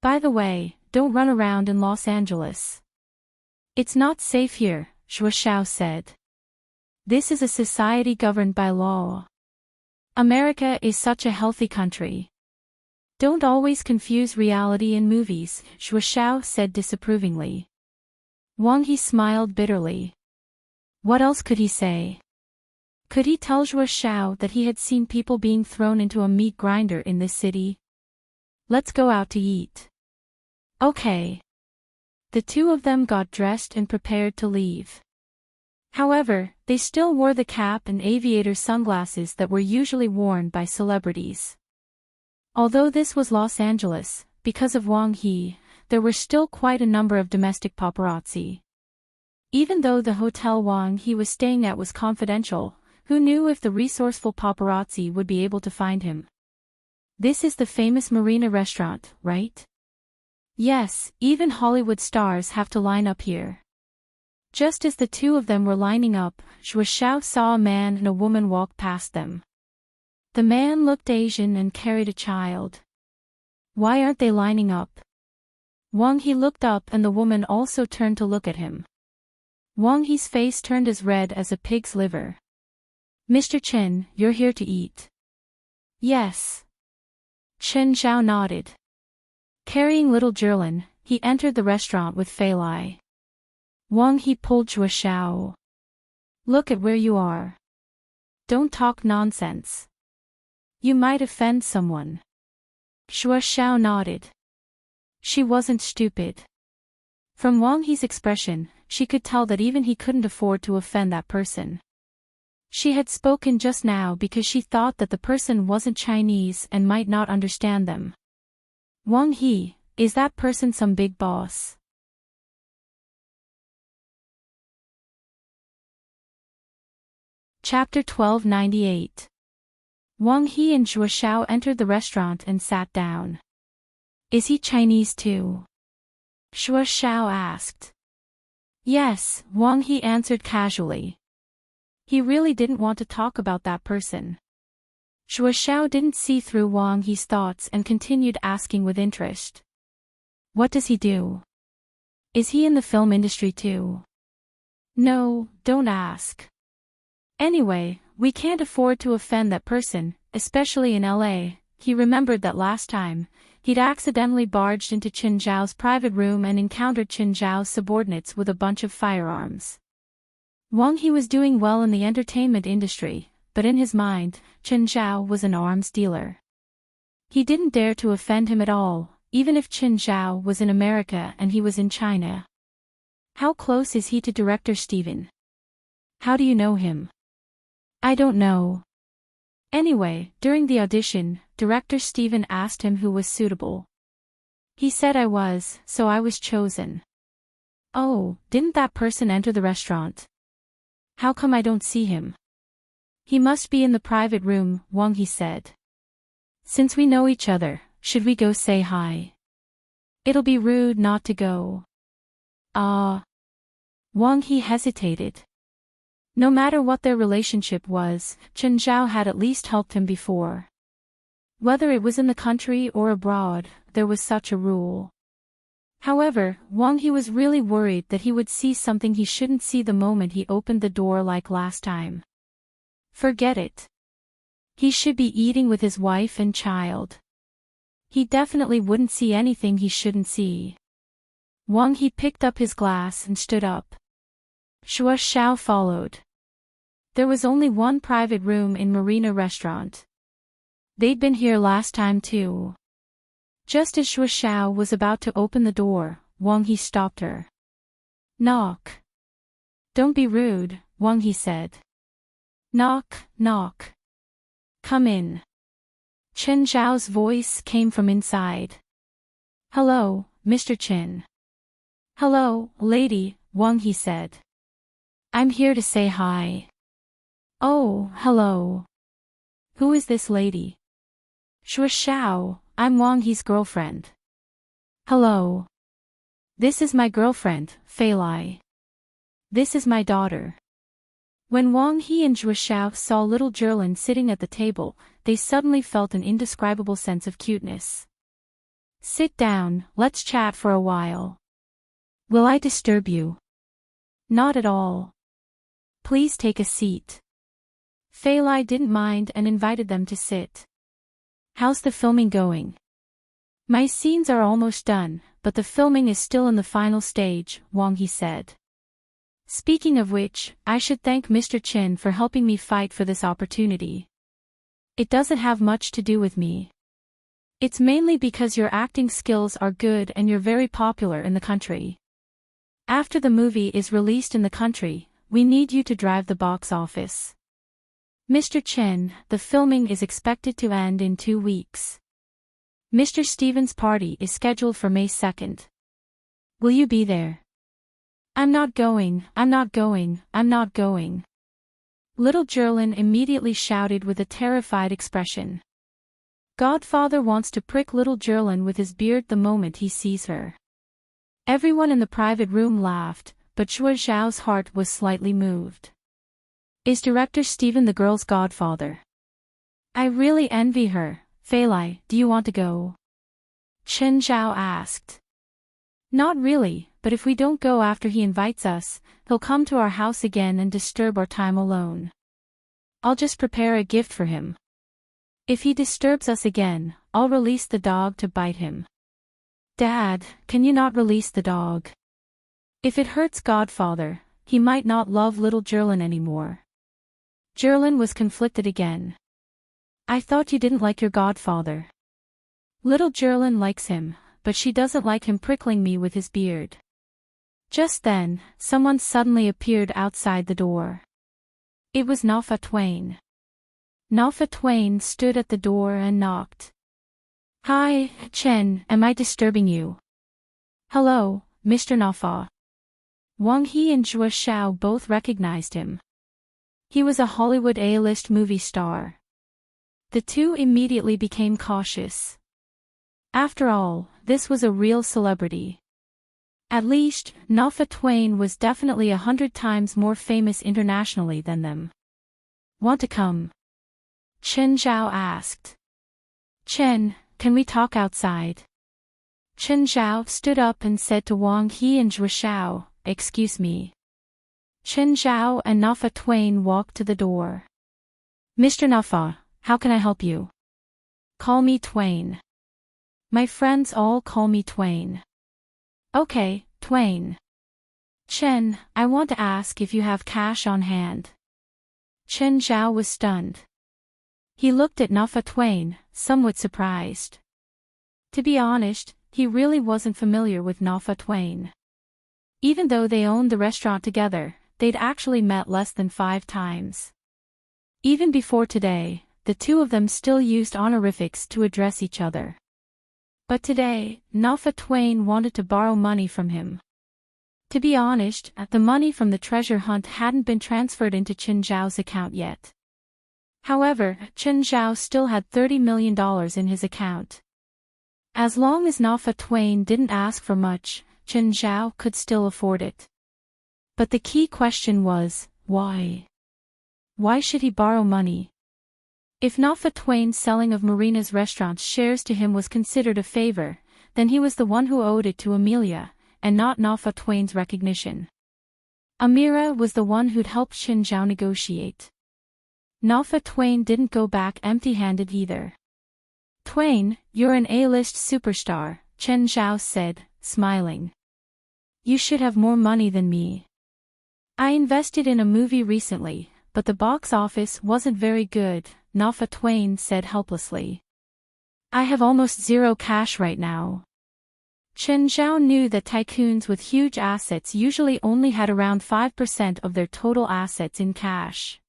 By the way, don't run around in Los Angeles. It's not safe here, Xue Xiao said. This is a society governed by law. America is such a healthy country. Don't always confuse reality and movies, Xue Xiao said disapprovingly. Wang He smiled bitterly. What else could he say? Could he tell Xue Xiao that he had seen people being thrown into a meat grinder in this city? Let's go out to eat. Okay. The two of them got dressed and prepared to leave. However, they still wore the cap and aviator sunglasses that were usually worn by celebrities. Although this was Los Angeles, because of Wang He, there were still quite a number of domestic paparazzi. Even though the hotel Wang He was staying at was confidential, who knew if the resourceful paparazzi would be able to find him? This is the famous Marina restaurant, right? Yes, even Hollywood stars have to line up here. Just as the two of them were lining up, Xue Xiao saw a man and a woman walk past them. The man looked Asian and carried a child. Why aren't they lining up? Wang He looked up and the woman also turned to look at him. Wang He's face turned as red as a pig's liver. Mr. Chen, you're here to eat. Yes. Chen Zhao nodded. Carrying little Jerlin, he entered the restaurant with Fei Lai. Wang He pulled Xue Xiao. Look at where you are. Don't talk nonsense. You might offend someone. Xue Xiao nodded. She wasn't stupid. From Wang He's expression, she could tell that even he couldn't afford to offend that person. She had spoken just now because she thought that the person wasn't Chinese and might not understand them. Wang He, is that person some big boss? Chapter 1298. Wang He and Xue Xiao entered the restaurant and sat down. Is he Chinese too? Shuo Xiao asked. Yes, Wang He answered casually. He really didn't want to talk about that person. Shuo Xiao didn't see through Wang He's thoughts and continued asking with interest. What does he do? Is he in the film industry too? No, don't ask. Anyway, we can't afford to offend that person, especially in LA. He remembered that last time, he'd accidentally barged into Qin Zhao's private room and encountered Qin Zhao's subordinates with a bunch of firearms. Wang He was doing well in the entertainment industry, but in his mind, Qin Zhao was an arms dealer. He didn't dare to offend him at all, even if Qin Zhao was in America and he was in China. How close is he to director Steven? How do you know him? I don't know. Anyway, during the audition, director Steven asked him who was suitable. He said I was, so I was chosen. Oh, didn't that person enter the restaurant? How come I don't see him? He must be in the private room, Wang He said. Since we know each other, should we go say hi? It'll be rude not to go. Wang He hesitated. No matter what their relationship was, Qin Zhao had at least helped him before. Whether it was in the country or abroad, there was such a rule. However, Wang He was really worried that he would see something he shouldn't see the moment he opened the door like last time. Forget it. He should be eating with his wife and child. He definitely wouldn't see anything he shouldn't see. Wang He picked up his glass and stood up. Shuo Xiao followed. There was only one private room in Marina Restaurant. They'd been here last time too. Just as Shuo Xiao was about to open the door, Wang He stopped her. Knock. Don't be rude, Wang He said. Knock, knock. Come in. Qin Zhao's voice came from inside. Hello, Mr. Qin. Hello, lady, Wang He said. I'm here to say hi. Oh, hello. Who is this lady? Shuo Xiao, I'm Wang He's girlfriend. Hello. This is my girlfriend, Fei Lai. This is my daughter. When Wang He and Shuo Xiao saw little Zhilin sitting at the table, they suddenly felt an indescribable sense of cuteness. Sit down, let's chat for a while. Will I disturb you? Not at all. Please take a seat. Fei Lai didn't mind and invited them to sit. How's the filming going? My scenes are almost done, but the filming is still in the final stage, Wang He said. Speaking of which, I should thank Mr. Qin for helping me fight for this opportunity. It doesn't have much to do with me. It's mainly because your acting skills are good and you're very popular in the country. After the movie is released in the country, we need you to drive the box office. Mr. Chen, the filming is expected to end in 2 weeks. Mr. Stevens' party is scheduled for May 2nd. Will you be there? I'm not going, I'm not going, I'm not going. Little Zhilin immediately shouted with a terrified expression. Godfather wants to prick little Zhilin with his beard the moment he sees her. Everyone in the private room laughed, but Shuo Xiao's heart was slightly moved. Is director Steven the girl's godfather? I really envy her. Fei Lai, do you want to go? Qin Zhao asked. Not really, but if we don't go after he invites us, he'll come to our house again and disturb our time alone. I'll just prepare a gift for him. If he disturbs us again, I'll release the dog to bite him. Dad, can you not release the dog? If it hurts Godfather, he might not love little Zhilin anymore. Zhilin was conflicted again. I thought you didn't like your godfather. Little Zhilin likes him, but she doesn't like him prickling me with his beard. Just then, someone suddenly appeared outside the door. It was Nafa Twain. Nafa Twain stood at the door and knocked. Hi, Chen, am I disturbing you? Hello, Mr. Nafa. Wang He and Shuo Xiao both recognized him. He was a Hollywood A-list movie star. The two immediately became cautious. After all, this was a real celebrity. At least, Nafa Twain was definitely 100 times more famous internationally than them. Want to come? Chen Zhao asked. Chen, can we talk outside? Chen Zhao stood up and said to Wang He and Zhou Shao, excuse me. Chen Zhao and Nafa Twain walked to the door. Mr. Nafa, how can I help you? Call me Twain. My friends all call me Twain. Okay, Twain. Chen, I want to ask if you have cash on hand. Chen Zhao was stunned. He looked at Nafa Twain, somewhat surprised. To be honest, he really wasn't familiar with Nafa Twain. Even though they owned the restaurant together, they'd actually met less than 5 times. Even before today, the two of them still used honorifics to address each other. But today, Nafa Twain wanted to borrow money from him. To be honest, the money from the treasure hunt hadn't been transferred into Chen Zhao's account yet. However, Chen Zhao still had $30 million in his account. As long as Nafa Twain didn't ask for much, Chen Zhao could still afford it. But the key question was, why? Why should he borrow money? If Nafa Twain's selling of Marina's restaurant's shares to him was considered a favor, then he was the one who owed it to Amelia, and not Nafa Twain's recognition. Amira was the one who'd helped Chen Zhao negotiate. Nafa Twain didn't go back empty-handed either. Twain, you're an A-list superstar, Chen Zhao said, smiling. You should have more money than me. I invested in a movie recently, but the box office wasn't very good, Nafa Twain said helplessly. I have almost zero cash right now. Chen Zhao knew that tycoons with huge assets usually only had around 5% of their total assets in cash.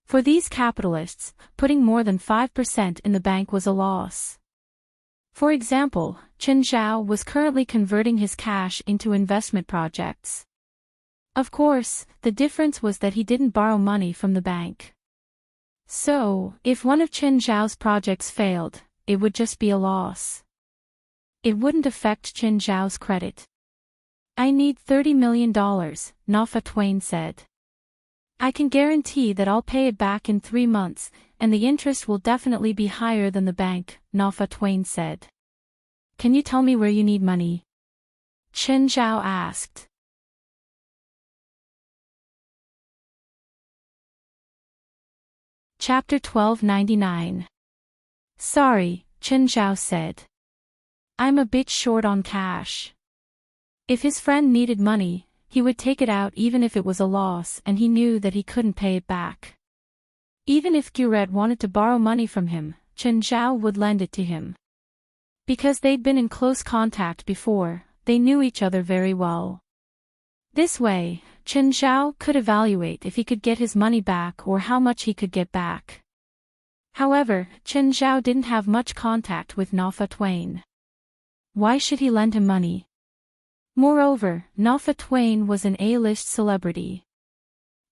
For these capitalists, putting more than 5% in the bank was a loss. For example, Chen Zhao was currently converting his cash into investment projects. Of course, the difference was that he didn't borrow money from the bank. So, if one of Chen Zhao's projects failed, it would just be a loss. It wouldn't affect Chen Zhao's credit. I need $30 million, Nafa Twain said. I can guarantee that I'll pay it back in 3 months, and the interest will definitely be higher than the bank, Nafa Twain said. Can you tell me where you need money? Chen Zhao asked. Chapter 1299. Sorry, Chen Zhao said. I'm a bit short on cash. If his friend needed money, he would take it out even if it was a loss and he knew that he couldn't pay it back. Even if Guret wanted to borrow money from him, Chen Zhao would lend it to him. Because they'd been in close contact before, they knew each other very well. This way, Chen Zhao could evaluate if he could get his money back or how much he could get back. However, Chen Zhao didn't have much contact with Nafa Twain. Why should he lend him money? Moreover, Nafa Twain was an A-list celebrity.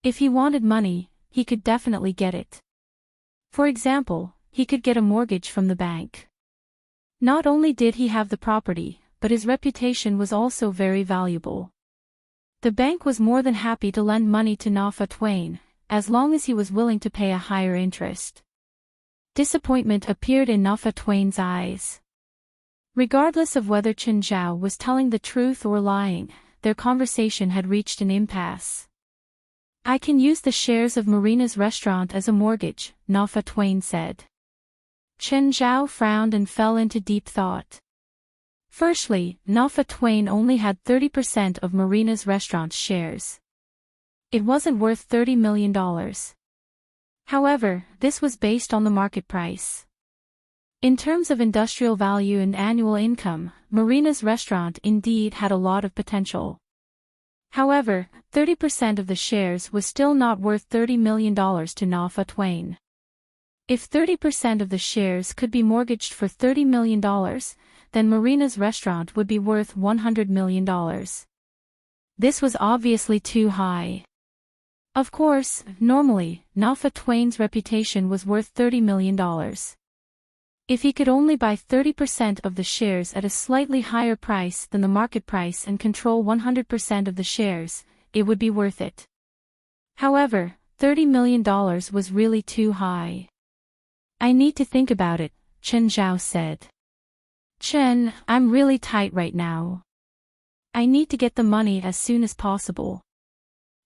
If he wanted money, he could definitely get it. For example, he could get a mortgage from the bank. Not only did he have the property, but his reputation was also very valuable. The bank was more than happy to lend money to Nafa Twain, as long as he was willing to pay a higher interest. Disappointment appeared in Nafa Twain's eyes. Regardless of whether Chen Zhao was telling the truth or lying, their conversation had reached an impasse. I can use the shares of Marina's restaurant as a mortgage, Nafa Twain said. Chen Zhao frowned and fell into deep thought. Firstly, Nafa Twain only had 30% of Marina's restaurant's shares. It wasn't worth $30 million. However, this was based on the market price. In terms of industrial value and annual income, Marina's restaurant indeed had a lot of potential. However, 30% of the shares was still not worth $30 million to Nafa Twain. If 30% of the shares could be mortgaged for $30 million, then Marina's restaurant would be worth $100 million. This was obviously too high. Of course, normally, Nafa Twain's reputation was worth $30 million. If he could only buy 30% of the shares at a slightly higher price than the market price and control 100% of the shares, it would be worth it. However, $30 million was really too high. I need to think about it, Chen Zhao said. Chen, I'm really tight right now. I need to get the money as soon as possible.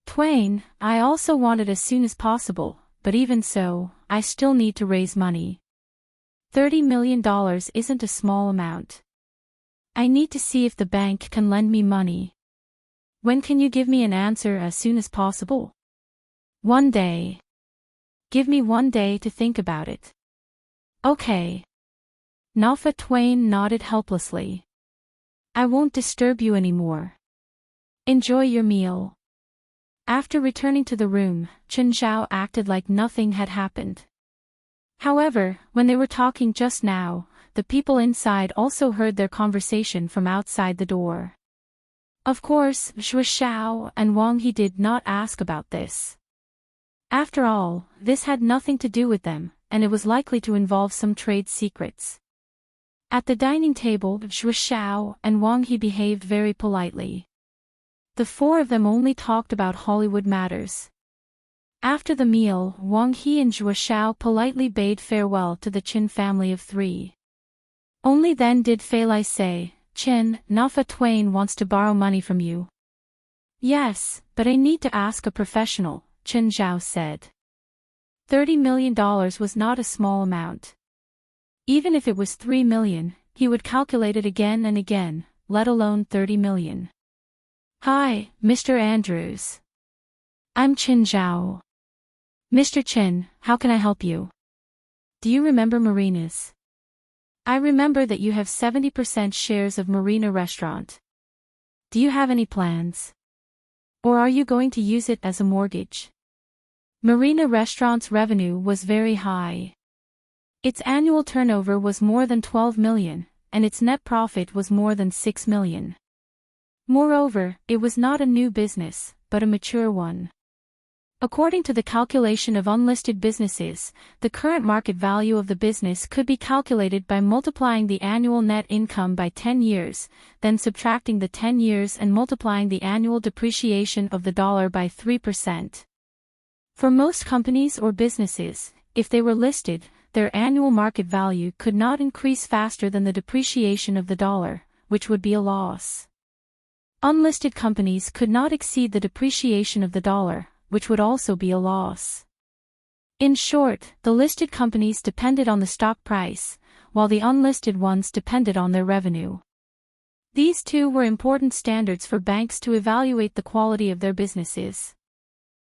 Twain, I also want it as soon as possible, but even so, I still need to raise money. $30 million isn't a small amount. I need to see if the bank can lend me money. When can you give me an answer as soon as possible? One day. Give me 1 day to think about it. Okay. Nafa Twain nodded helplessly. I won't disturb you anymore. Enjoy your meal. After returning to the room, Chen Zhao acted like nothing had happened. However, when they were talking just now, the people inside also heard their conversation from outside the door. Of course, Xue Xiao and Wang He did not ask about this. After all, this had nothing to do with them, and it was likely to involve some trade secrets. At the dining table, Xue Xiao and Wang He behaved very politely. The four of them only talked about Hollywood matters. After the meal, Wang He and Xue Xiao politely bade farewell to the Qin family of 3. Only then did Fei Lai say, Qin, Nafa Twain wants to borrow money from you. Yes, but I need to ask a professional, Chen Zhao said. $30 million was not a small amount. Even if it was 3 million, he would calculate it again and again, let alone 30 million. Hi, Mr. Andrews. I'm Chen Zhao. Mr. Chen, how can I help you? Do you remember Marina's? I remember that you have 70% shares of Marina Restaurant. Do you have any plans? Or are you going to use it as a mortgage? Marina Restaurant's revenue was very high. Its annual turnover was more than 12 million, and its net profit was more than 6 million. Moreover, it was not a new business, but a mature one. According to the calculation of unlisted businesses, the current market value of the business could be calculated by multiplying the annual net income by 10 years, then subtracting the 10 years and multiplying the annual depreciation of the dollar by 3%. For most companies or businesses, if they were listed, their annual market value could not increase faster than the depreciation of the dollar, which would be a loss. Unlisted companies could not exceed the depreciation of the dollar, which would also be a loss. In short, the listed companies depended on the stock price, while the unlisted ones depended on their revenue. These two were important standards for banks to evaluate the quality of their businesses.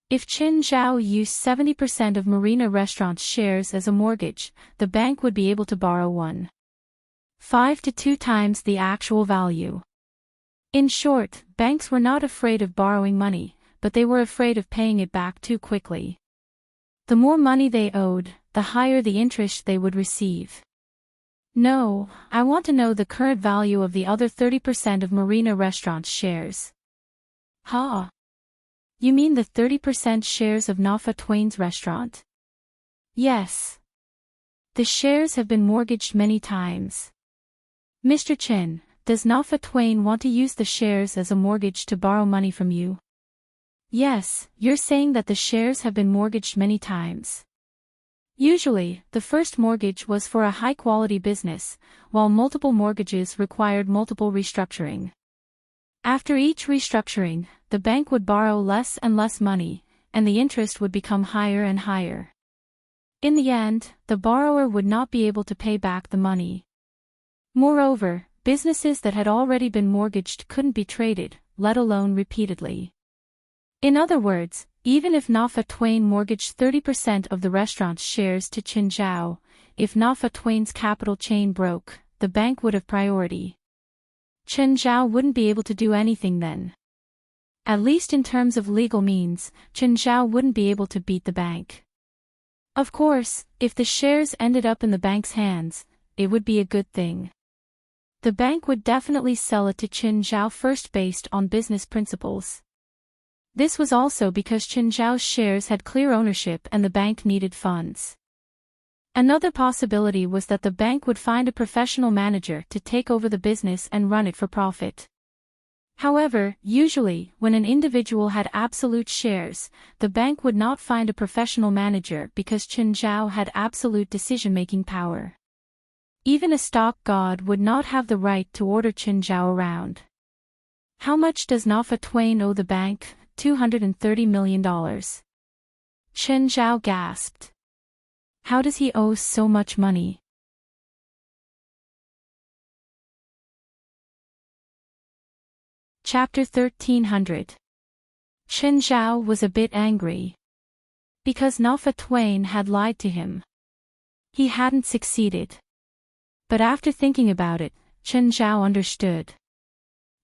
If Chen Zhao used 70% of Marina Restaurant's shares as a mortgage, the bank would be able to borrow 1.5 to 2 times the actual value. In short, banks were not afraid of borrowing money, but they were afraid of paying it back too quickly. The more money they owed, the higher the interest they would receive. No, I want to know the current value of the other 30% of Marina Restaurant's shares. Ha! You mean the 30% shares of Nafa Twain's restaurant? Yes. The shares have been mortgaged many times. Mr. Chen, does Nafa Twain want to use the shares as a mortgage to borrow money from you? Yes, you're saying that the shares have been mortgaged many times. Usually, the first mortgage was for a high-quality business, while multiple mortgages required multiple restructuring. After each restructuring, the bank would borrow less and less money, and the interest would become higher and higher. In the end, the borrower would not be able to pay back the money. Moreover, businesses that had already been mortgaged couldn't be traded, let alone repeatedly. In other words, even if Nafa Twain mortgaged 30% of the restaurant's shares to Chen Zhao, if Nafa Twain's capital chain broke, the bank would have priority. Chen Zhao wouldn't be able to do anything then. At least in terms of legal means, Chen Zhao wouldn't be able to beat the bank. Of course, if the shares ended up in the bank's hands, it would be a good thing. The bank would definitely sell it to Chen Zhao first based on business principles. This was also because Chen Zhao's shares had clear ownership and the bank needed funds. Another possibility was that the bank would find a professional manager to take over the business and run it for profit. However, usually, when an individual had absolute shares, the bank would not find a professional manager because Chen Zhao had absolute decision-making power. Even a stock god would not have the right to order Chen Zhao around. How much does Nafa Twain owe the bank? $230 million. Chen Zhao gasped. How does he owe so much money? Chapter 1300. Chen Zhao was a bit angry. Because Nafa Twain had lied to him. He hadn't succeeded. But after thinking about it, Chen Zhao understood.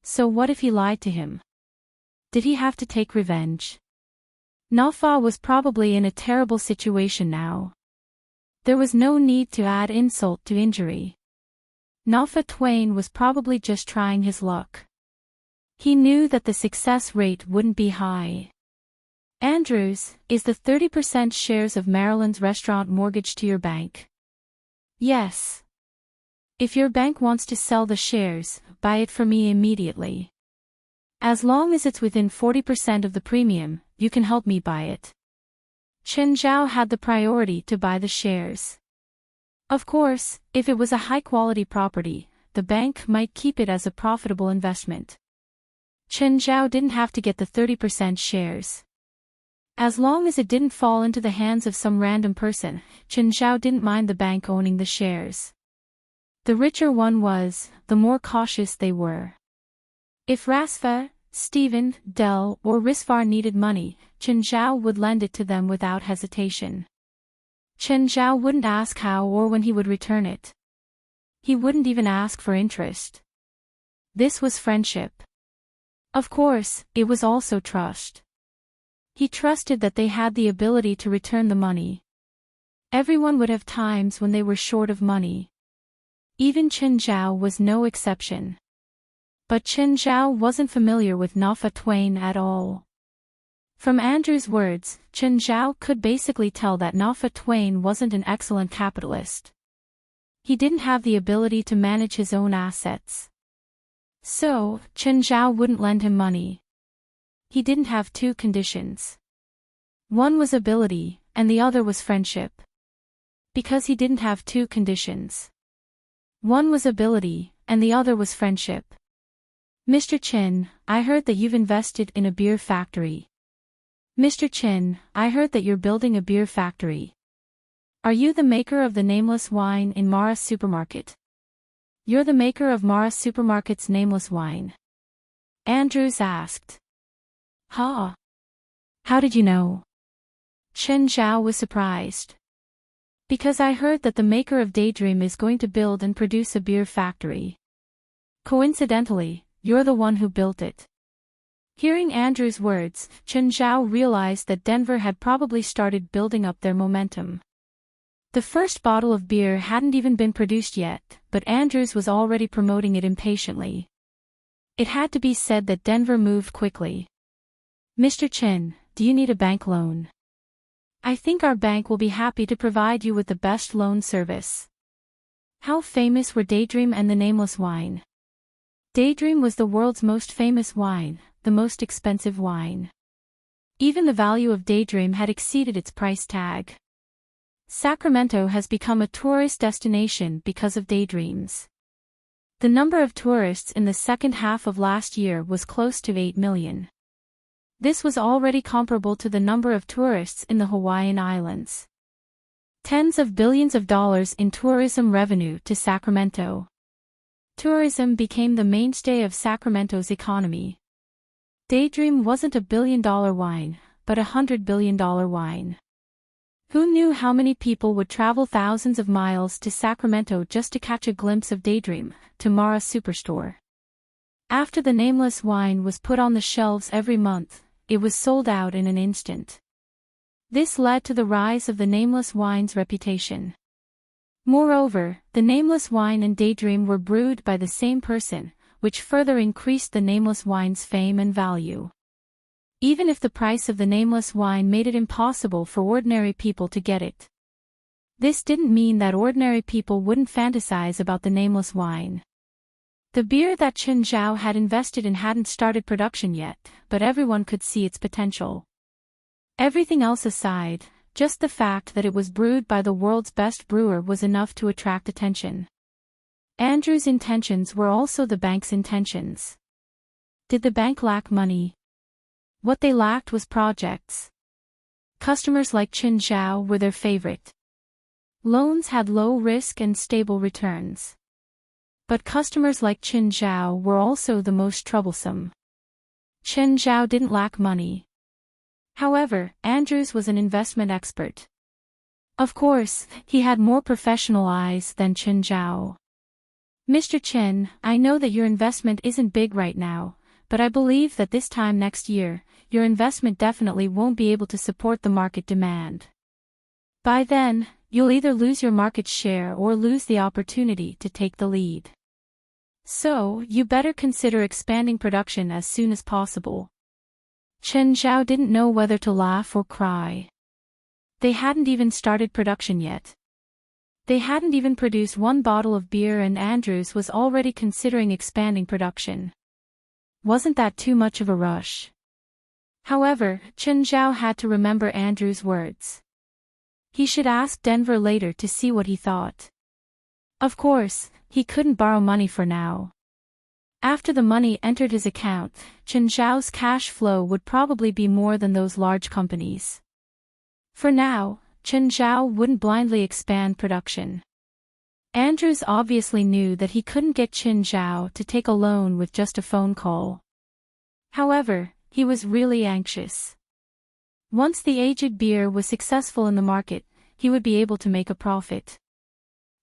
So what if he lied to him? Did he have to take revenge? Nafa was probably in a terrible situation now. There was no need to add insult to injury. Nafa Twain was probably just trying his luck. He knew that the success rate wouldn't be high. Andrews, is the 30% shares of Maryland's restaurant mortgaged to your bank? Yes. If your bank wants to sell the shares, buy it for me immediately. As long as it's within 40% of the premium, you can help me buy it. Chen Zhao had the priority to buy the shares. Of course, if it was a high-quality property, the bank might keep it as a profitable investment. Chen Zhao didn't have to get the 30% shares. As long as it didn't fall into the hands of some random person, Chen Zhao didn't mind the bank owning the shares. The richer one was, the more cautious they were. If Rasfa, Stephen, Dell, or Risvar needed money, Chen Zhao would lend it to them without hesitation. Chen Zhao wouldn't ask how or when he would return it. He wouldn't even ask for interest. This was friendship. Of course, it was also trust. He trusted that they had the ability to return the money. Everyone would have times when they were short of money. Even Chen Zhao was no exception. But Chen Zhao wasn't familiar with Nafa Twain at all. From Andrew's words, Chen Zhao could basically tell that Nafa Twain wasn't an excellent capitalist. He didn't have the ability to manage his own assets. So, Chen Zhao wouldn't lend him money. He didn't have two conditions. One was ability, and the other was friendship. Because he didn't have two conditions. One was ability, and the other was friendship. Mr. Chen, I heard that you've invested in a beer factory. Mr. Chen, I heard that you're building a beer factory. Are you the maker of the nameless wine in Mara's supermarket? You're the maker of Mara's supermarket's nameless wine. Andrews asked. Huh? How did you know? Chen Zhao was surprised. Because I heard that the maker of Daydream is going to build and produce a beer factory. Coincidentally, you're the one who built it. Hearing Andrew's words, Chen Zhao realized that Denver had probably started building up their momentum. The first bottle of beer hadn't even been produced yet, but Andrews was already promoting it impatiently. It had to be said that Denver moved quickly. Mr. Chen, do you need a bank loan? I think our bank will be happy to provide you with the best loan service. How famous were Daydream and the nameless wine? Daydream was the world's most famous wine, the most expensive wine. Even the value of Daydream had exceeded its price tag. Sacramento has become a tourist destination because of Daydreams. The number of tourists in the second half of last year was close to 8 million. This was already comparable to the number of tourists in the Hawaiian Islands. Tens of billions of dollars in tourism revenue to Sacramento. Tourism became the mainstay of Sacramento's economy. Daydream wasn't a billion-dollar wine, but $100 billion wine. Who knew how many people would travel thousands of miles to Sacramento just to catch a glimpse of Daydream, to Mara Superstore? After the nameless wine was put on the shelves every month, it was sold out in an instant. This led to the rise of the nameless wine's reputation. Moreover, the nameless wine and Daydream were brewed by the same person, which further increased the nameless wine's fame and value. Even if the price of the nameless wine made it impossible for ordinary people to get it. This didn't mean that ordinary people wouldn't fantasize about the nameless wine. The beer that Chen Zhao had invested in hadn't started production yet, but everyone could see its potential. Everything else aside, just the fact that it was brewed by the world's best brewer was enough to attract attention. Andrew's intentions were also the bank's intentions. Did the bank lack money? What they lacked was projects. Customers like Chen Zhao were their favorite. Loans had low risk and stable returns. But customers like Chen Zhao were also the most troublesome. Chen Zhao didn't lack money. However, Andrews was an investment expert. Of course, he had more professional eyes than Chen Zhao. Mr. Chen, I know that your investment isn't big right now, but I believe that this time next year, your investment definitely won't be able to support the market demand. By then, you'll either lose your market share or lose the opportunity to take the lead. So, you better consider expanding production as soon as possible. Chen Zhao didn't know whether to laugh or cry. They hadn't even started production yet. They hadn't even produced one bottle of beer and Andrews was already considering expanding production. Wasn't that too much of a rush? However, Chen Zhao had to remember Andrews' words. He should ask Denver later to see what he thought. Of course, he couldn't borrow money for now. After the money entered his account, Chen Zhao's cash flow would probably be more than those large companies. For now, Chen Zhao wouldn't blindly expand production. Andrews obviously knew that he couldn't get Chen Zhao to take a loan with just a phone call. However, he was really anxious. Once the aged beer was successful in the market, he would be able to make a profit.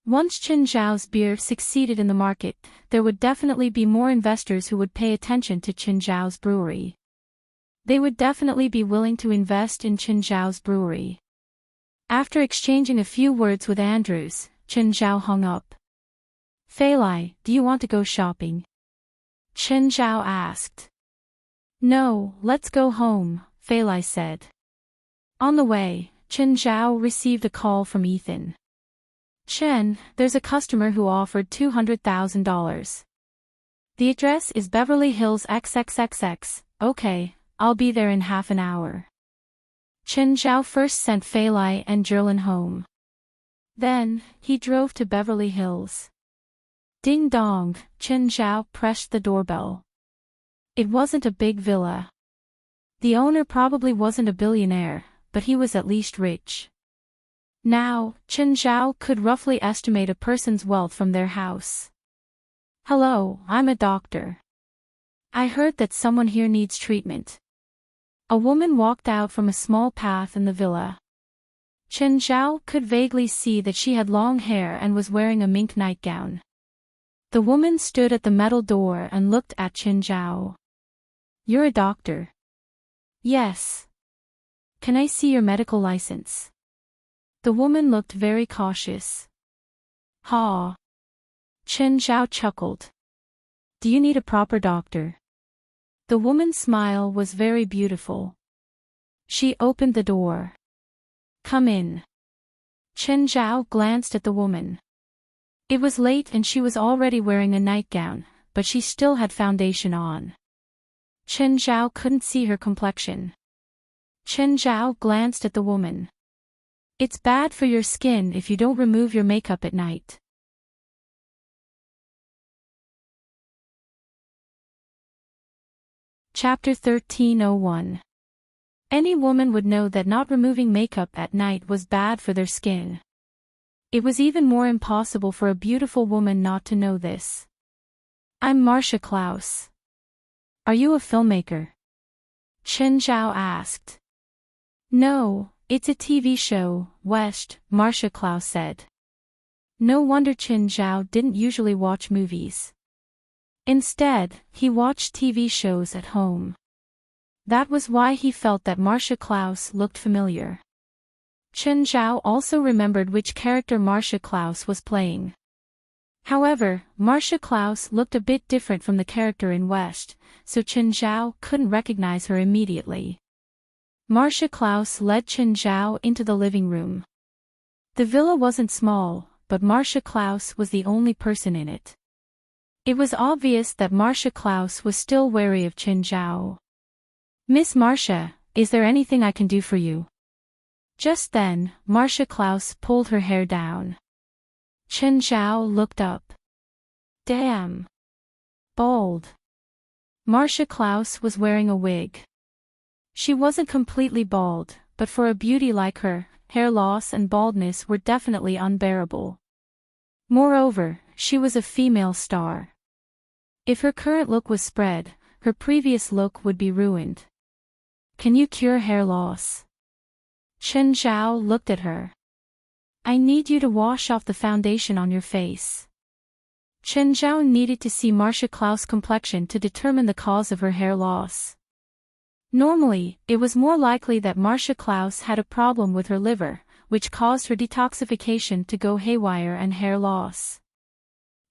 Once Chen Zhao's beer succeeded in the market, there would definitely be more investors who would pay attention to Chen Zhao's brewery. They would definitely be willing to invest in Chen Zhao's brewery. After exchanging a few words with Andrews, Chen Zhao hung up. Fei Lai, do you want to go shopping? Chen Zhao asked. No, let's go home, Fei Lai said. On the way, Chen Zhao received a call from Ethan. Chen, there's a customer who offered $200,000. The address is Beverly Hills XXXX, okay, I'll be there in half an hour. Chen Zhao first sent Fei Lai and Jerlin home. Then, he drove to Beverly Hills. Ding dong, Chen Zhao pressed the doorbell. It wasn't a big villa. The owner probably wasn't a billionaire, but he was at least rich. Now, Chen Zhao could roughly estimate a person's wealth from their house. Hello, I'm a doctor. I heard that someone here needs treatment. A woman walked out from a small path in the villa. Chen Zhao could vaguely see that she had long hair and was wearing a mink nightgown. The woman stood at the metal door and looked at Chen Zhao. You're a doctor. Yes. Can I see your medical license? The woman looked very cautious. Ha. Chen Zhao chuckled. Do you need a proper doctor? The woman's smile was very beautiful. She opened the door. Come in. Chen Zhao glanced at the woman. It was late and she was already wearing a nightgown, but she still had foundation on. Chen Zhao couldn't see her complexion. Chen Zhao glanced at the woman. It's bad for your skin if you don't remove your makeup at night. Chapter 1301. Any woman would know that not removing makeup at night was bad for their skin. It was even more impossible for a beautiful woman not to know this. I'm Marcia Klaus. Are you a filmmaker? Chen Zhao asked. No, it's a TV show, West, Marcia Klaus said. No wonder Chen Zhao didn't usually watch movies. Instead, he watched TV shows at home. That was why he felt that Marcia Klaus looked familiar. Chen Zhao also remembered which character Marcia Klaus was playing. However, Marcia Klaus looked a bit different from the character in West, so Chen Zhao couldn't recognize her immediately. Marcia Klaus led Chen Zhao into the living room. The villa wasn't small, but Marcia Klaus was the only person in it. It was obvious that Marcia Klaus was still wary of Chen Zhao. "Miss Marcia, is there anything I can do for you?" Just then, Marcia Klaus pulled her hair down. Chen Zhao looked up. Damn. Bald. Marcia Klaus was wearing a wig. She wasn't completely bald, but for a beauty like her, hair loss and baldness were definitely unbearable. Moreover, she was a female star. If her current look was spread, her previous look would be ruined. "Can you cure hair loss?" Chen Zhao looked at her. "I need you to wash off the foundation on your face." Chen Zhao needed to see Marcia Klaus' complexion to determine the cause of her hair loss. Normally, it was more likely that Marcia Klaus had a problem with her liver, which caused her detoxification to go haywire and hair loss.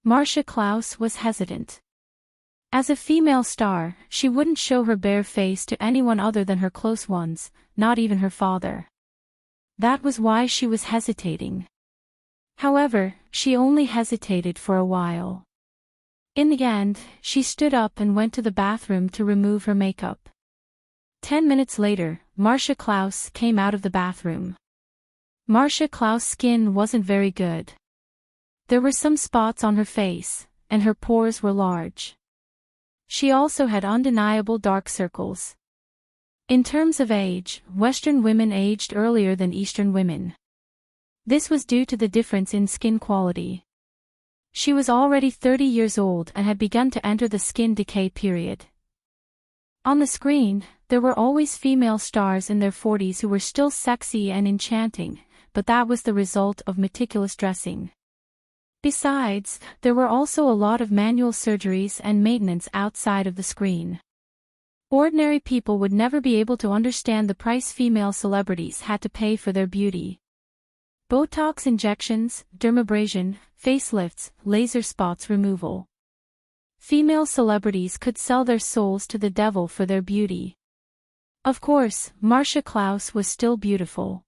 Marcia Klaus was hesitant. As a female star, she wouldn't show her bare face to anyone other than her close ones, not even her father. That was why she was hesitating. However, she only hesitated for a while. In the end, she stood up and went to the bathroom to remove her makeup. 10 minutes later, Marcia Klaus came out of the bathroom. Marcia Klaus' skin wasn't very good. There were some spots on her face, and her pores were large. She also had undeniable dark circles. In terms of age, Western women aged earlier than Eastern women. This was due to the difference in skin quality. She was already 30 years old and had begun to enter the skin decay period. On the screen, there were always female stars in their 40s who were still sexy and enchanting, but that was the result of meticulous dressing. Besides, there were also a lot of manual surgeries and maintenance outside of the screen. Ordinary people would never be able to understand the price female celebrities had to pay for their beauty. Botox injections, dermabrasion, facelifts, laser spots removal. Female celebrities could sell their souls to the devil for their beauty. Of course, Marcia Klaus was still beautiful.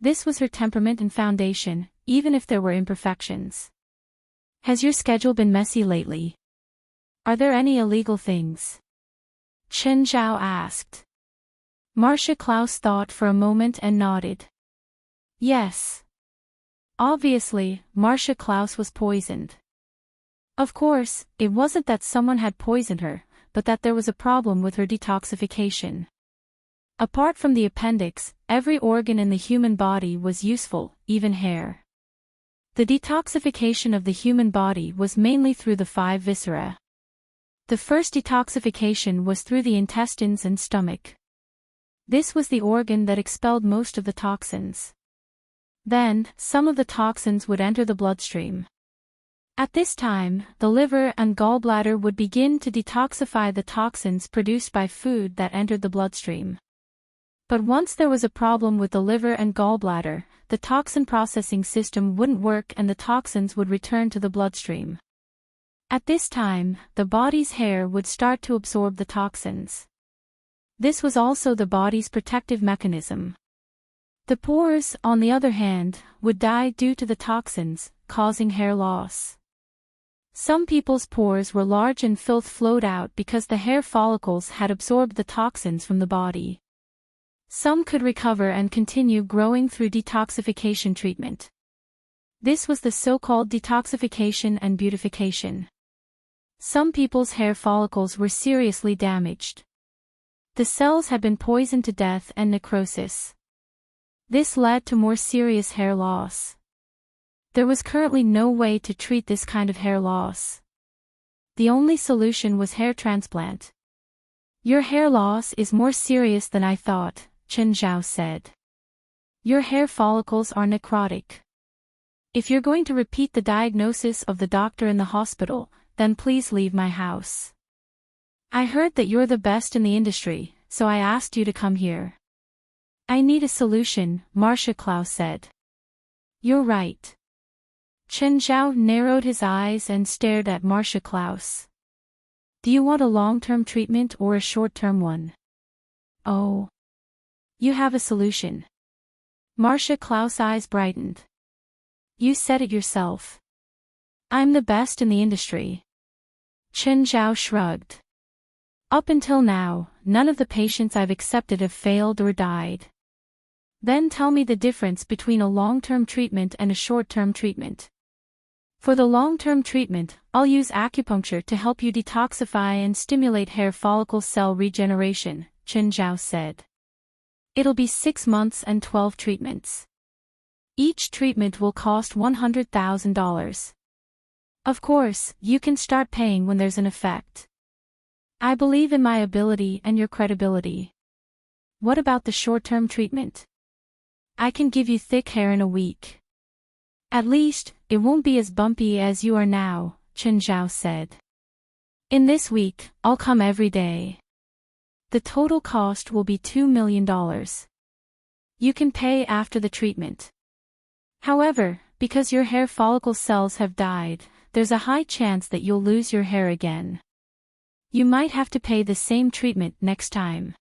This was her temperament and foundation, even if there were imperfections. "Has your schedule been messy lately? Are there any illegal things?" Chen Zhao asked. Marcia Klaus thought for a moment and nodded. Yes. Obviously, Marcia Klaus was poisoned. Of course, it wasn't that someone had poisoned her, but that there was a problem with her detoxification. Apart from the appendix, every organ in the human body was useful, even hair. The detoxification of the human body was mainly through the 5 viscera. The first detoxification was through the intestines and stomach. This was the organ that expelled most of the toxins. Then, some of the toxins would enter the bloodstream. At this time, the liver and gallbladder would begin to detoxify the toxins produced by food that entered the bloodstream. But once there was a problem with the liver and gallbladder, the toxin processing system wouldn't work and the toxins would return to the bloodstream. At this time, the body's hair would start to absorb the toxins. This was also the body's protective mechanism. The pores, on the other hand, would die due to the toxins, causing hair loss. Some people's pores were large and filth flowed out because the hair follicles had absorbed the toxins from the body. Some could recover and continue growing through detoxification treatment. This was the so-called detoxification and beautification. Some people's hair follicles were seriously damaged. The cells had been poisoned to death and necrosis. This led to more serious hair loss. There was currently no way to treat this kind of hair loss. The only solution was hair transplant. "Your hair loss is more serious than I thought," Chen Zhao said. "Your hair follicles are necrotic. If you're going to repeat the diagnosis of the doctor in the hospital, then please leave my house. I heard that you're the best in the industry, so I asked you to come here." "I need a solution," Marcia Klaus said. "You're right." Chen Zhao narrowed his eyes and stared at Marcia Klaus. "Do you want a long-term treatment or a short-term one?" "Oh. You have a solution." Marcia Klaus' eyes brightened. You said it yourself. I'm the best in the industry. Chen Zhao shrugged. Up until now, none of the patients I've accepted have failed or died. Then tell me the difference between a long-term treatment and a short-term treatment. For the long-term treatment, I'll use acupuncture to help you detoxify and stimulate hair follicle cell regeneration, Chen Zhao said. It'll be 6 months and 12 treatments. Each treatment will cost $100,000. Of course, you can start paying when there's an effect. I believe in my ability and your credibility. What about the short-term treatment? I can give you thick hair in a week. At least, it won't be as bumpy as you are now, Chen Zhao said. In this week, I'll come every day. The total cost will be $2 million. You can pay after the treatment. However, because your hair follicle cells have died, there's a high chance that you'll lose your hair again. You might have to pay the same treatment next time.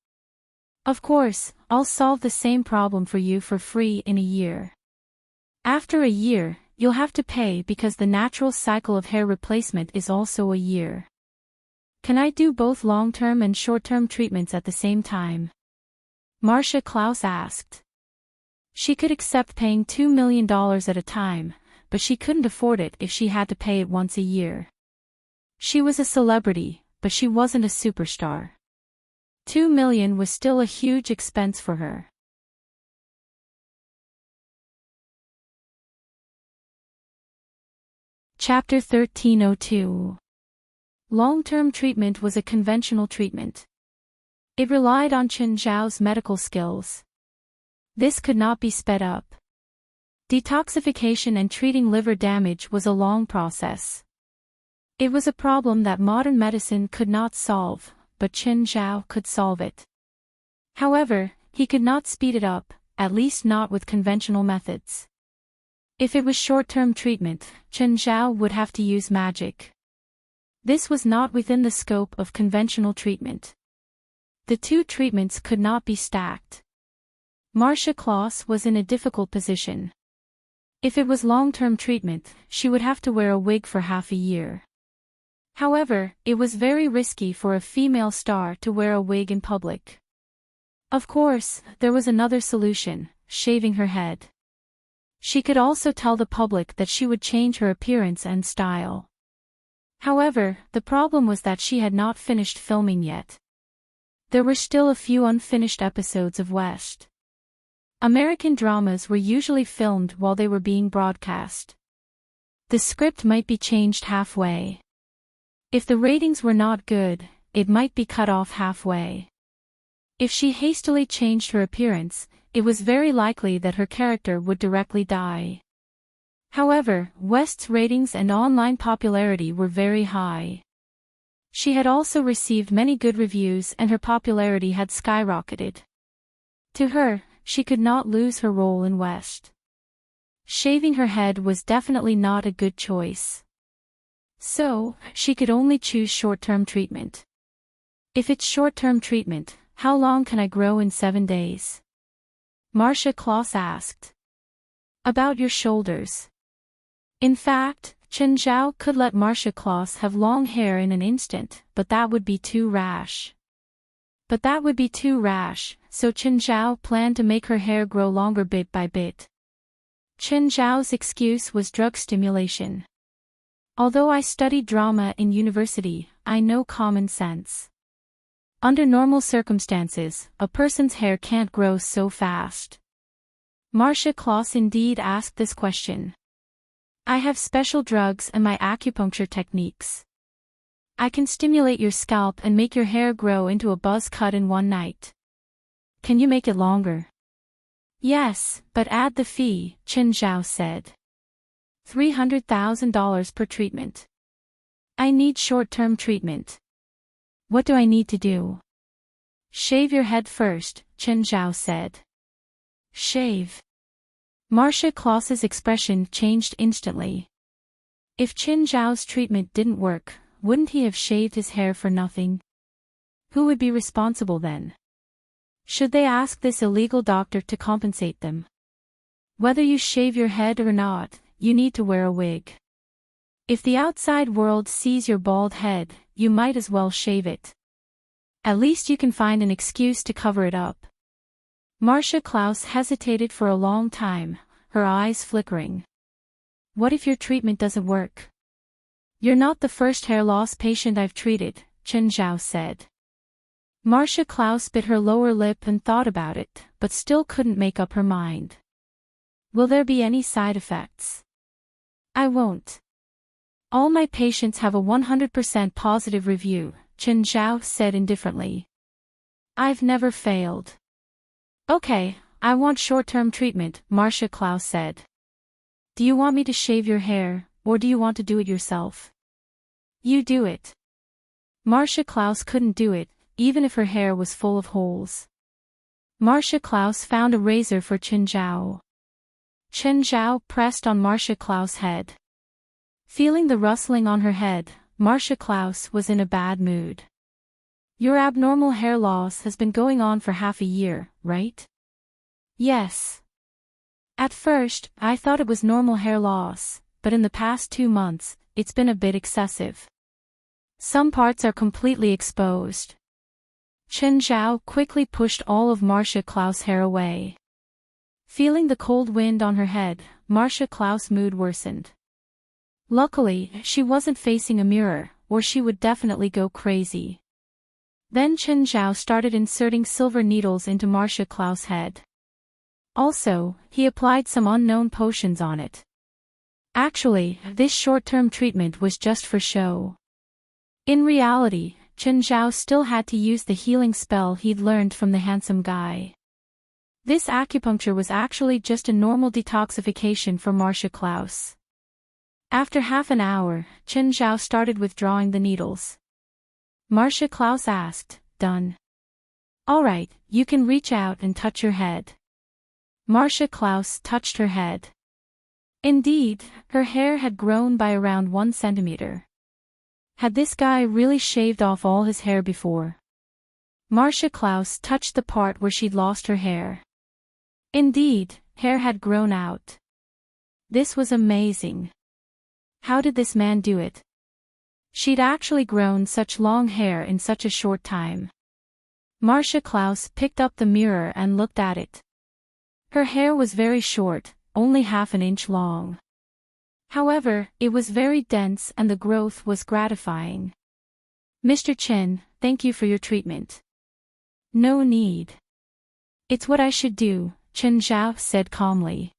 Of course, I'll solve the same problem for you for free in a year. After a year, you'll have to pay because the natural cycle of hair replacement is also a year. Can I do both long-term and short-term treatments at the same time? Marcia Klaus asked. She could accept paying $2 million at a time, but she couldn't afford it if she had to pay it once a year. She was a celebrity, but she wasn't a superstar. $2 million was still a huge expense for her. Chapter 1302. Long-term treatment was a conventional treatment. It relied on Chen Zhao's medical skills. This could not be sped up. Detoxification and treating liver damage was a long process. It was a problem that modern medicine could not solve, but Chen Zhao could solve it. However, he could not speed it up, at least not with conventional methods. If it was short-term treatment, Chen Zhao would have to use magic. This was not within the scope of conventional treatment. The two treatments could not be stacked. Marcia Klaus was in a difficult position. If it was long-term treatment, she would have to wear a wig for half a year. However, it was very risky for a female star to wear a wig in public. Of course, there was another solution, shaving her head. She could also tell the public that she would change her appearance and style. However, the problem was that she had not finished filming yet. There were still a few unfinished episodes of West. American dramas were usually filmed while they were being broadcast. The script might be changed halfway. If the ratings were not good, it might be cut off halfway. If she hastily changed her appearance, it was very likely that her character would directly die. However, West's ratings and online popularity were very high. She had also received many good reviews and her popularity had skyrocketed. To her, she could not lose her role in West. Shaving her head was definitely not a good choice. So, she could only choose short-term treatment. If it's short-term treatment, how long can I grow in 7 days? Marcia Klaus asked. About your shoulders. In fact, Chen Zhao could let Marcia Klaus have long hair in an instant, but that would be too rash. So Chen Zhao planned to make her hair grow longer bit by bit. Chen Zhao's excuse was drug stimulation. Although I studied drama in university, I know common sense. Under normal circumstances, a person's hair can't grow so fast. Marcia Klaus indeed asked this question. I have special drugs and my acupuncture techniques. I can stimulate your scalp and make your hair grow into a buzz cut in one night. Can you make it longer? Yes, but add the fee, Chen Zhao said. $300,000 per treatment. I need short-term treatment. What do I need to do? Shave your head first, Chen Zhao said. Shave. Marcia Klaus's expression changed instantly. If Chen Zhao's treatment didn't work, wouldn't he have shaved his hair for nothing? Who would be responsible then? Should they ask this illegal doctor to compensate them? Whether you shave your head or not, you need to wear a wig. If the outside world sees your bald head, you might as well shave it. At least you can find an excuse to cover it up. Marcia Klaus hesitated for a long time, her eyes flickering. What if your treatment doesn't work? You're not the first hair loss patient I've treated, Chen Zhao said. Marcia Klaus bit her lower lip and thought about it, but still couldn't make up her mind. Will there be any side effects? I won't. All my patients have a 100% positive review, Chen Zhao said indifferently. I've never failed. Okay, I want short-term treatment, Marcia Klaus said. Do you want me to shave your hair, or do you want to do it yourself? You do it. Marcia Klaus couldn't do it, even if her hair was full of holes. Marcia Klaus found a razor for Chen Zhao. Chen Zhao pressed on Marcia Klaus' head. Feeling the rustling on her head, Marcia Klaus was in a bad mood. Your abnormal hair loss has been going on for half a year, right? Yes. At first, I thought it was normal hair loss, but in the past 2 months, it's been a bit excessive. Some parts are completely exposed. Chen Zhao quickly pushed all of Marcia Klaus' hair away. Feeling the cold wind on her head, Marcia Klaus' mood worsened. Luckily, she wasn't facing a mirror, or she would definitely go crazy. Then Chen Zhao started inserting silver needles into Marcia Klaus' head. Also, he applied some unknown potions on it. Actually, this short-term treatment was just for show. In reality, Chen Zhao still had to use the healing spell he'd learned from the handsome guy. This acupuncture was actually just a normal detoxification for Marcia Klaus. After half an hour, Chen Zhao started withdrawing the needles. Marcia Klaus asked, "Done?" "All right, you can reach out and touch your head." Marcia Klaus touched her head. Indeed, her hair had grown by around 1 centimeter. Had this guy really shaved off all his hair before? Marcia Klaus touched the part where she'd lost her hair. Indeed, hair had grown out. This was amazing. How did this man do it? She'd actually grown such long hair in such a short time. Marcia Klaus picked up the mirror and looked at it. Her hair was very short, only half an inch long. However, it was very dense and the growth was gratifying. "Mr. Chen, thank you for your treatment." "No need. It's what I should do," Chen Zhao said calmly.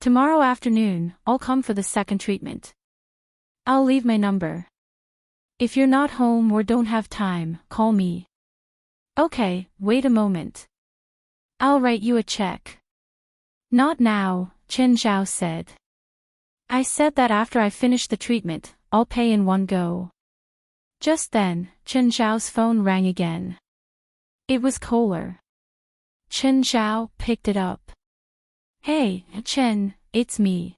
"Tomorrow afternoon, I'll come for the second treatment. I'll leave my number. If you're not home or don't have time, call me." "Okay, wait a moment. I'll write you a check." "Not now," Chen Zhao said. "I said that after I finish the treatment, I'll pay in one go." Just then, Chen Zhao's phone rang again. It was Kohler. Chen Zhao picked it up. "Hey, Chen, it's me."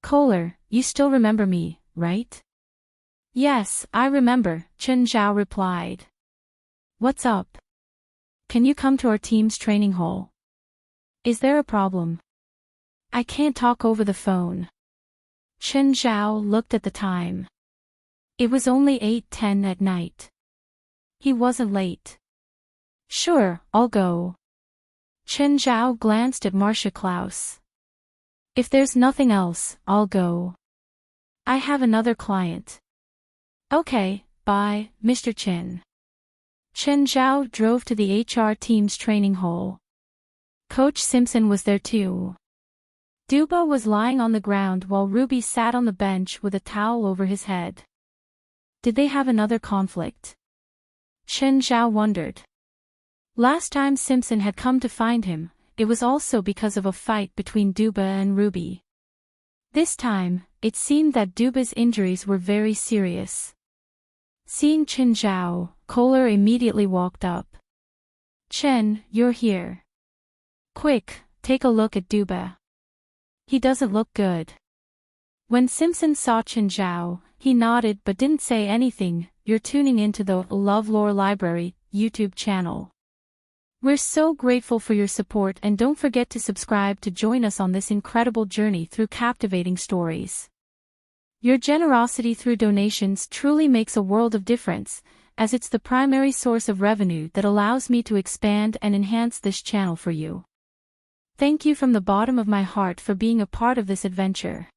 "Kohler, you still remember me, right?" "Yes, I remember," Chen Zhao replied. "What's up? Can you come to our team's training hall? Is there a problem?" "I can't talk over the phone." Chen Zhao looked at the time. It was only 8:10 at night. He wasn't late. "Sure, I'll go." Chen Zhao glanced at Marcia Klaus. "If there's nothing else, I'll go. I have another client." "Okay, bye, Mr. Chen." Chen Zhao drove to the HR team's training hall. Coach Simpson was there too. Duba was lying on the ground while Ruby sat on the bench with a towel over his head. Did they have another conflict? Chen Zhao wondered. Last time Simpson had come to find him, it was also because of a fight between Duba and Ruby. This time, it seemed that Duba's injuries were very serious. Seeing Chen Zhao, Kohler immediately walked up. "Chen, you're here. Quick, take a look at Duba. He doesn't look good." When Simpson saw Chen Zhao, he nodded but didn't say anything. "You're tuning into the LoveLore Library YouTube channel. We're so grateful for your support, and don't forget to subscribe to join us on this incredible journey through captivating stories. Your generosity through donations truly makes a world of difference, as it's the primary source of revenue that allows me to expand and enhance this channel for you. Thank you from the bottom of my heart for being a part of this adventure.